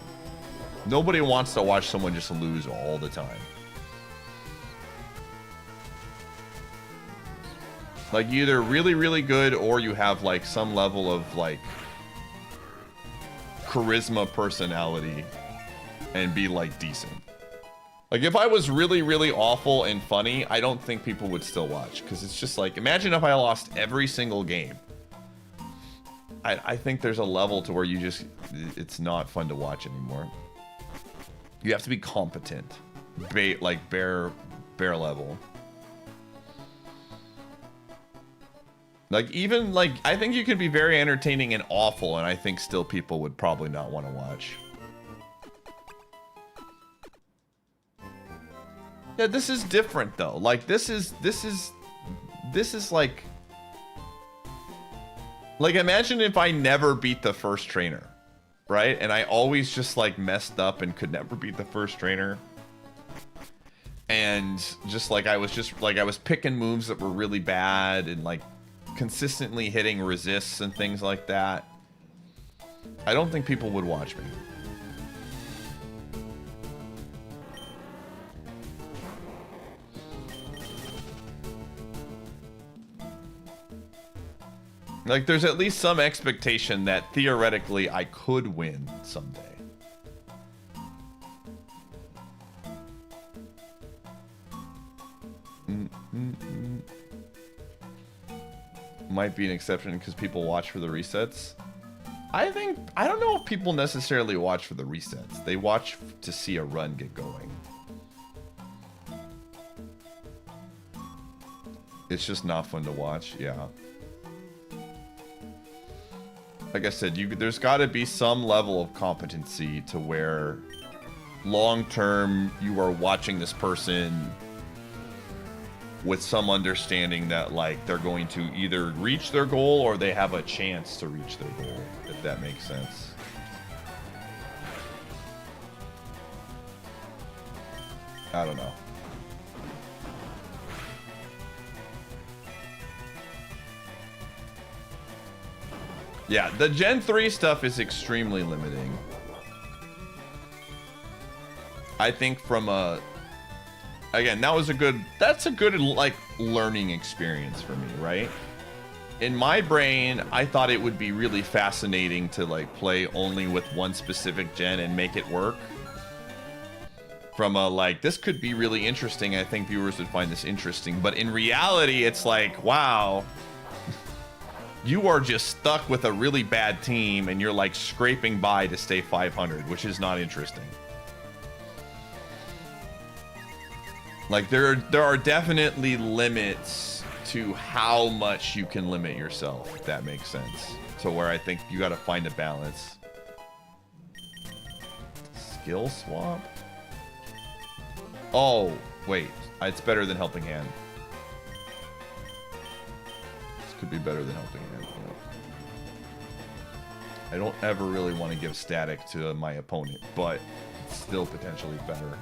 Nobody wants to watch someone just lose all the time. Like, either really, really good or you have, like, some level of, like... charisma, personality, and be like decent. Like if I was really, really awful and funny, I don't think people would still watch because it's just like, imagine if I lost every single game. I think there's a level to where you just, it's not fun to watch anymore. You have to be competent, like bare level. Like, even, like, I think you could be very entertaining and awful, and I think still people would probably not want to watch. Yeah, this is different, though. Like, this is like... Like, imagine if I never beat the first trainer, right? And I always just, like, messed up and could never beat the first trainer. And just, like, I was picking moves that were really bad and, like, consistently hitting resists and things like that. I don't think people would watch me. Like, there's at least some expectation that theoretically I could win someday. Might be an exception because people watch for the resets. I don't know if people necessarily watch for the resets. They watch to see a run get going. It's just not fun to watch, yeah. like I said, there's got to be some level of competency to where long term you are watching this person with some understanding that like they're going to either reach their goal or they have a chance to reach their goal, if that makes sense. I don't know. Yeah, the Gen 3 stuff is extremely limiting. I think from a... Again, that's a good, like, learning experience for me, right? In my brain, I thought it would be really fascinating to, like, play only with one specific gen and make it work. From a, like, this could be really interesting. I think viewers would find this interesting. But in reality, it's like, wow... You are just stuck with a really bad team and you're like scraping by to stay 500, which is not interesting. Like there are definitely limits to how much you can limit yourself, if that makes sense. So where I think you got to find a balance. Skill swap? Oh, wait. It's better than Helping Hand. Could be better than Helping Hand. I don't ever really want to give static to my opponent, but it's still potentially better.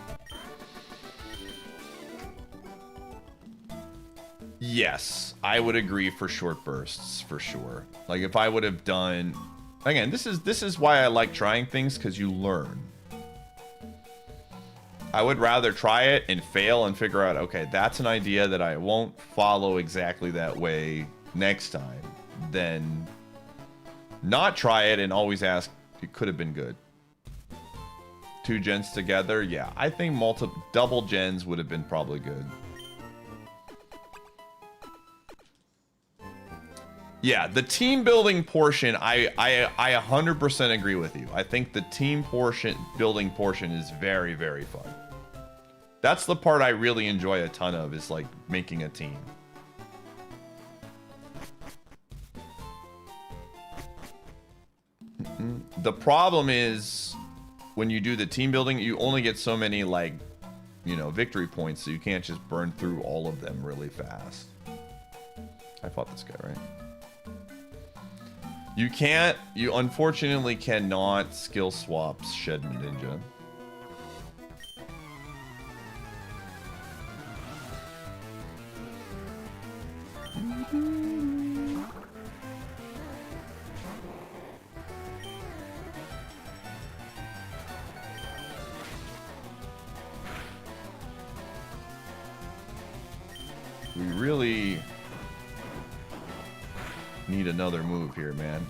Yes, I would agree for short bursts, for sure. Like if I would have done... Again, this is why I like trying things, because you learn. I would rather try it and fail and figure out, okay, that's an idea that I won't follow exactly that way next time, then not try it and always ask, it could have been good. 2 gens together, yeah, I think double gens would have been probably good. Yeah, the team building portion, I 100% agree with you. I think the team building portion is very, very fun. That's the part I really enjoy a ton of, is like making a team. The problem is when you do the team building, you only get so many, like, you know, victory points, so you can't just burn through all of them really fast. I fought this guy, right? You unfortunately cannot skill swap Shed Ninja. We really need another move here, man.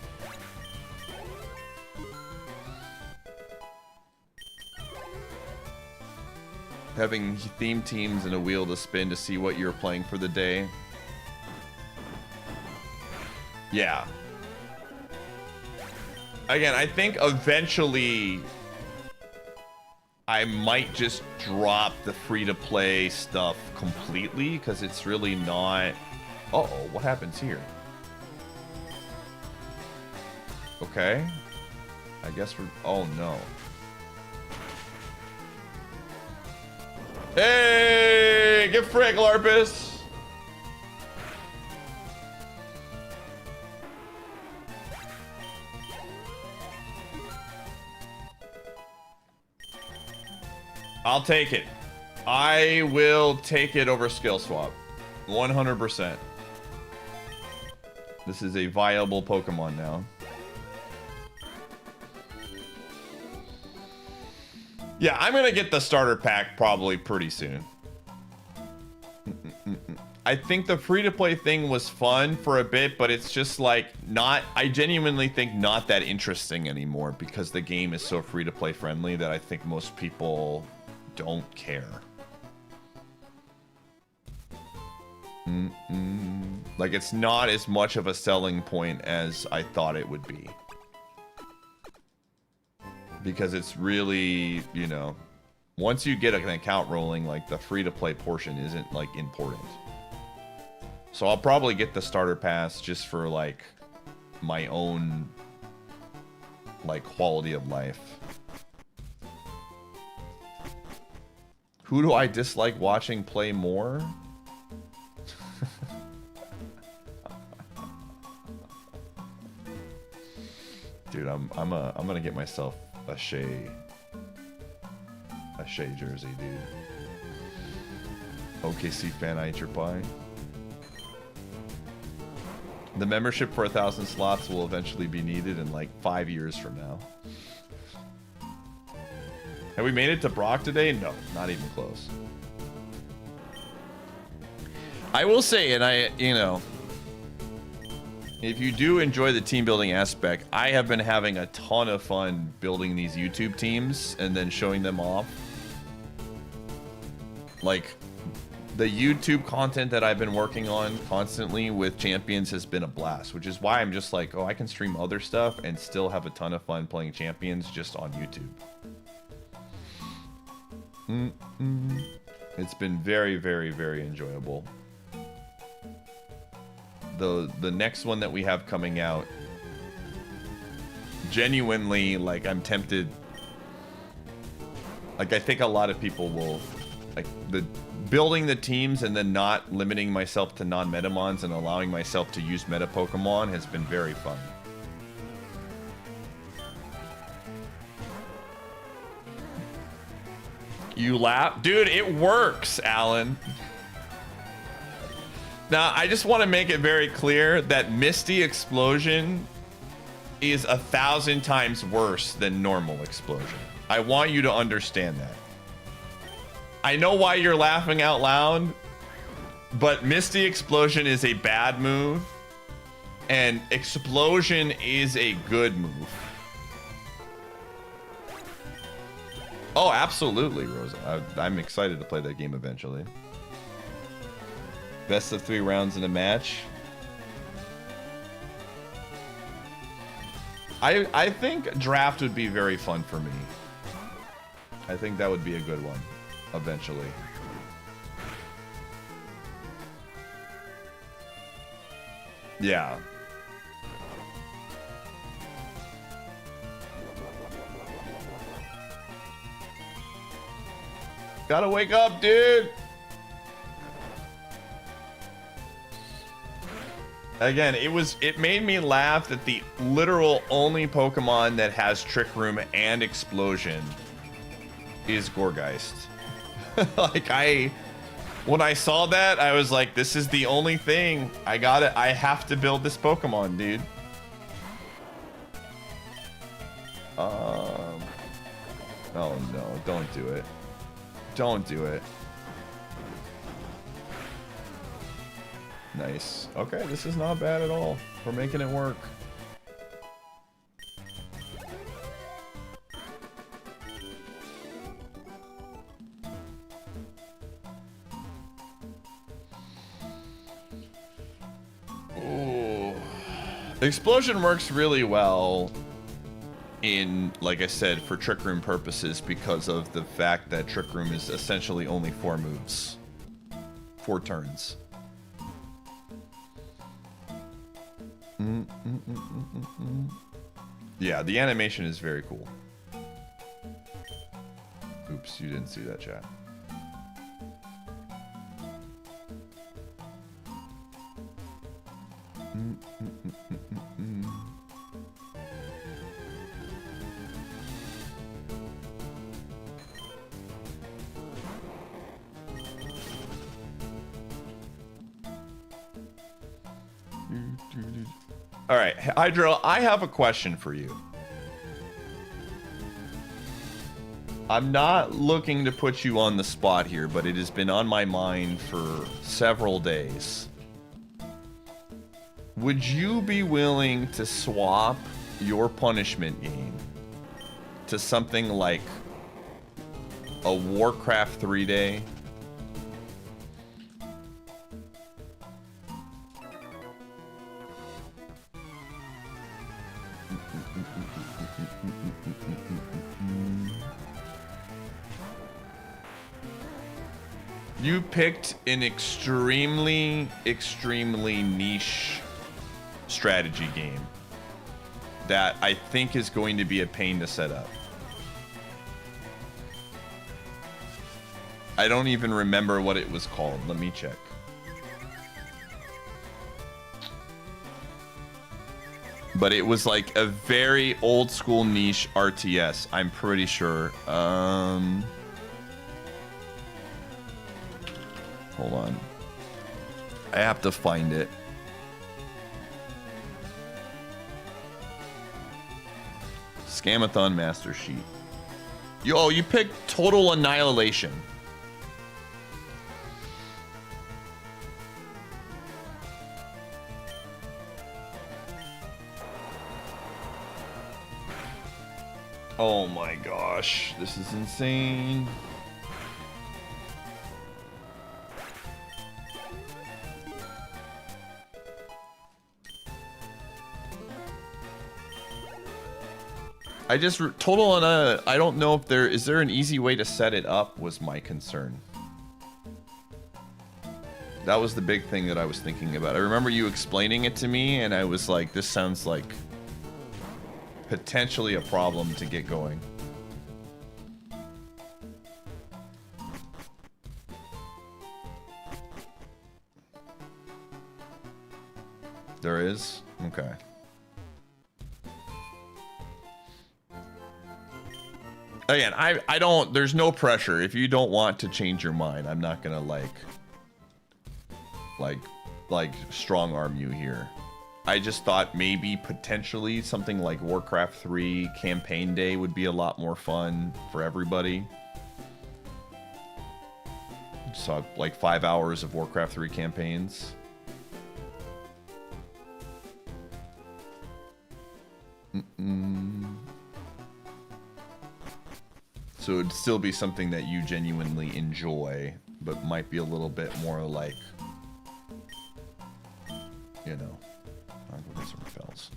Having theme teams and a wheel to spin to see what you're playing for the day. Yeah. Again, I think eventually I might just drop the free-to-play stuff completely, because it's really not... Uh-oh, what happens here? Okay. I guess we're... Oh, no. Hey! Get frick, Larpus! I'll take it. I will take it over skill swap. 100%. This is a viable Pokemon now. Yeah, I'm gonna get the starter pack probably pretty soon. I think the free-to-play thing was fun for a bit, but it's just like not... I genuinely think not that interesting anymore, because the game is so free-to-play friendly that I think most people don't care. Like, it's not as much of a selling point as I thought it would be. Because it's really, you know, once you get an account rolling, like, the free-to-play portion isn't, like, important. So I'll probably get the starter pass just for, like, my own like quality of life. Who do I dislike watching play more? Dude, I'm gonna get myself a Shea jersey, dude. OKC fan, Iateyourpie. The membership for 1,000 slots will eventually be needed in like 5 years from now. Have we made it to Brock today? No, not even close. I will say, and you know, if you do enjoy the team building aspect, I have been having a ton of fun building these YouTube teams and then showing them off. Like, the YouTube content that I've been working on constantly with champions has been a blast, which is why I'm just like, oh, I can stream other stuff and still have a ton of fun playing champions just on YouTube. It's been very, very, very enjoyable. The next one that we have coming out, genuinely, like, I'm tempted. Like, I think a lot of people will, like, building the teams and then not limiting myself to non-metamons and allowing myself to use meta Pokemon has been very fun. You laugh? Dude, it works, Alan. Now, I just want to make it very clear that Misty Explosion is 1,000 times worse than normal Explosion. I want you to understand that. I know why you're laughing out loud, but Misty Explosion is a bad move, and Explosion is a good move. Oh, absolutely, Rosa. I'm excited to play that game eventually. Best of 3 rounds in a match. I think draft would be very fun for me. I think that would be a good one, eventually. Yeah. Gotta wake up, dude. Again, it made me laugh that the literal only Pokemon that has Trick Room and Explosion is Gorgeist. Like, when I saw that, I was like, this is the only thing. I have to build this Pokemon, dude. Oh no, don't do it. Don't do it. Nice. Okay, this is not bad at all. We're making it work. Ooh. Explosion works really well in, like I said, for Trick Room purposes because of the fact that Trick Room is essentially only 4 moves. 4 turns. Yeah, the animation is very cool. Oops, you didn't see that, chat. All right, Hydro, I have a question for you. I'm not looking to put you on the spot here, but it has been on my mind for several days. Would you be willing to swap your punishment game to something like a Warcraft 3-day? You picked an extremely, extremely niche strategy game. that I think is going to be a pain to set up. I don't even remember what it was called. Let me check. But it was like a very old school niche RTS, I'm pretty sure. Hold on. I have to find it. Scamathon Master Sheet. Yo, you picked Total Annihilation. Oh my gosh, this is insane. I just total on a. I don't know if there is an easy way to set it up. Was my concern. That was the big thing that I was thinking about. I remember you explaining it to me, and I was like, "This sounds like potentially a problem to get going." There is? Okay. Again, I don't, there's no pressure. If you don't want to change your mind, I'm not gonna like strong arm you here. I just thought maybe potentially something like Warcraft 3 campaign day would be a lot more fun for everybody. Saw like 5 hours of Warcraft 3 campaigns. So it'd still be something that you genuinely enjoy, but might be a little bit more like, you know, I'll go get some repels.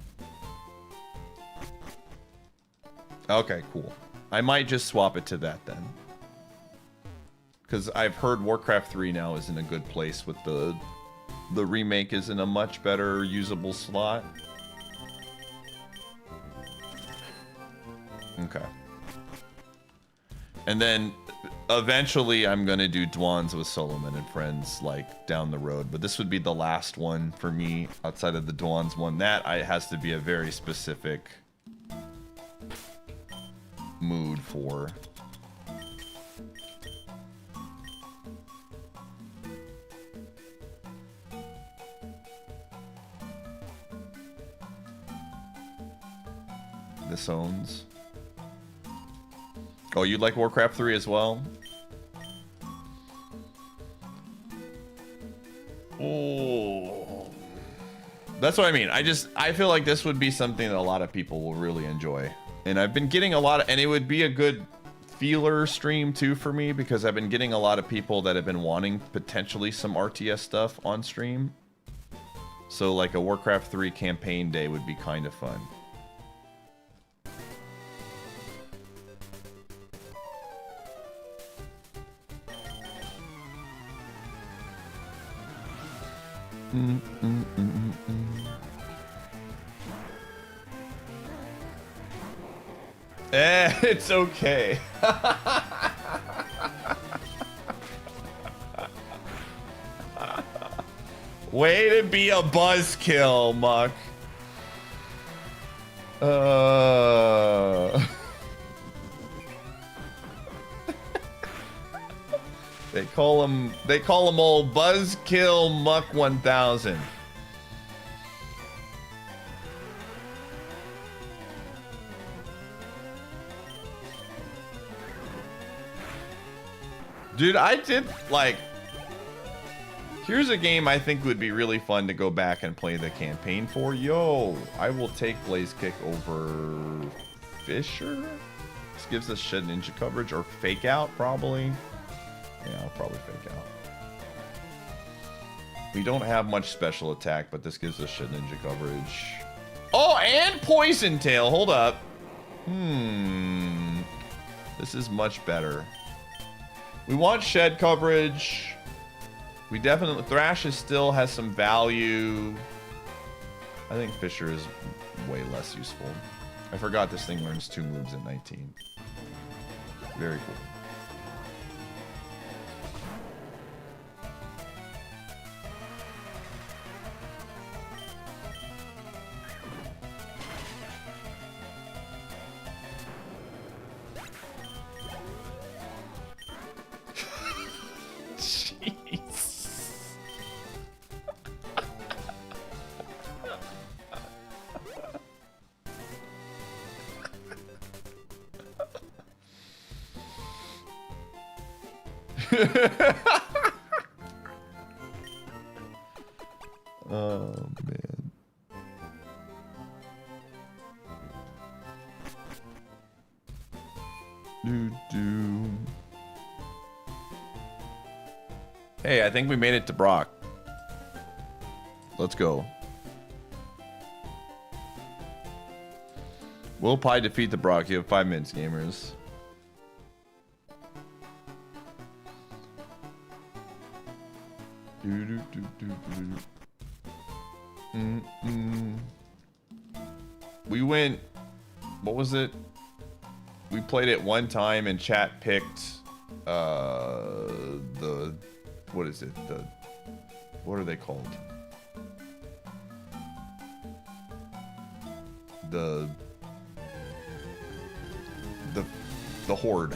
Okay, cool. I might just swap it to that then. Because I've heard Warcraft 3 now is in a good place with the remake is in a much better usable slot. Okay. And then eventually I'm going to do Dwans with Solomon and friends like down the road. But this would be the last one for me outside of the Dwans one. That has to be a very specific mood for. This owns. Oh, you like Warcraft 3 as well? Oh. That's what I mean. I feel like this would be something that a lot of people will really enjoy. And I've been getting a lot of, and it would be a good feeler stream too for me because I've been getting a lot of people that have been wanting potentially some RTS stuff on stream. So like a Warcraft 3 campaign day would be kind of fun. It's okay. Way to be a buzzkill, Muck. They call him old Buzzkill Muck 1000. Dude, I did like, here's a game I think would be really fun to go back and play the campaign for. Yo, I will take Blaze Kick over Fisher. This gives us Shed Ninja coverage or Fake Out probably. Yeah, I'll probably Fake Out. We don't have much special attack, but this gives us Shed Ninja coverage. Oh, and Poison Tail. Hold up. This is much better. We want Shed coverage. We definitely... Thrash still has some value. I think Fisher is way less useful. I forgot this thing learns 2 moves at 19. Very cool. Oh man. Hey, I think we made it to Brock. Let's go. Will Pie defeat the Brock? You have 5 minutes, gamers. We went, what was it? We played it one time and chat picked the, what is it? What are they called? The Horde.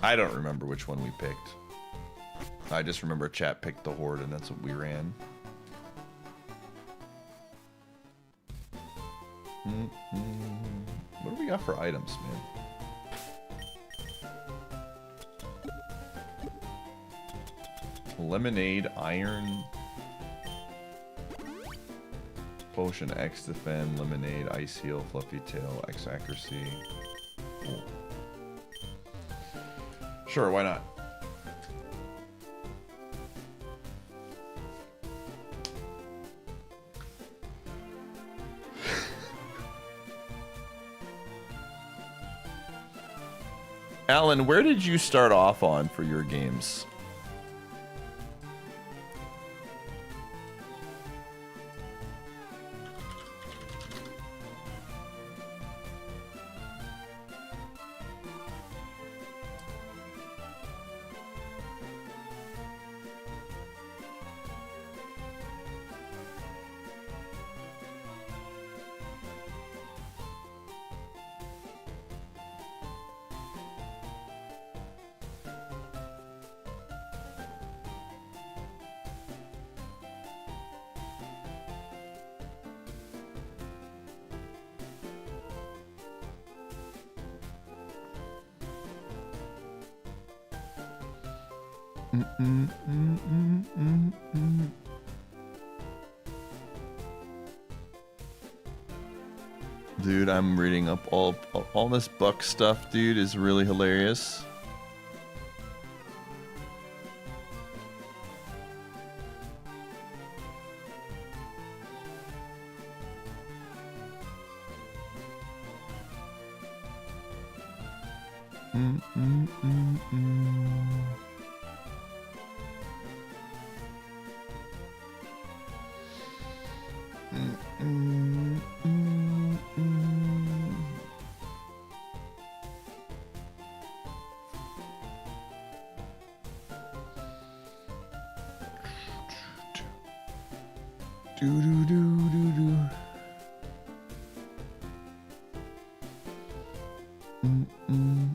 I don't remember which one we picked. I just remember chat picked the Horde and that's what we ran. What do we got for items, man? Lemonade, iron, potion, X defend, lemonade, ice heal, fluffy tail, X accuracy. Cool. Sure, why not? Alan, where did you start off on for your games? Dude, I'm reading up all this Buck stuff, dude, is really hilarious.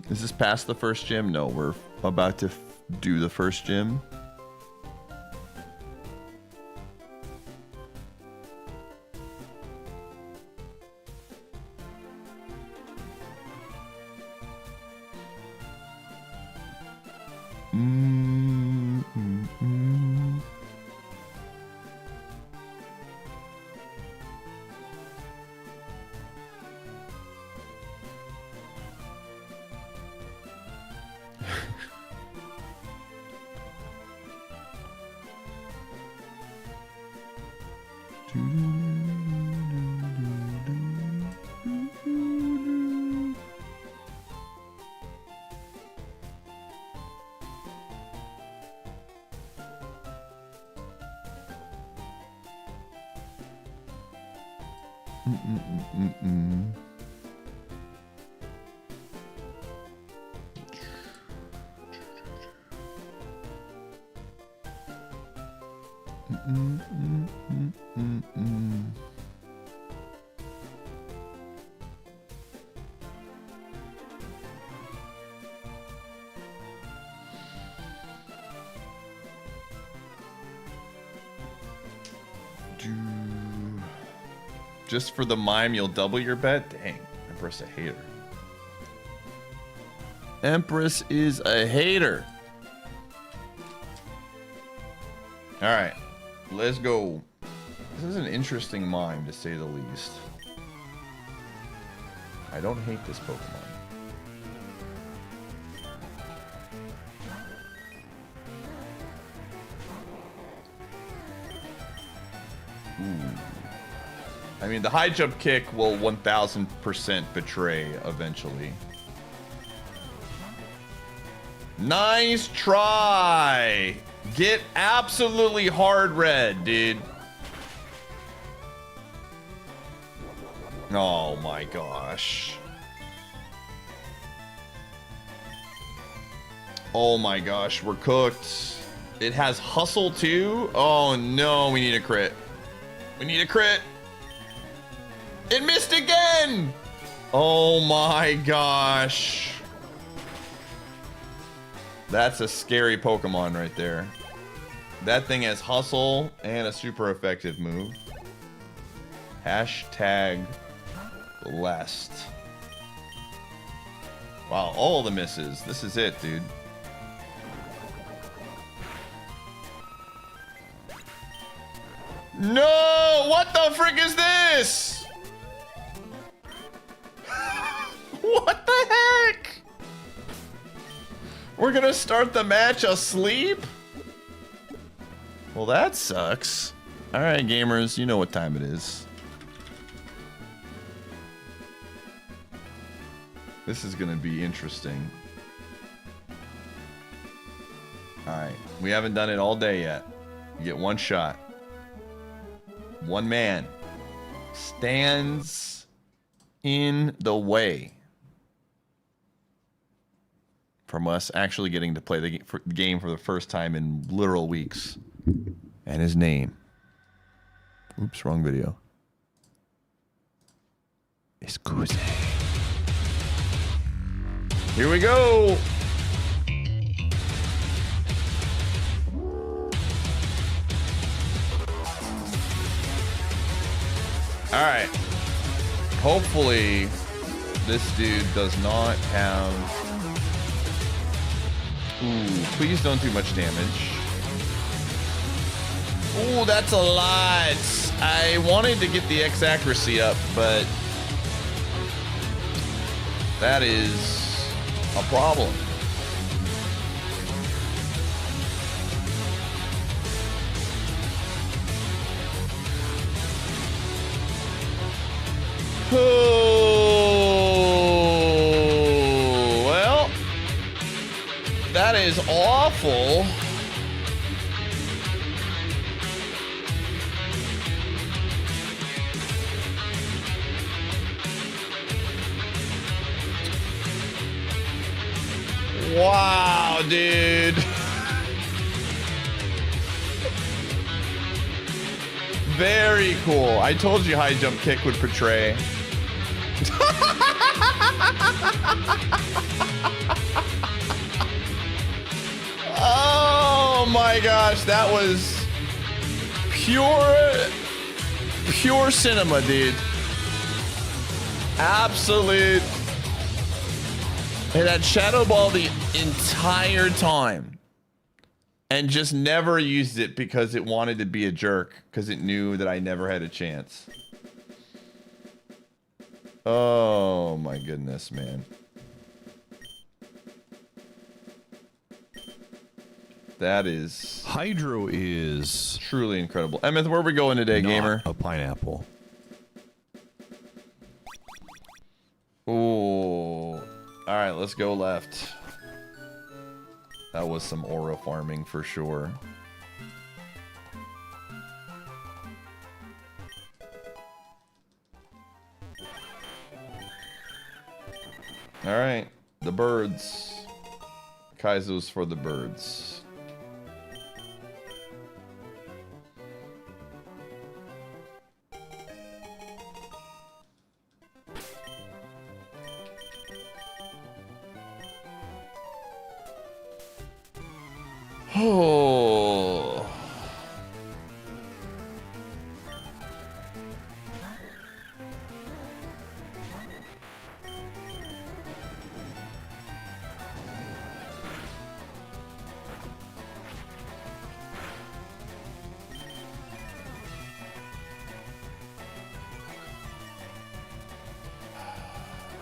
Is this past the first gym? No, we're about to do the first gym. Just for the mime, you'll double your bet? Dang, Empress a hater. Empress is a hater. All right, let's go. This is an interesting mime, to say the least. I don't hate this Pokemon. Ooh. I mean, the high jump kick will 1000% betray eventually. Nice try! Get absolutely hard red, dude. Oh my gosh. Oh my gosh, we're cooked. It has hustle too? Oh no, we need a crit. We need a crit. It missed again! Oh my gosh. That's a scary Pokemon right there. That thing has hustle and a super effective move. Hashtag blessed. Wow, all the misses. This is it, dude. No! What the frick is this? What the heck? We're gonna start the match asleep? Well, that sucks. All right, gamers, you know what time it is. This is gonna be interesting. All right, we haven't done it all day yet. You get one shot. One man stands in the way from us actually getting to play the game for the first time in literal weeks. And his name. Oops, wrong video. Is Kuze. Here we go. All right. Hopefully, this dude does not have... Ooh, please don't do much damage. Ooh, that's a lot. I wanted to get the X accuracy up, but that is a problem. Oh, well, that is awful. Wow, dude. Very cool. I told you high jump kick would portray. Oh my gosh, that was pure cinema, dude. Absolute. It had Shadow Ball the entire time and just never used it because it wanted to be a jerk because it knew that I never had a chance. Oh my goodness, man. That is Hydro is truly incredible. Emmeth, where are we going today, not gamer? a pineapple. Oh, all right, let's go left. That was some aura farming for sure. All right, the birds. Kaizo's for the birds. Oh.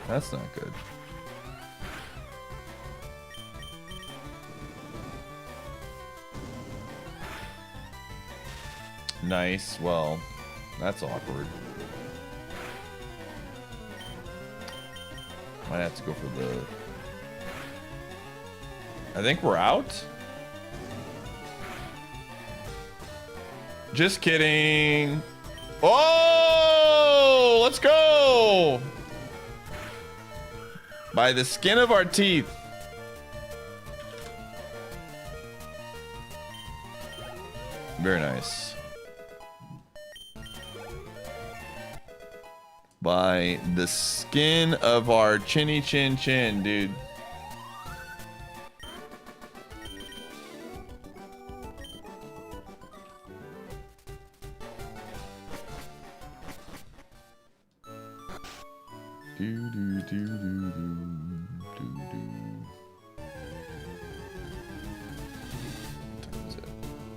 That's not good. Nice. Well, that's awkward. Might have to go for the... I think we're out. Just kidding. Oh, let's go. By the skin of our teeth. Very nice. By the skin of our chinny chin chin, dude. Do do do do do do do. What time is it?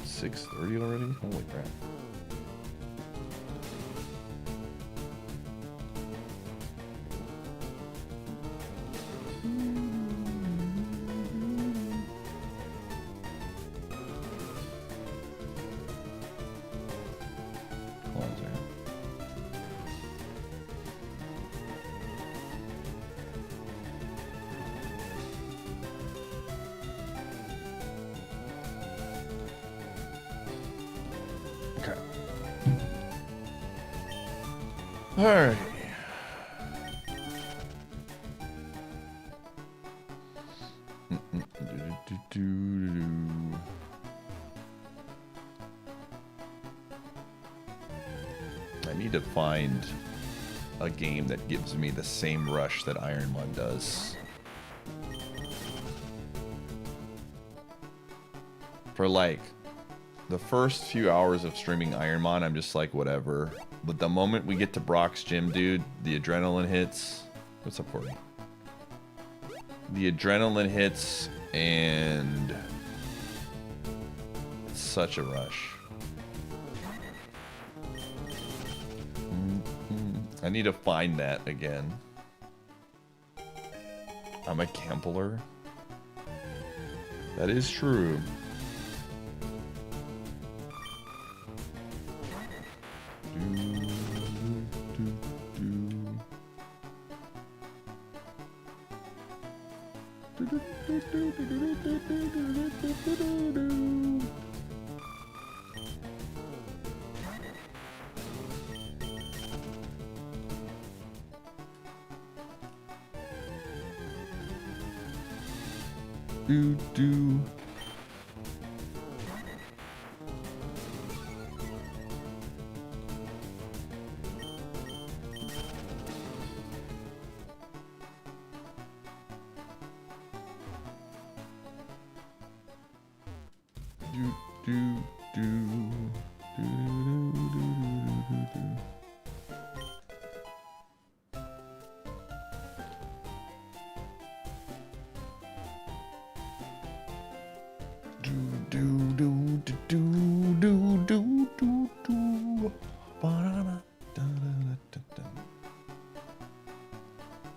6:30 already? Holy crap. Hold on a second. Okay. All right. I need to find a game that gives me the same rush that IronMON does. For like the first few hours of streaming IronMON, I'm just like, whatever. But the moment we get to Brock's gym, dude, the adrenaline hits. What's up, Courtney? The adrenaline hits, and it's such a rush. I need to find that again. I'm a gambler. That is true. Do.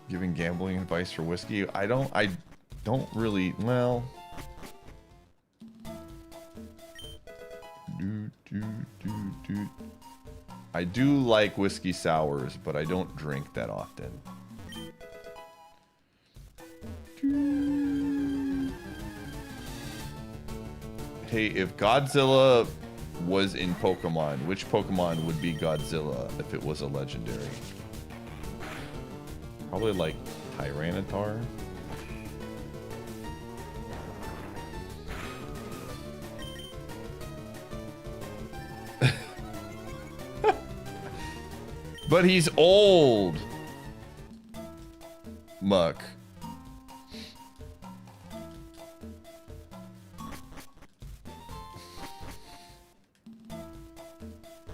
Giving gambling advice for whiskey. I don't really, well, I do like whiskey sours, but I don't drink that often. Hey, if Godzilla was in Pokemon, which Pokemon would be Godzilla if it was a legendary? Probably like Tyranitar. But he's old. Muck.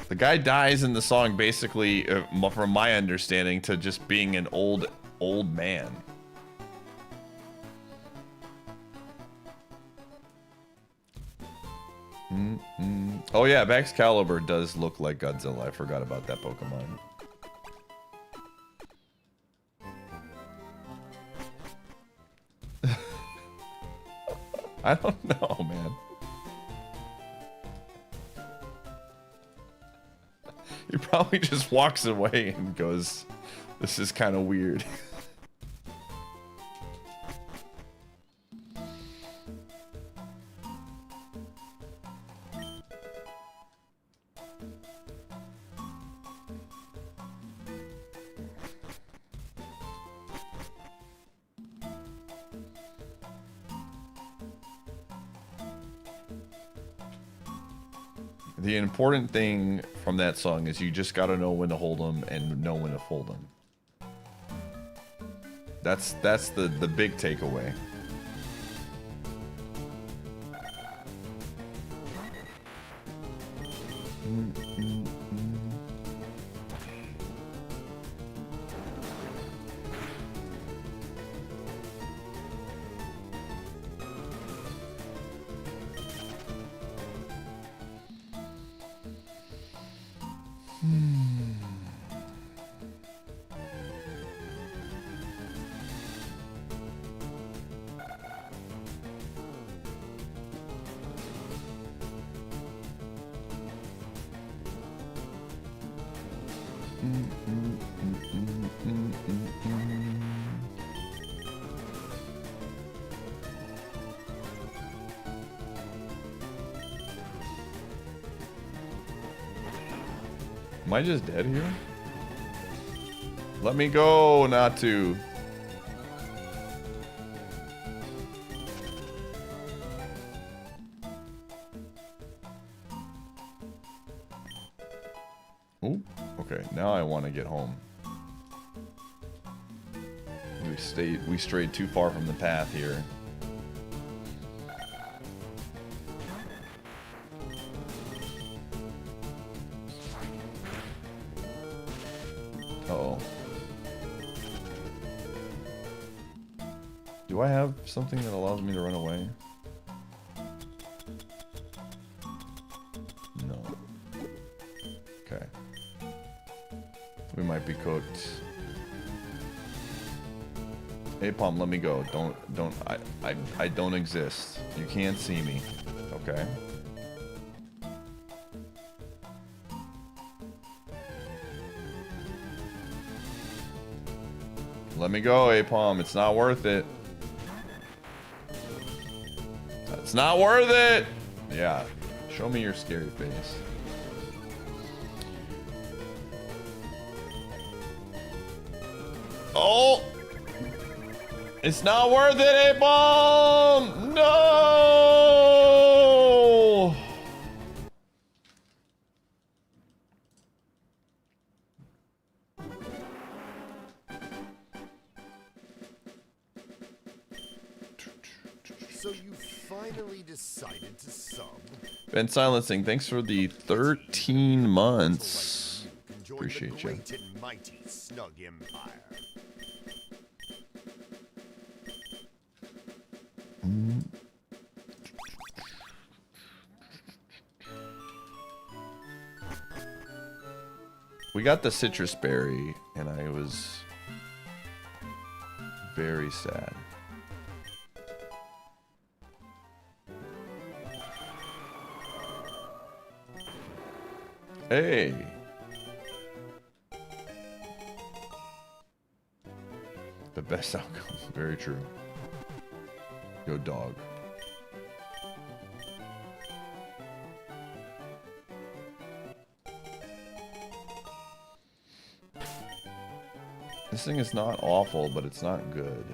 The guy dies in the song basically, from my understanding, to just being an old man. Oh yeah, Excalibur does look like Godzilla. I forgot about that Pokemon. I don't know, man. He probably just walks away and goes, "This is kind of weird." The important thing from that song is you just gotta know when to hold them and know when to fold them. That's the big takeaway. Am I just dead here? Let me go, not to. Oh, okay. Now I want to get home. We strayed too far from the path here. Uh-oh. Do I have something that allows me to run away? No. Okay. We might be cooked. Hey, Palm, let me go. I don't exist. You can't see me. Okay. Let me go, Apom. It's not worth it. It's not worth it! Yeah. Show me your scary face. Oh! It's not worth it, Apom! No! So you finally decided to sub? Ben Silencing, thanks for the 13 months. Appreciate you. Great and mighty Snug Empire. We got the citrus berry, and I was very sad. Hey, The best outcome. Very true. Go dog. This thing is not awful, but it's not good.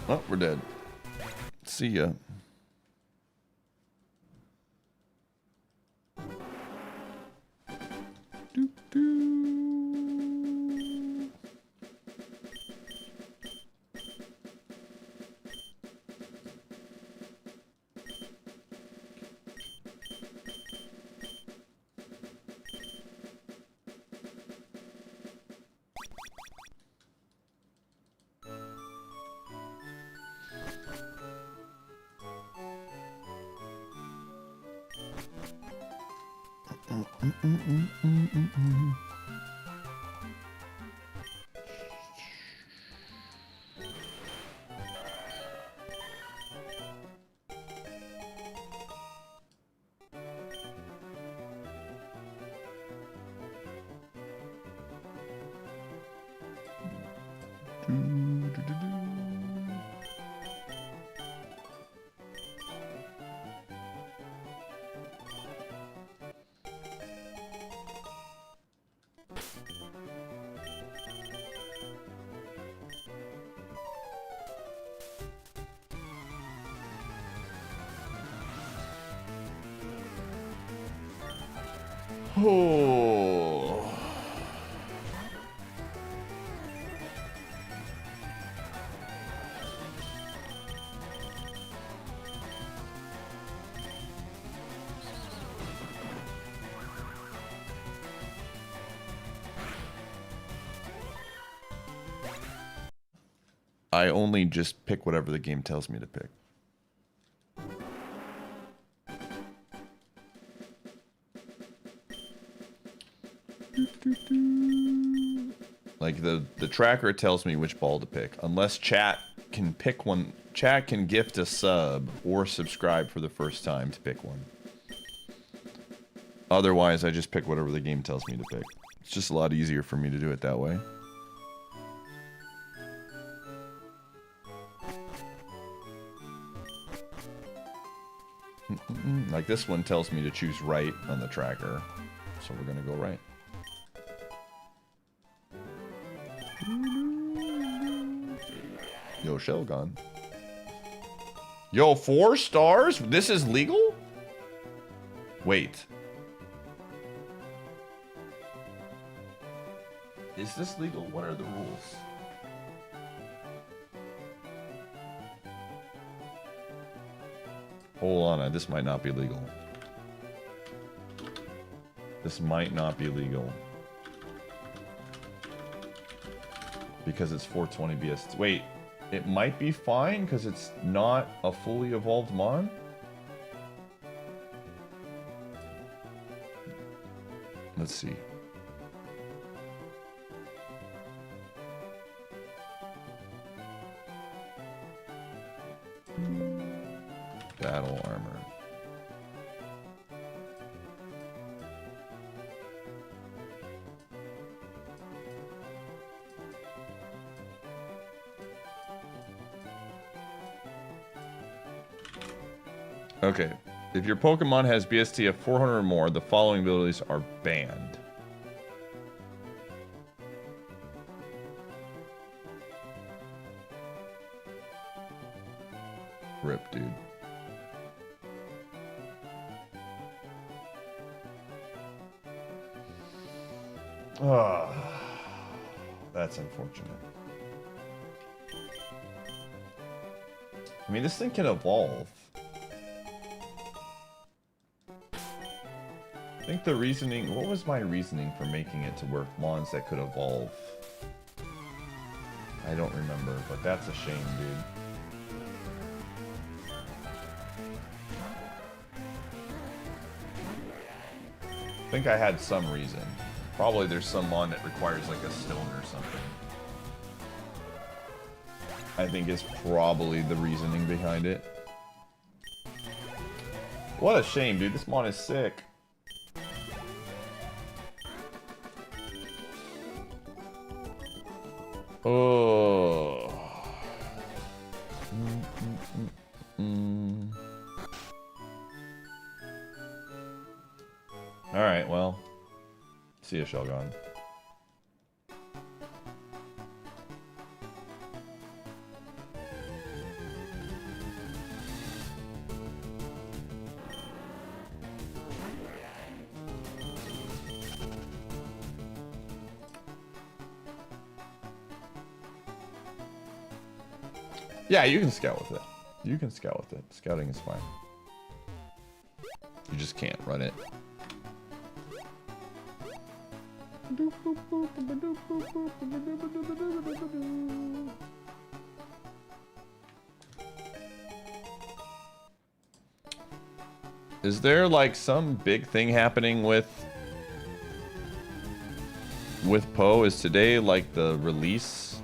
Oh, we're dead. See ya. Oh. I only just pick whatever the game tells me to pick. Like the tracker tells me which ball to pick. Unless chat can pick one. Chat can gift a sub or subscribe for the first time to pick one. Otherwise, I just pick whatever the game tells me to pick. It's just a lot easier for me to do it that way. Like this one tells me to choose right on the tracker. So we're gonna go right. Yo, shell gun. Yo, 4 stars? This is legal? Wait. Is this legal? What are the rules? Hold on, this might not be legal. This might not be legal. Because it's 420 BS. Wait, it might be fine because it's not a fully evolved mon? Let's see. Battle armor. Okay. If your Pokemon has BST of 400 or more, the following abilities are banned. Rip, dude. That's unfortunate. I mean, this thing can evolve. I think the reasoning... What was my reasoning for making it to where mons that could evolve? I don't remember, but that's a shame, dude. think I had some reason. Probably there's some mon that requires like a stone or something. I think is probably the reasoning behind it. What a shame, dude. This mon is sick. Oh. Alright, well. See ya, Shelgon. Yeah, you can scout with it. You can scout with it. Scouting is fine. You just can't run it. Is there like some big thing happening with Poe? Is today like the release?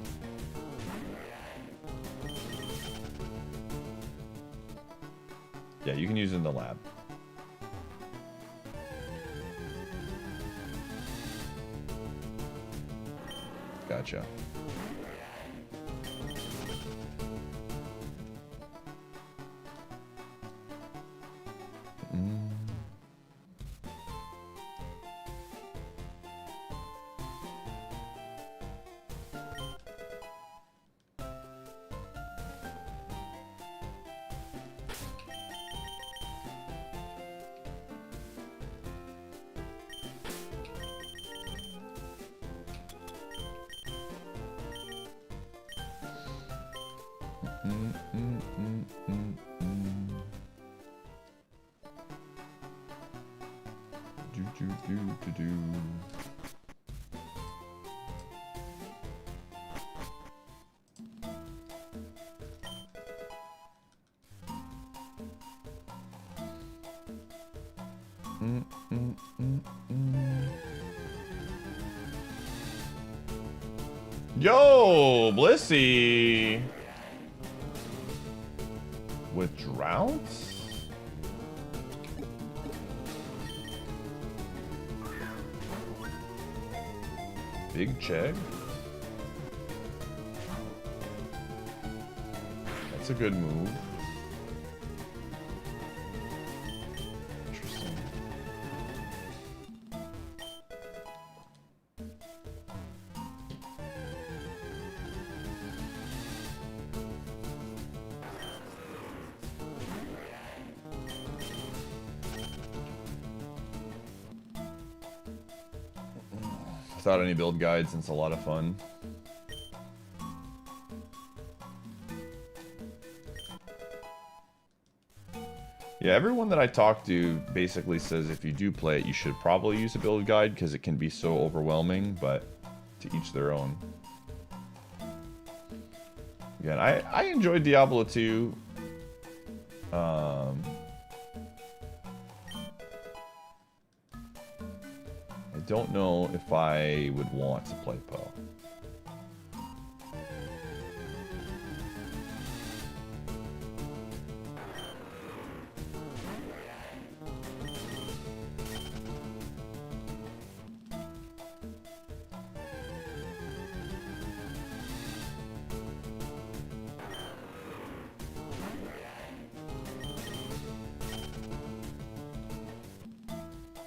Yeah, you can use it in the lab. Gotcha. Yo, Blissey! With droughts? Big check. That's a good move. Interesting. Without any build guides, and it's a lot of fun. Yeah, everyone that I talk to basically says if you do play it, you should probably use a build guide because it can be so overwhelming, but to each their own. Again, I enjoyed Diablo 2. I don't know if I would want to play Poe.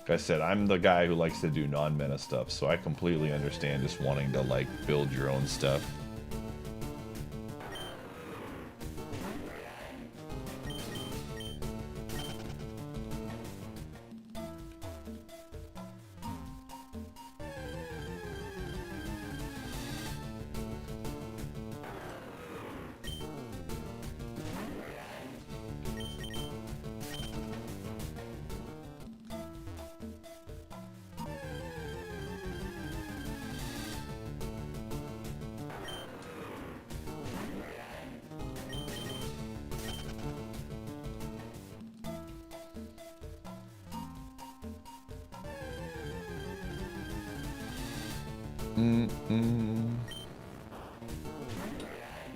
Like I said, I'm the guy who likes to do non-meta stuff, so I completely understand just wanting to like build your own stuff.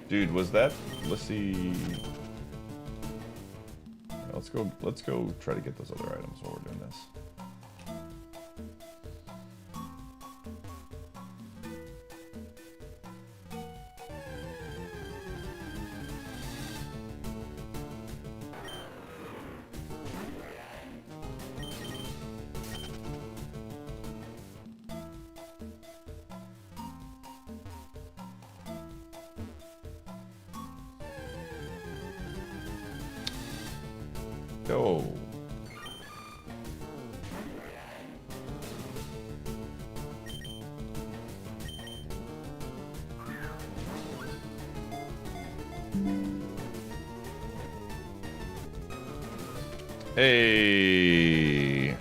Dude, was that? Let's see. Let's go try to get those other items while we're doing this. Go. Hey.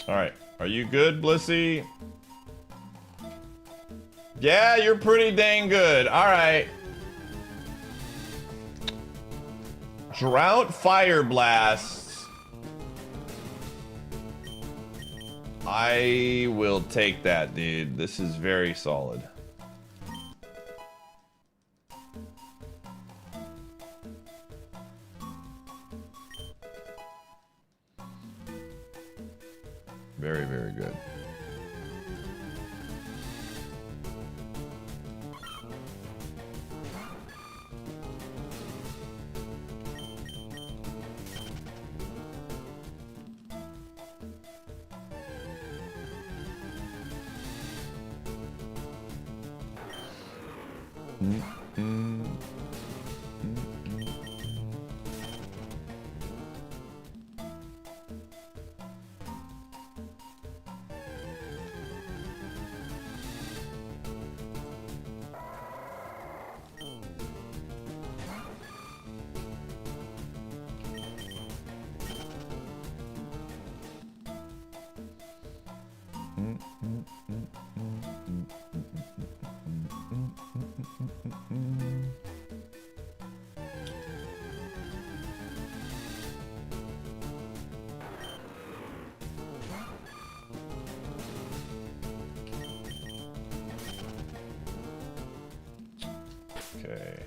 Alright, are you good, Blissey? Yeah, you're pretty dang good. Alright. Drought Fire Blasts. I will take that, dude. This is very solid. Very, very good. Okay.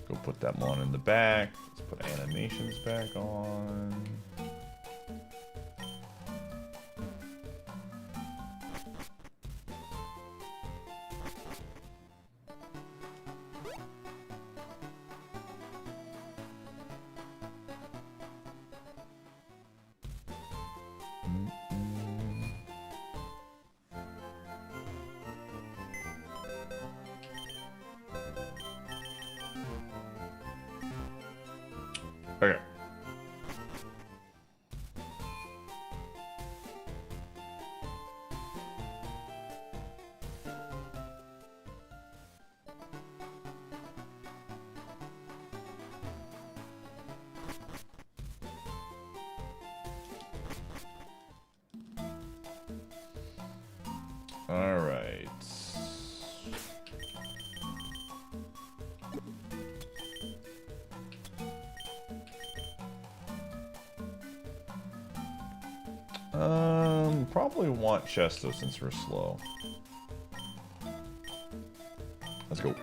Go put that mon in the back. Let's put animations back on. Okay. All right. Probably want Chesto since we're slow. Let's go.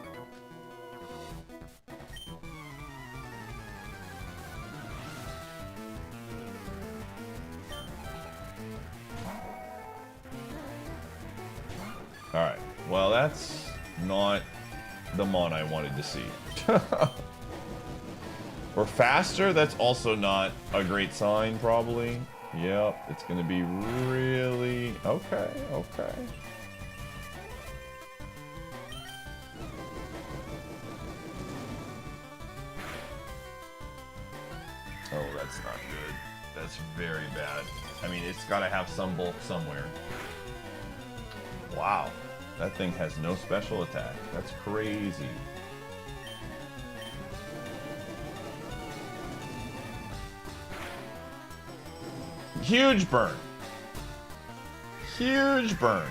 Alright, well that's not the mon I wanted to see. Or faster, that's also not a great sign, probably. Yep, it's gonna be really... Okay, okay. Oh, that's not good. That's very bad. I mean, it's gotta have some bulk somewhere. Wow. That thing has no special attack. That's crazy. Huge burn. Huge burn.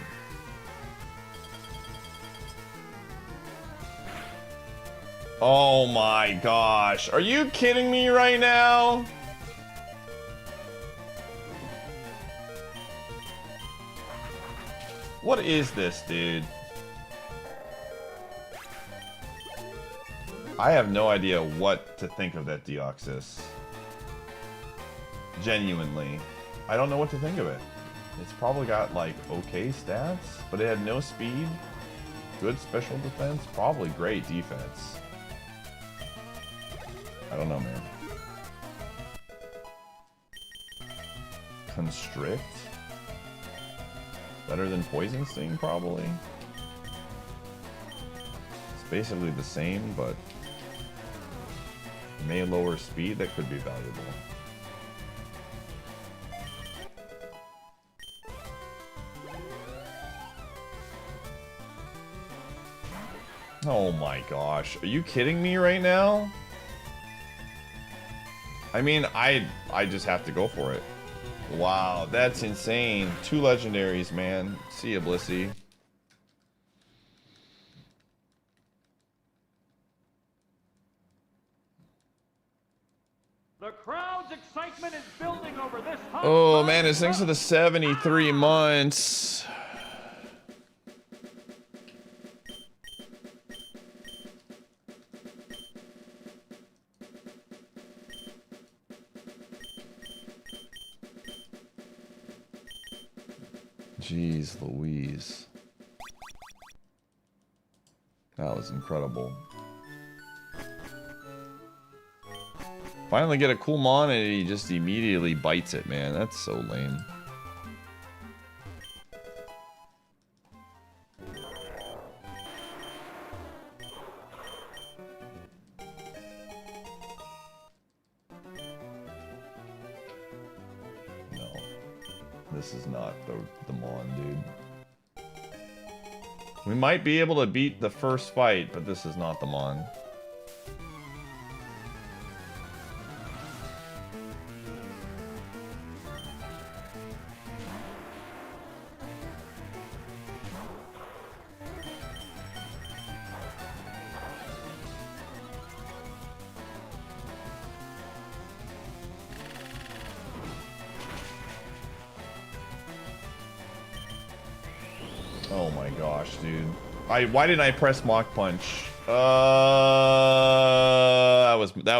Oh my gosh. Are you kidding me right now? What is this, dude? I have no idea what to think of that Deoxys. Genuinely. I don't know what to think of it. It's probably got, like, okay stats, but it had no speed. Good special defense, probably great defense. I don't know, man. Constrict? Better than Poison Sting, probably. It's basically the same, but may lower speed. That could be valuable. Oh my gosh. Are you kidding me right now? I mean, I just have to go for it. Wow, that's insane. 2 legendaries, man. See ya, Blissey. The crowd's excitement is building over this. Oh man, it's thanks to the 73 months. Jeez Louise. That was incredible. Finally get a cool mon and he just immediately bites it, man. That's so lame. No. This is not the mon, dude. We might be able to beat the first fight, but this is not the mon. Oh my gosh, dude. Why didn't I press Mach Punch? That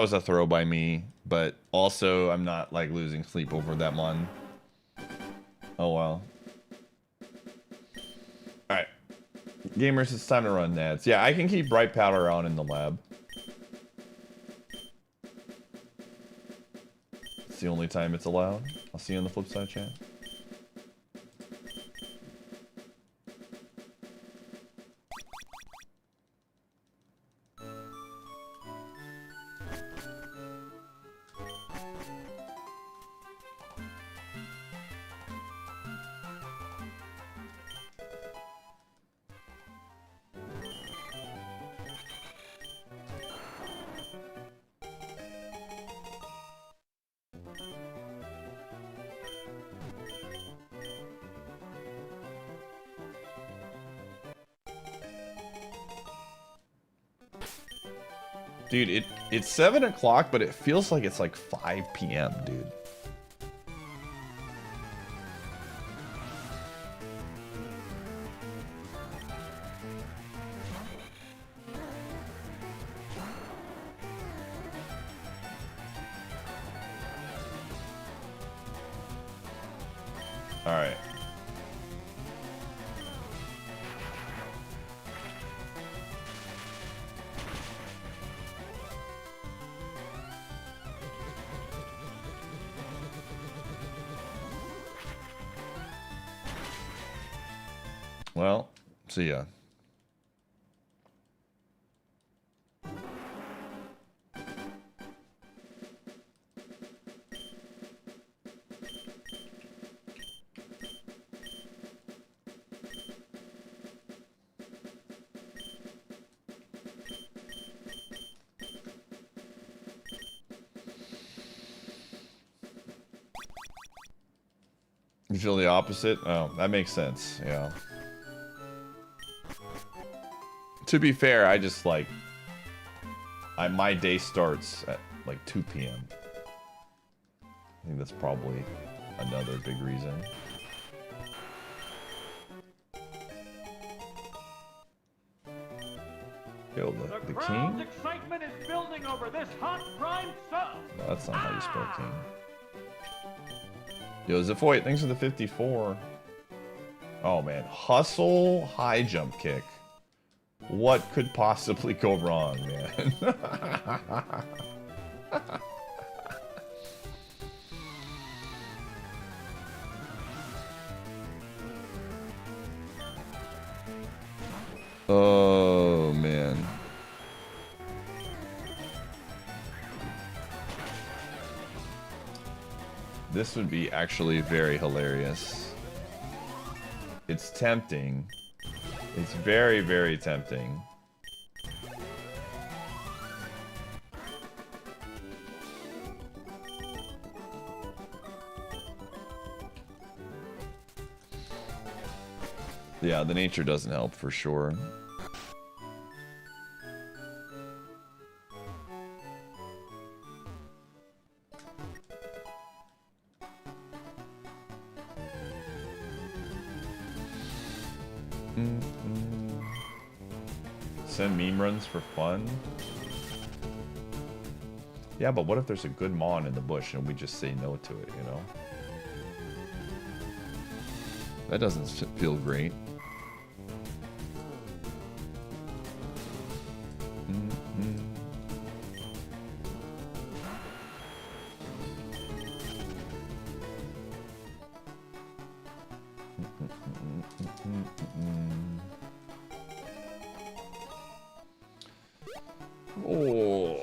was a throw by me, but also I'm not like losing sleep over that mon. Oh well. Alright. Gamers, it's time to run Nads. Yeah, I can keep Bright Powder on in the lab. It's the only time it's allowed. I'll see you on the flip side, chat. Dude, it's 7 o'clock, but it feels like it's like 5 p.m., dude. All right. Well, see ya. You feel the opposite? Oh, that makes sense. Yeah. To be fair, I just like... my day starts at like 2 p.m. I think that's probably another big reason. Yo, the crowd's king? excitement is building over this hot prime sub. No, that's not how you spell king. Yo, Ziphoid, thanks for the 54. Oh man, hustle high jump kick. What could possibly go wrong, man? Oh man. This would be actually very hilarious. It's tempting. It's very, very tempting. Yeah, the nature doesn't help for sure. Send meme runs for fun? Yeah, but what if there's a good mon in the bush and we just say no to it, you know? That doesn't feel great. Oh.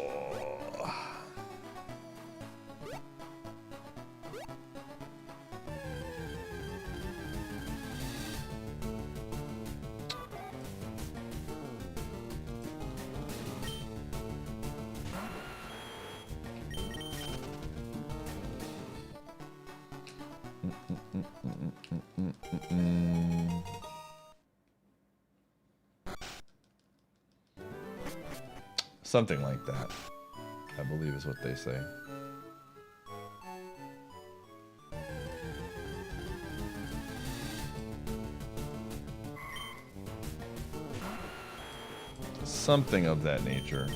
Something like that, I believe is what they say. Something of that nature.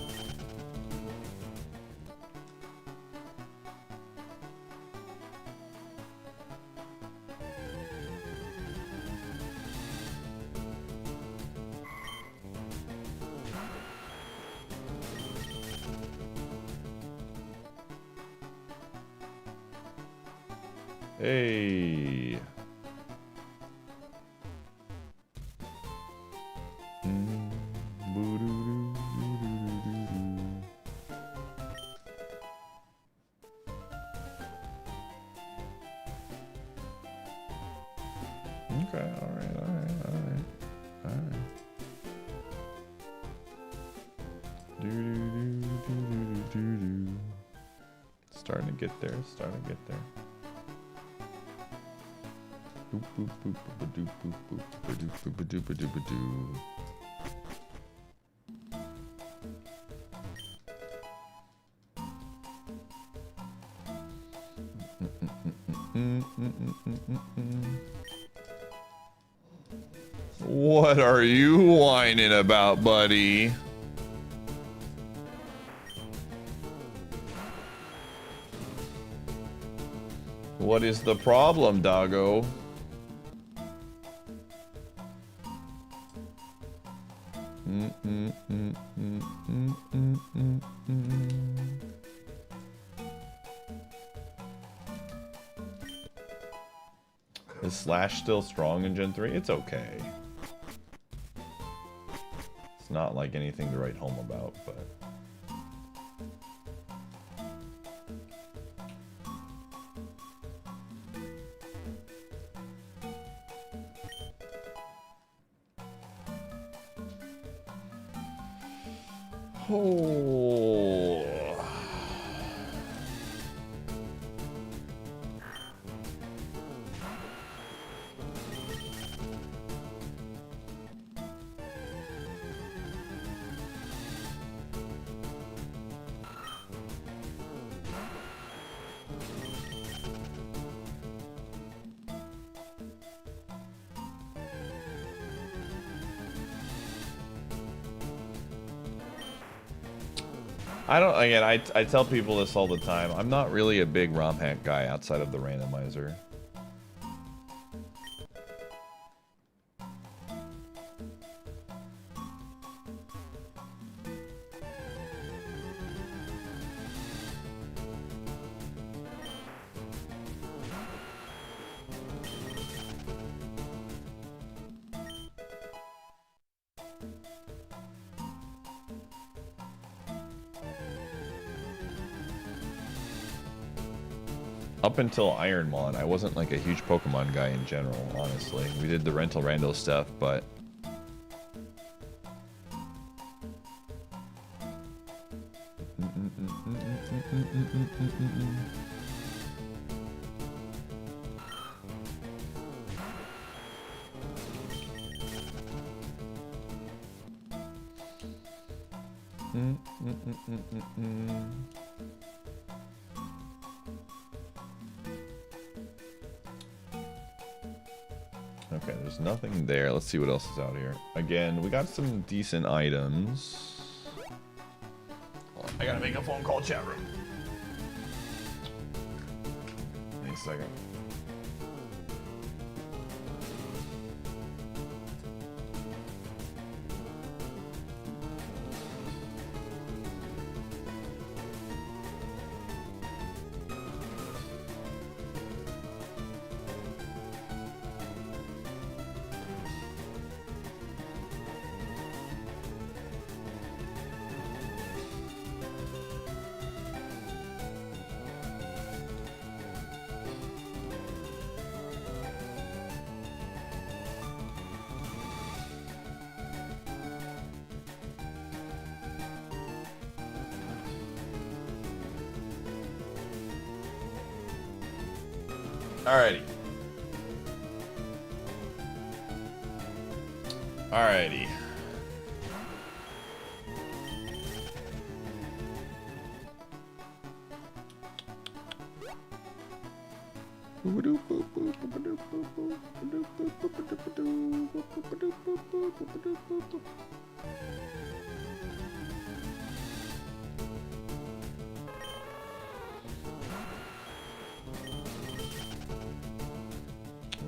Hey. Okay, alright. Starting to get there, Boop, boop, boop, ba-doop, boop, boop, ba-doop, boop, ba-doop, ba-doop, ba-doo. What are you whining about, buddy? What is the problem, doggo? Is Slash still strong in Gen 3? It's okay. It's not like anything to write home about, but... Oh. I don't, again, I tell people this all the time. I'm not really a big ROM hack guy outside of the randomizer. Up until IronMON, I wasn't like a huge Pokemon guy in general, honestly. We did the rental rando stuff, but... Okay, there's nothing there. Let's see what else is out here. Again, we got some decent items. Hold on, I gotta make a phone call, chat room. Wait a second. Alrighty. Alrighty.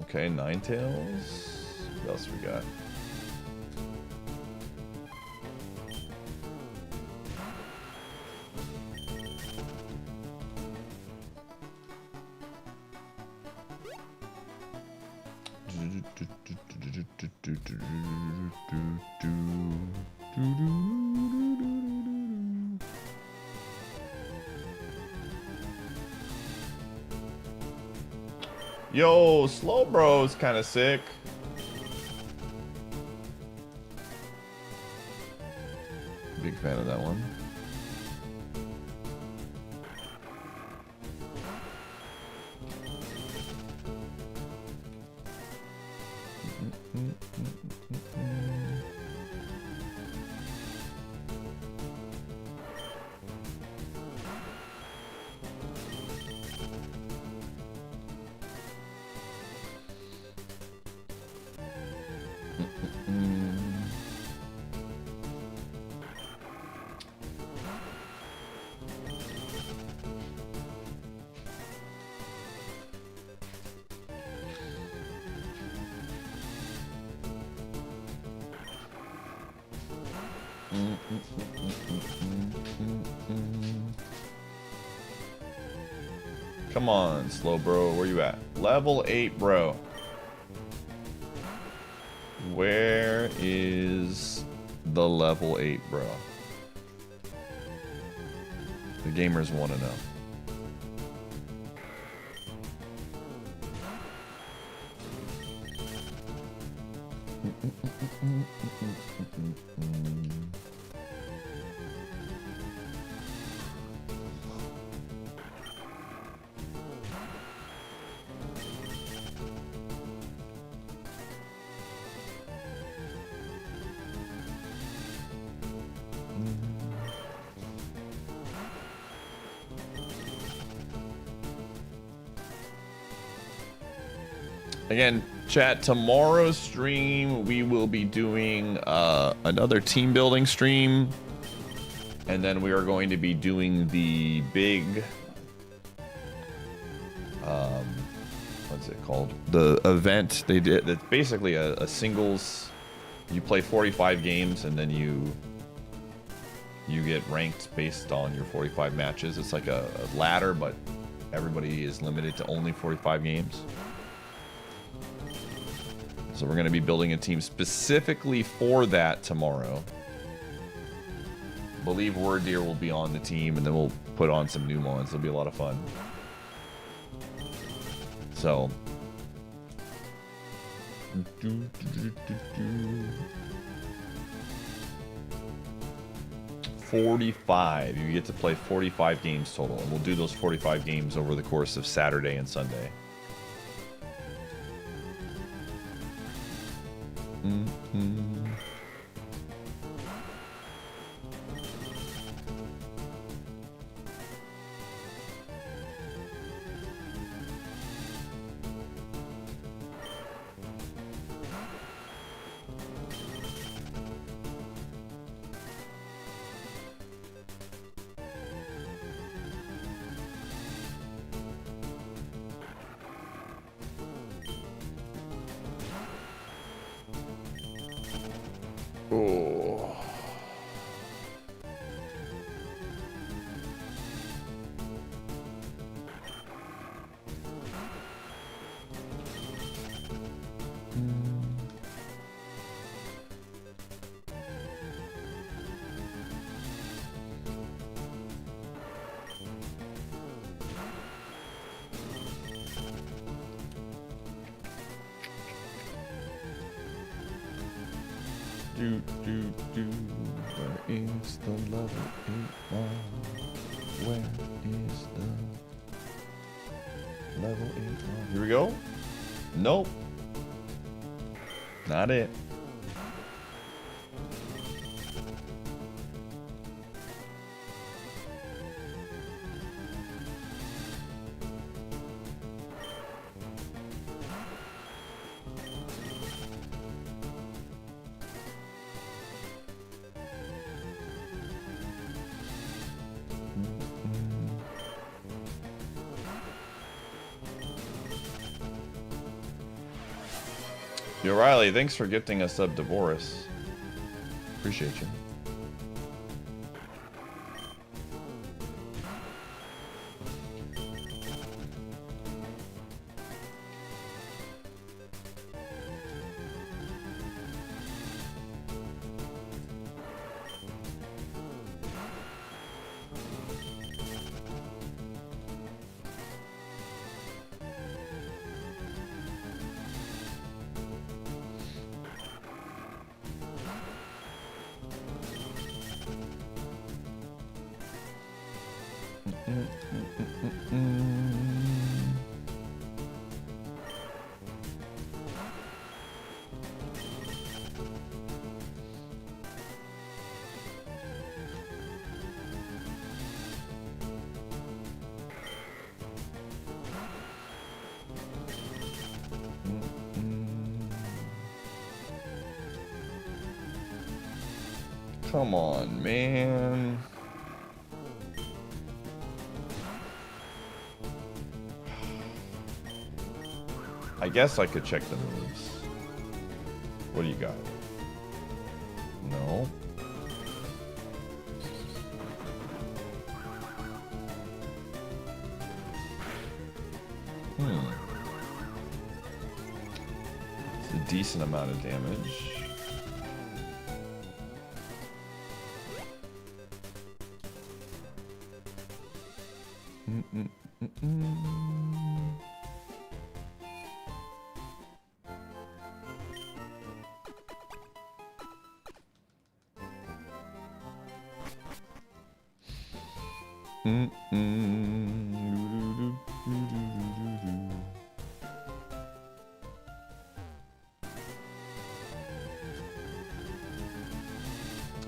Okay, Ninetales. What else we got? Yo, Slow Bro's kind of sick. Big fan of that one. Come on, Slow Bro, where you at? Level 8, bro. Where is the level 8, bro? The gamers want to know. Again, chat, tomorrow's stream, we will be doing another team building stream. And then we are going to be doing the big, what's it called? The event they did. It's basically a singles. You play 45 games and then you get ranked based on your 45 matches. It's like a ladder, but everybody is limited to only 45 games. So we're going to be building a team specifically for that tomorrow. I believe Word Deer will be on the team, and then we'll put on some new mons. It'll be a lot of fun. So. 45. You get to play 45 games total, and we'll do those 45 games over the course of Saturday and Sunday. Oh. Where is the level 8 one? Where is the level 8 one? Here we go. Nope. Not it. Yo, Riley, thanks for gifting us sub to Boris. Appreciate you. Come on, man. I guess I could check the moves. What do you got? No. It's a decent amount of damage.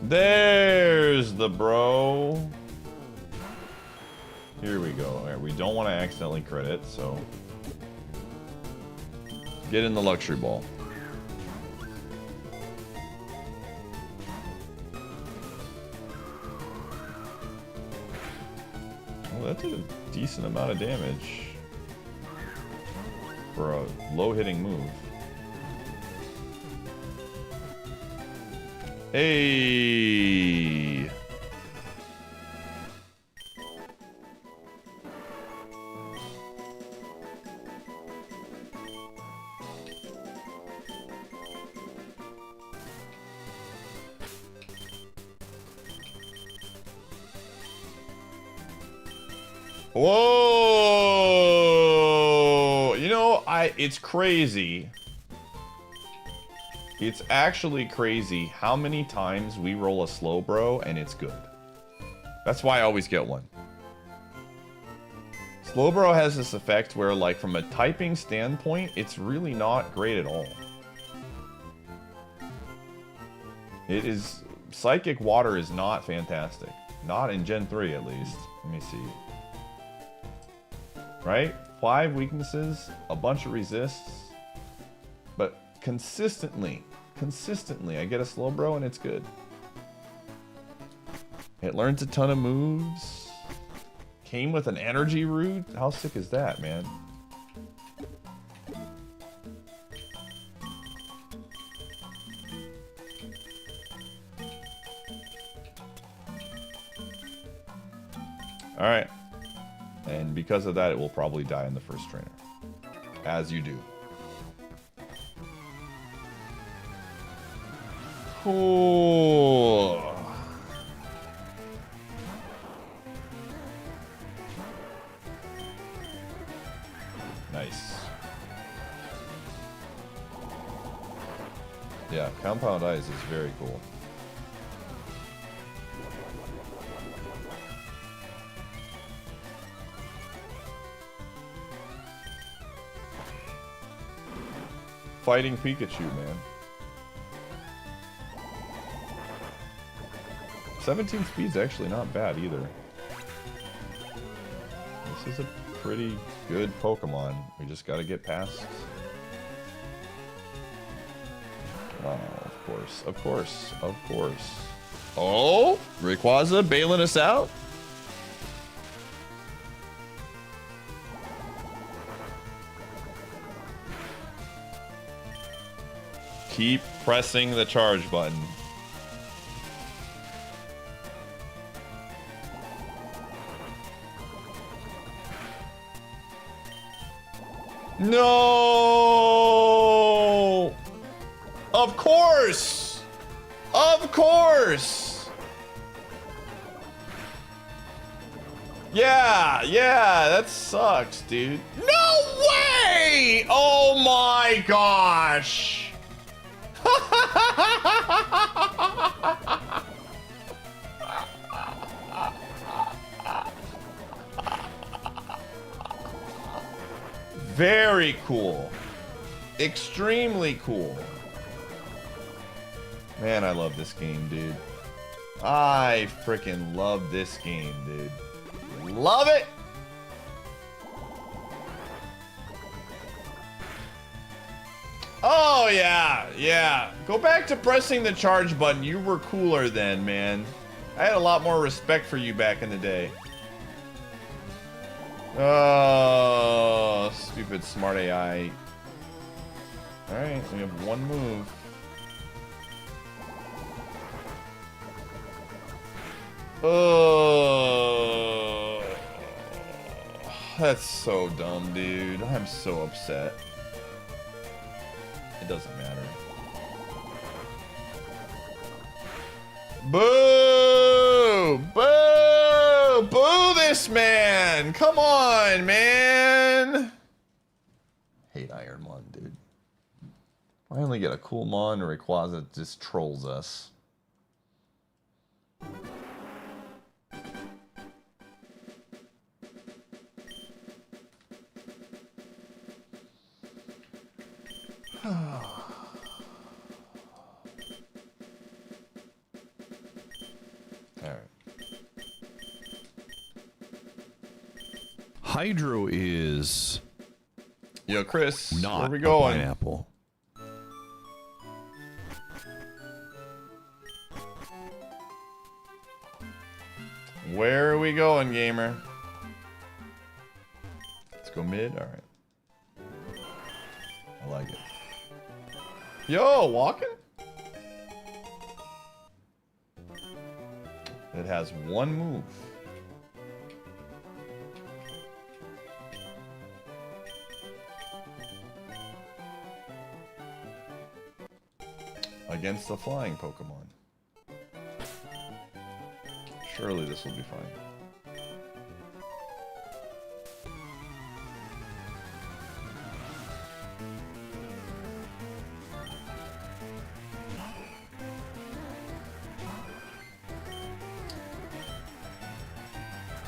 There's the bro. Here we go. All right, we don't want to accidentally crit, so get in the luxury ball. Well, that did a decent amount of damage for a low-hitting move. Hey! Whoa! You know, it's crazy. It's actually crazy how many times we roll a slow bro and it's good. That's why I always get one. Slow bro has this effect where, like, from a typing standpoint, it's really not great at all. It is... Psychic Water is not fantastic. Not in Gen 3, at least. Let me see. Right? 5 weaknesses, a bunch of resists, but consistently, I get a slow bro and it's good. It learns a ton of moves. Came with an energy root. How sick is that, man? All right. And because of that, it will probably die in the first trainer. As you do. Cool. Nice. Yeah, Compound Eyes is very cool. Fighting Pikachu, man. 17 speed's actually not bad either. This is a pretty good Pokemon. We just gotta get past. Oh, of course, of course, of course. Oh, Rayquaza bailing us out. Keep pressing the charge button. No! Of course! Of course! Yeah, that sucks, dude. No way! Oh my gosh! Very cool. Extremely cool. Man, I love this game, dude. I freaking love this game, dude. Love it! Oh, yeah. Go back to pressing the charge button. You were cooler then, man. I had a lot more respect for you back in the day. Oh, stupid smart AI. Alright, we have one move. Oh, that's so dumb, dude. I'm so upset. It doesn't matter. Boo! Boo! Boo this man! Come on, man! Hate IronMON, dude. I only get a cool Mon or Rayquaza that just trolls us. Alright. Hydro is Yo, Chris, not where we a going? pineapple. Where are we going, gamer? Go mid? Alright. I like it. Yo, walking? It has one move. Against the flying Pokemon. Surely this will be fine.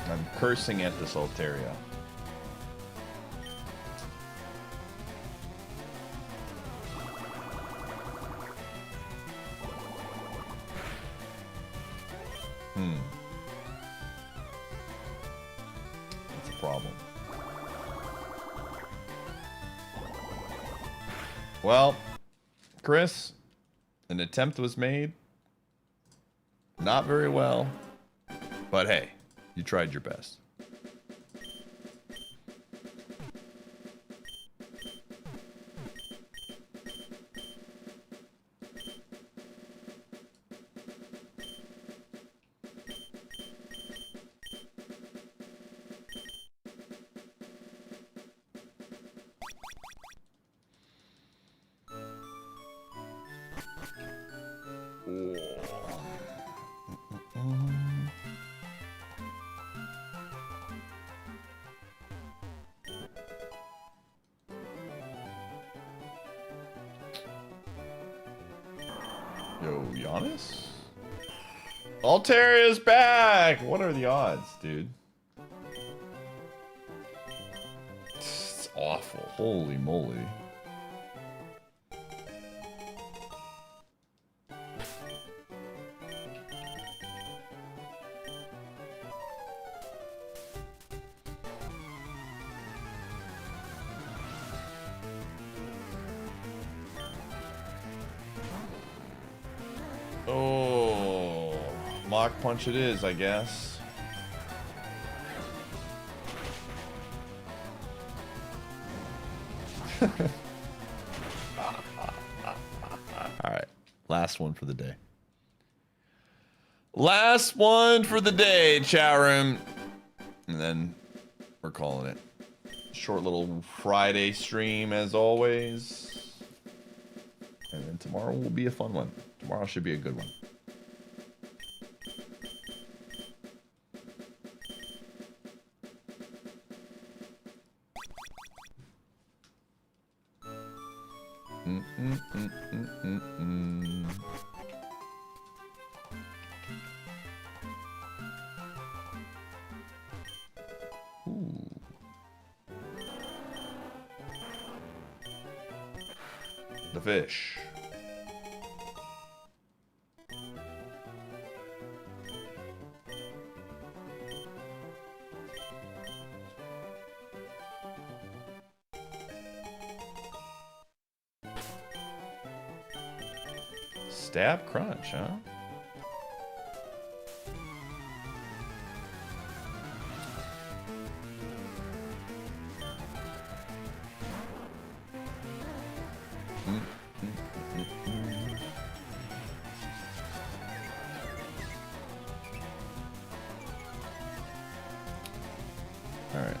I'm cursing at this Altaria. That's a problem. Well, Chris, an attempt was made. Not very well. But hey, you tried your best. Yo, Giannis? Altaria's back! What are the odds, dude? It's awful. Holy moly. Oh, Mach Punch it is, I guess. Alright, last one for the day. Last one for the day, chat room. And then we're calling it. Short little Friday stream as always. And then tomorrow will be a fun one. Tomorrow should be a good one. Ooh. The fish. Stab crunch, huh? All right.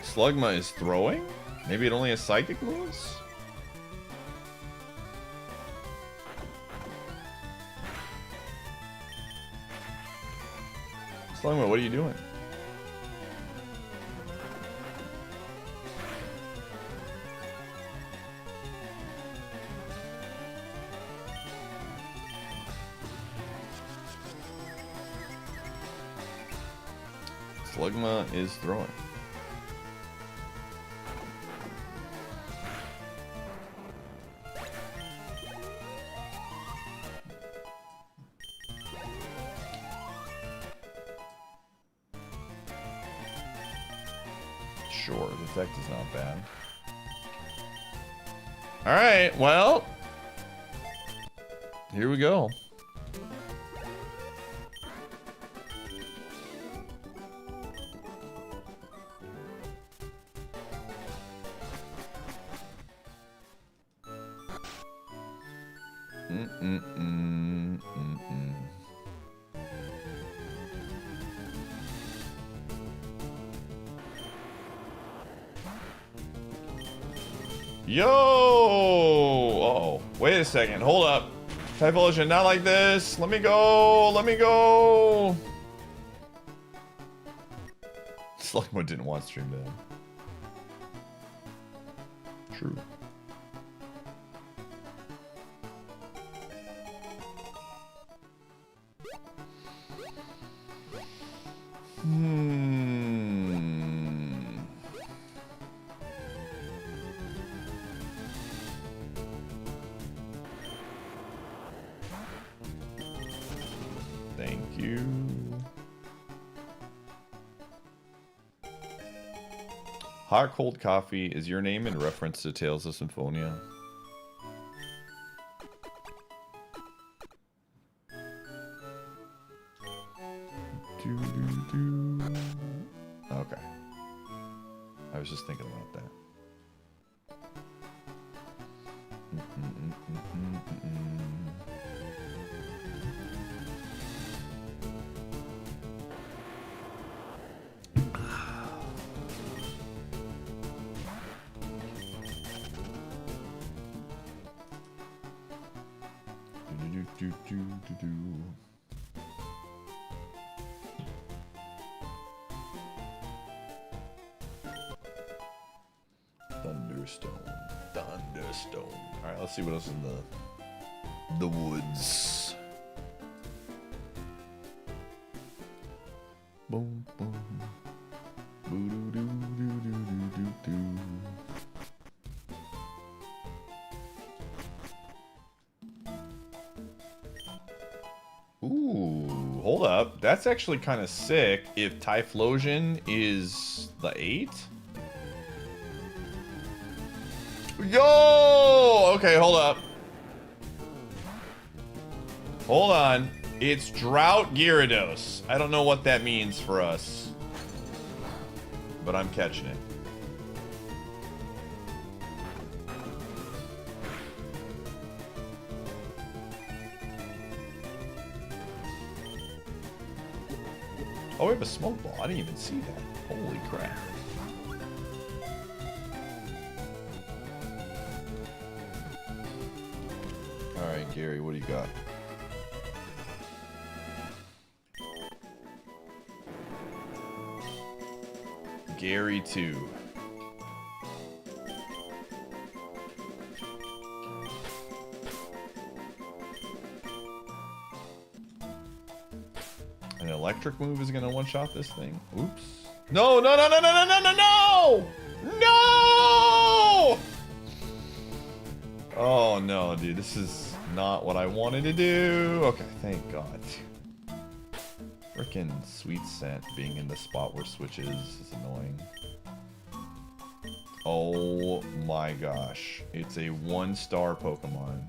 Slugma is throwing? Maybe it only has psychic moves? Slugma, what are you doing? Slugma is throwing. Sure, the effect is not bad. Alright, well. Here we go. Yo! Uh-oh. Wait a second. Hold up. Typhlosion, not like this. Let me go. Let me go. Slugmo didn't want stream to end. True. Thank you. Hot cold coffee is your name in reference to Tales of Symphonia. Okay. I was just thinking about that. Thunderstone. All right, let's see what else is in the woods. Boom, boom. Boo-doo-doo-doo-doo-doo-doo-doo. Ooh, hold up. That's actually kind of sick if Typhlosion is the 8. Yo! Okay, hold up. Hold on. It's Drought Gyarados. I don't know what that means for us, but I'm catching it. Oh, we have a smoke ball. I didn't even see that. Holy crap. Alright, Gary, what do you got? Gary 2. An electric move is gonna one-shot this thing. Oops. No, no, no, no, no, no, no, no, no! No! Oh no, dude, this is not what I wanted to do. Okay, thank God. Frickin' Sweet Scent being in the spot where Switch is annoying. Oh my gosh. It's a 1-star Pokemon.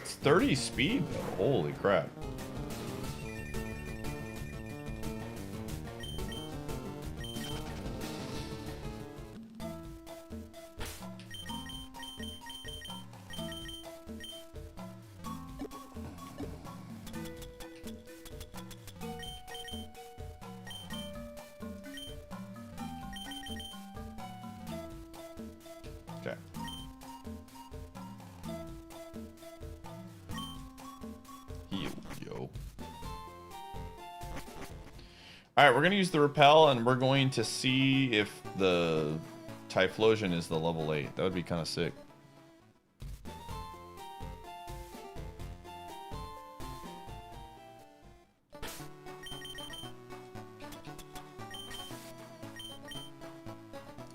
It's 30 speed though. Holy crap. Okay. Heal, yo. Alright, we're going to use the Repel, and we're going to see if the Typhlosion is the level 8. That would be kind of sick.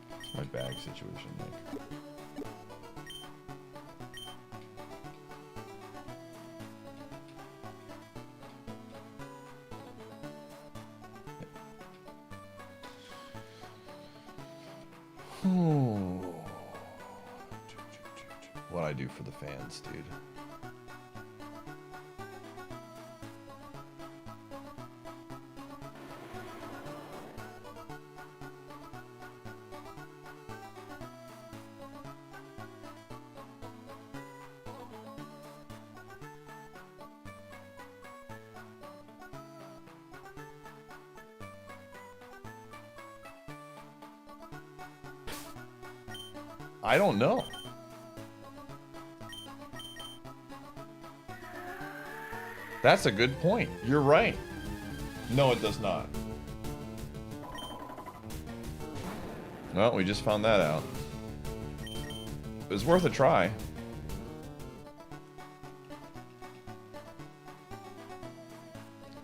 What's my bag situation like? What I do for the fans, dude. I don't know. That's a good point. You're right. No, it does not. Well, we just found that out. It was worth a try.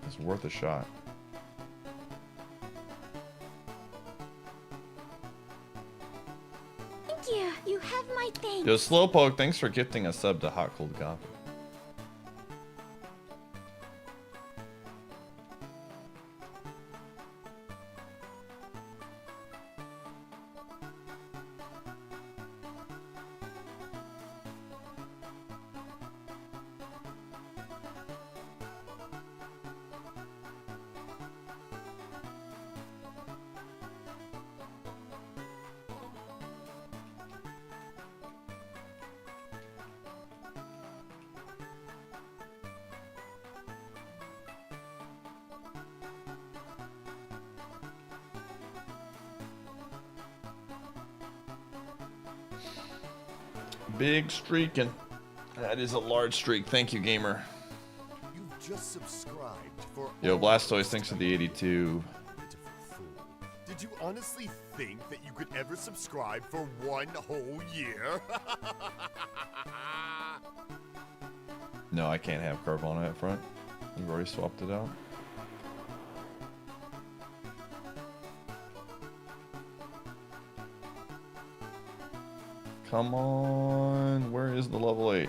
It's worth a shot. Thank you. You have my thanks. Yo, Slowpoke, thanks for gifting a sub to Hot Cold Coffee. Big streaking. That is a large streak. Thank you, gamer. You've just subscribed for Yo, Blastoise, thanks for the 82. Pitiful fool. Did you honestly think that you could ever subscribe for one whole year? No, I can't have Carvana up front. We've already swapped it out. Come on. Where is the level 8?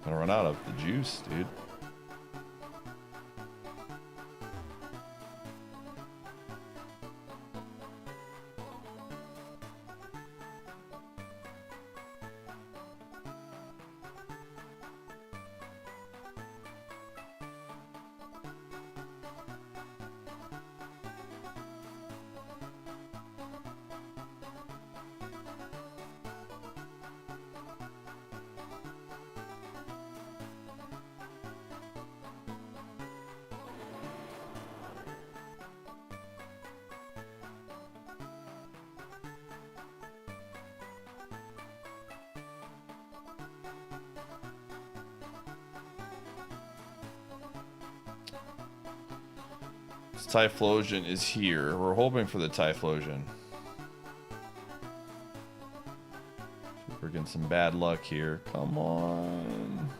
Gonna run out of the juice, dude. Typhlosion is here. We're hoping for the Typhlosion. We're getting some bad luck here. Come on.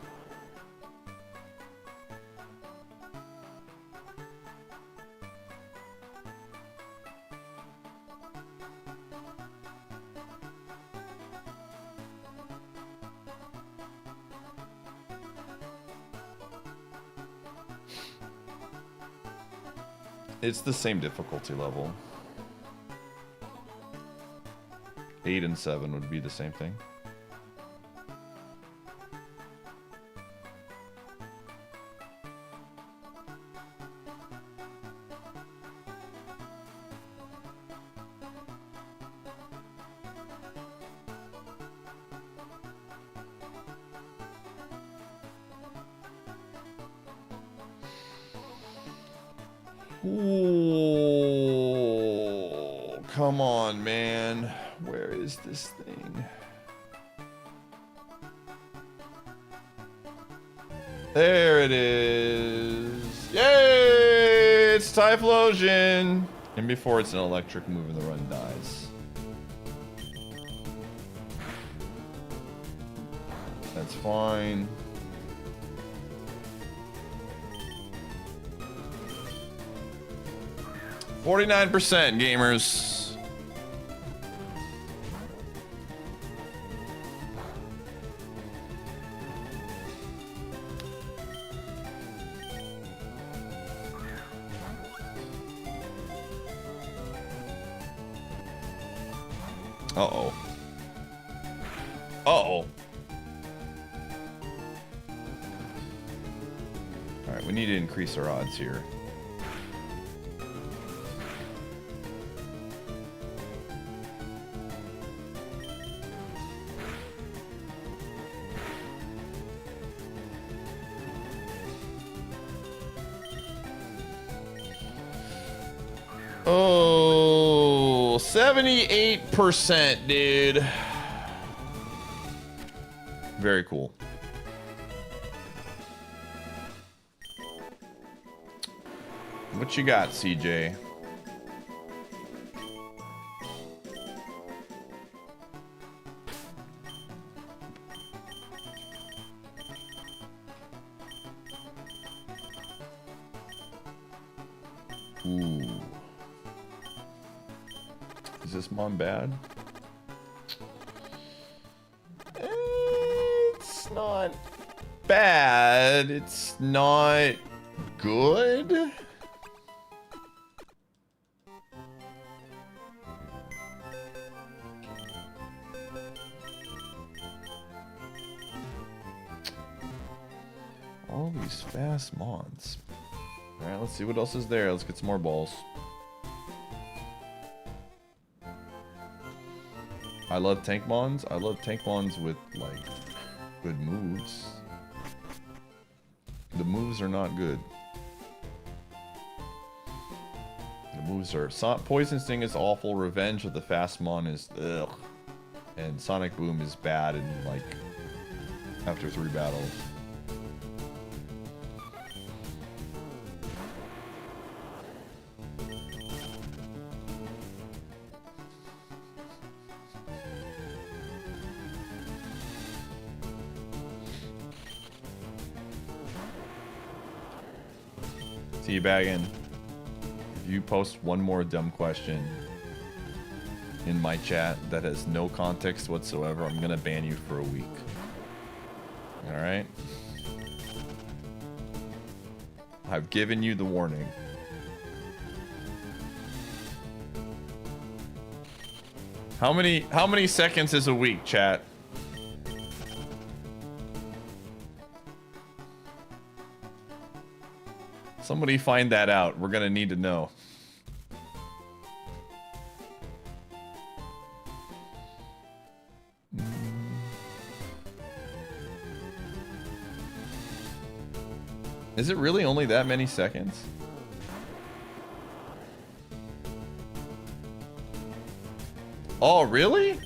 It's the same difficulty level. 8 and 7 would be the same thing. Ooh, come on, man. Where is this thing? There it is. Yay! It's Typhlosion! And before it's an electric move and the run dies. That's fine. $49%, gamers. Uh-oh. Uh-oh. Alright, we need to increase our odds here. 78%, dude. Very cool. What you got, CJ? Ooh. Is this Mon bad? It's not bad. It's not good. All these fast Mons. Alright, let's see what else is there. Let's get some more balls. I love tank Mons. I love tank Mons with, like, good moves. The moves are not good. The moves are... Poison Sting is awful. Revenge of the Fast Mon is... ugh. And Sonic Boom is bad in, like, after 3 battles. Teabagging. If you post one more dumb question in my chat that has no context whatsoever, I'm gonna ban you for a week. Alright? I've given you the warning. How many seconds is a week, chat? Somebody find that out. We're gonna need to know. Is it really only that many seconds? Oh, really?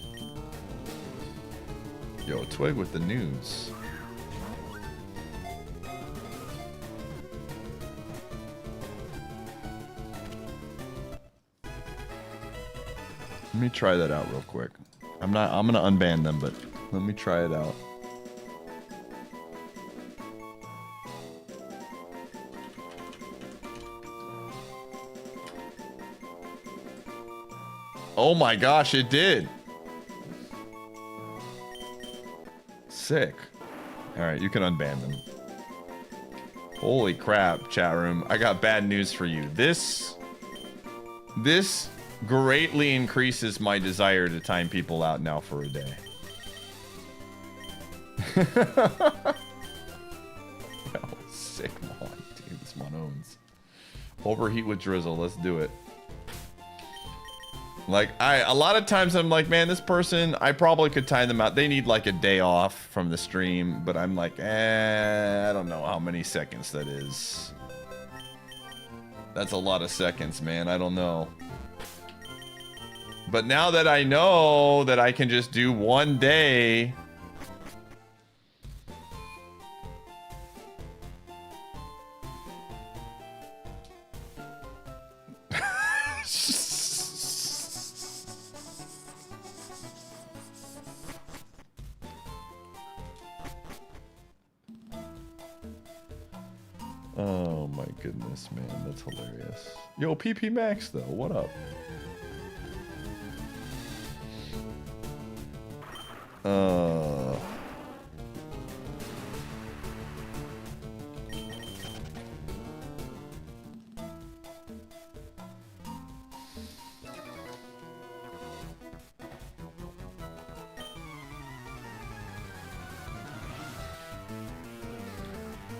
Yo, Twig with the news. Let me try that out real quick. I'm gonna unban them, but let me try it out. Oh my gosh, it did. Sick. Alright, you can unban them. Holy crap, chat room. I got bad news for you. This greatly increases my desire to time people out now for a day. Yo, sick Mon, dude. This Mon owns. Overheat with Drizzle. Let's do it. Like, a lot of times I'm like, man, this person, I probably could time them out. They need like a day off from the stream, but I'm like, I don't know how many seconds that is. That's a lot of seconds, man. I don't know. But now that I know that I can just do one day... Oh my goodness, man. That's hilarious. Yo, PP Max, though. What up?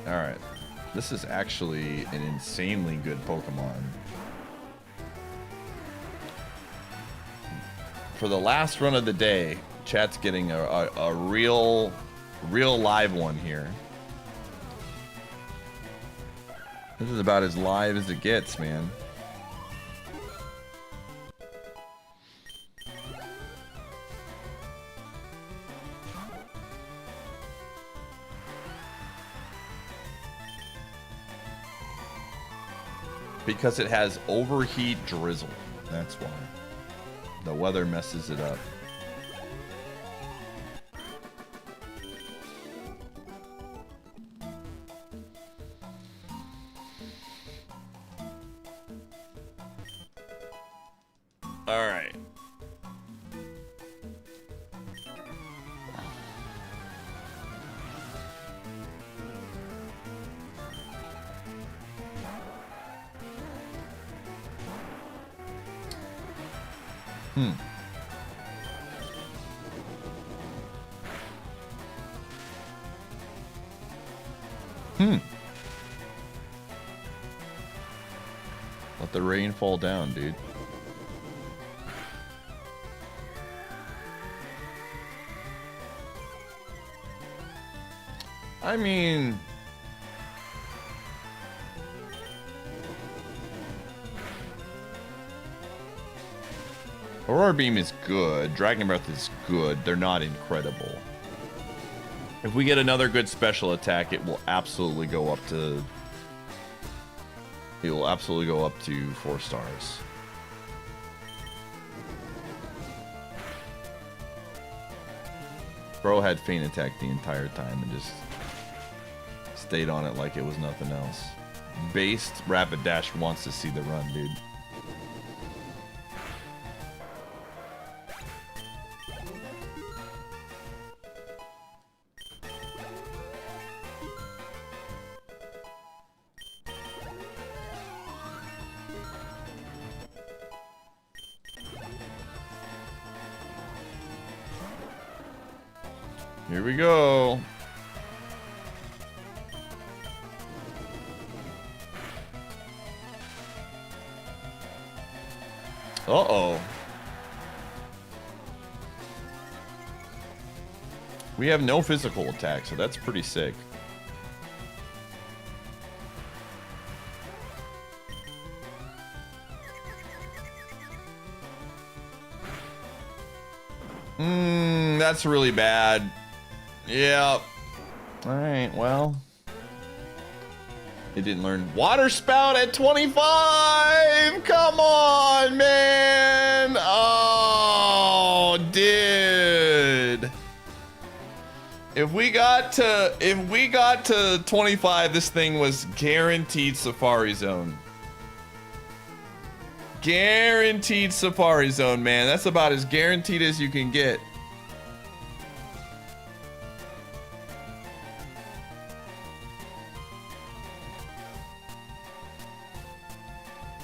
Alright. This is actually an insanely good Pokemon. For the last run of the day, chat's getting a real live one here. This is about as live as it gets, man. Because it has overheat drizzle. That's why. The weather messes it up. All right. Let the rain fall down, dude. I mean... Aurora Beam is good. Dragon Breath is good. They're not incredible. If we get another good special attack, it will absolutely go up to... It will absolutely go up to 4 stars. Bro had Feint Attack the entire time and just stayed on it like it was nothing else. Based Rapid Dash wants to see the run, dude. Here we go. Uh-oh. We have no physical attack, so that's pretty sick. That's really bad. Yeah. Alright, well. It didn't learn Water Spout at 25! Come on, man! Oh, dude. If we got to 25, this thing was guaranteed Safari Zone. Guaranteed Safari Zone, man. That's about as guaranteed as you can get.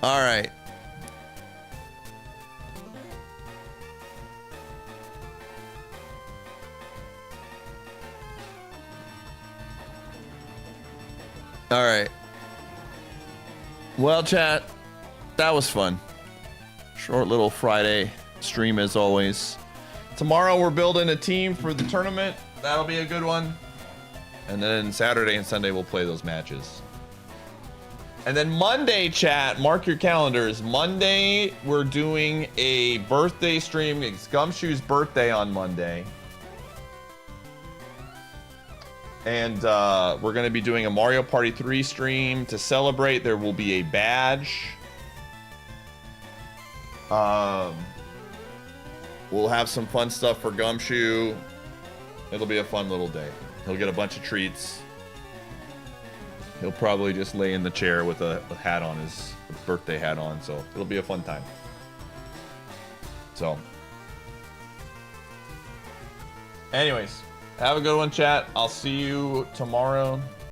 All right. All right. Well, chat, that was fun. Short little Friday stream as always. Tomorrow we're building a team for the tournament. That'll be a good one. And then Saturday and Sunday we'll play those matches. And then Monday, chat, mark your calendars. Monday, we're doing a birthday stream. It's Gumshoe's birthday on Monday. And we're going to be doing a Mario Party 3 stream. To celebrate, there will be a badge. We'll have some fun stuff for Gumshoe. It'll be a fun little day. He'll get a bunch of treats. He'll probably just lay in the chair with a hat on, his birthday hat on, so it'll be a fun time. So, anyways, have a good one, chat. I'll see you tomorrow.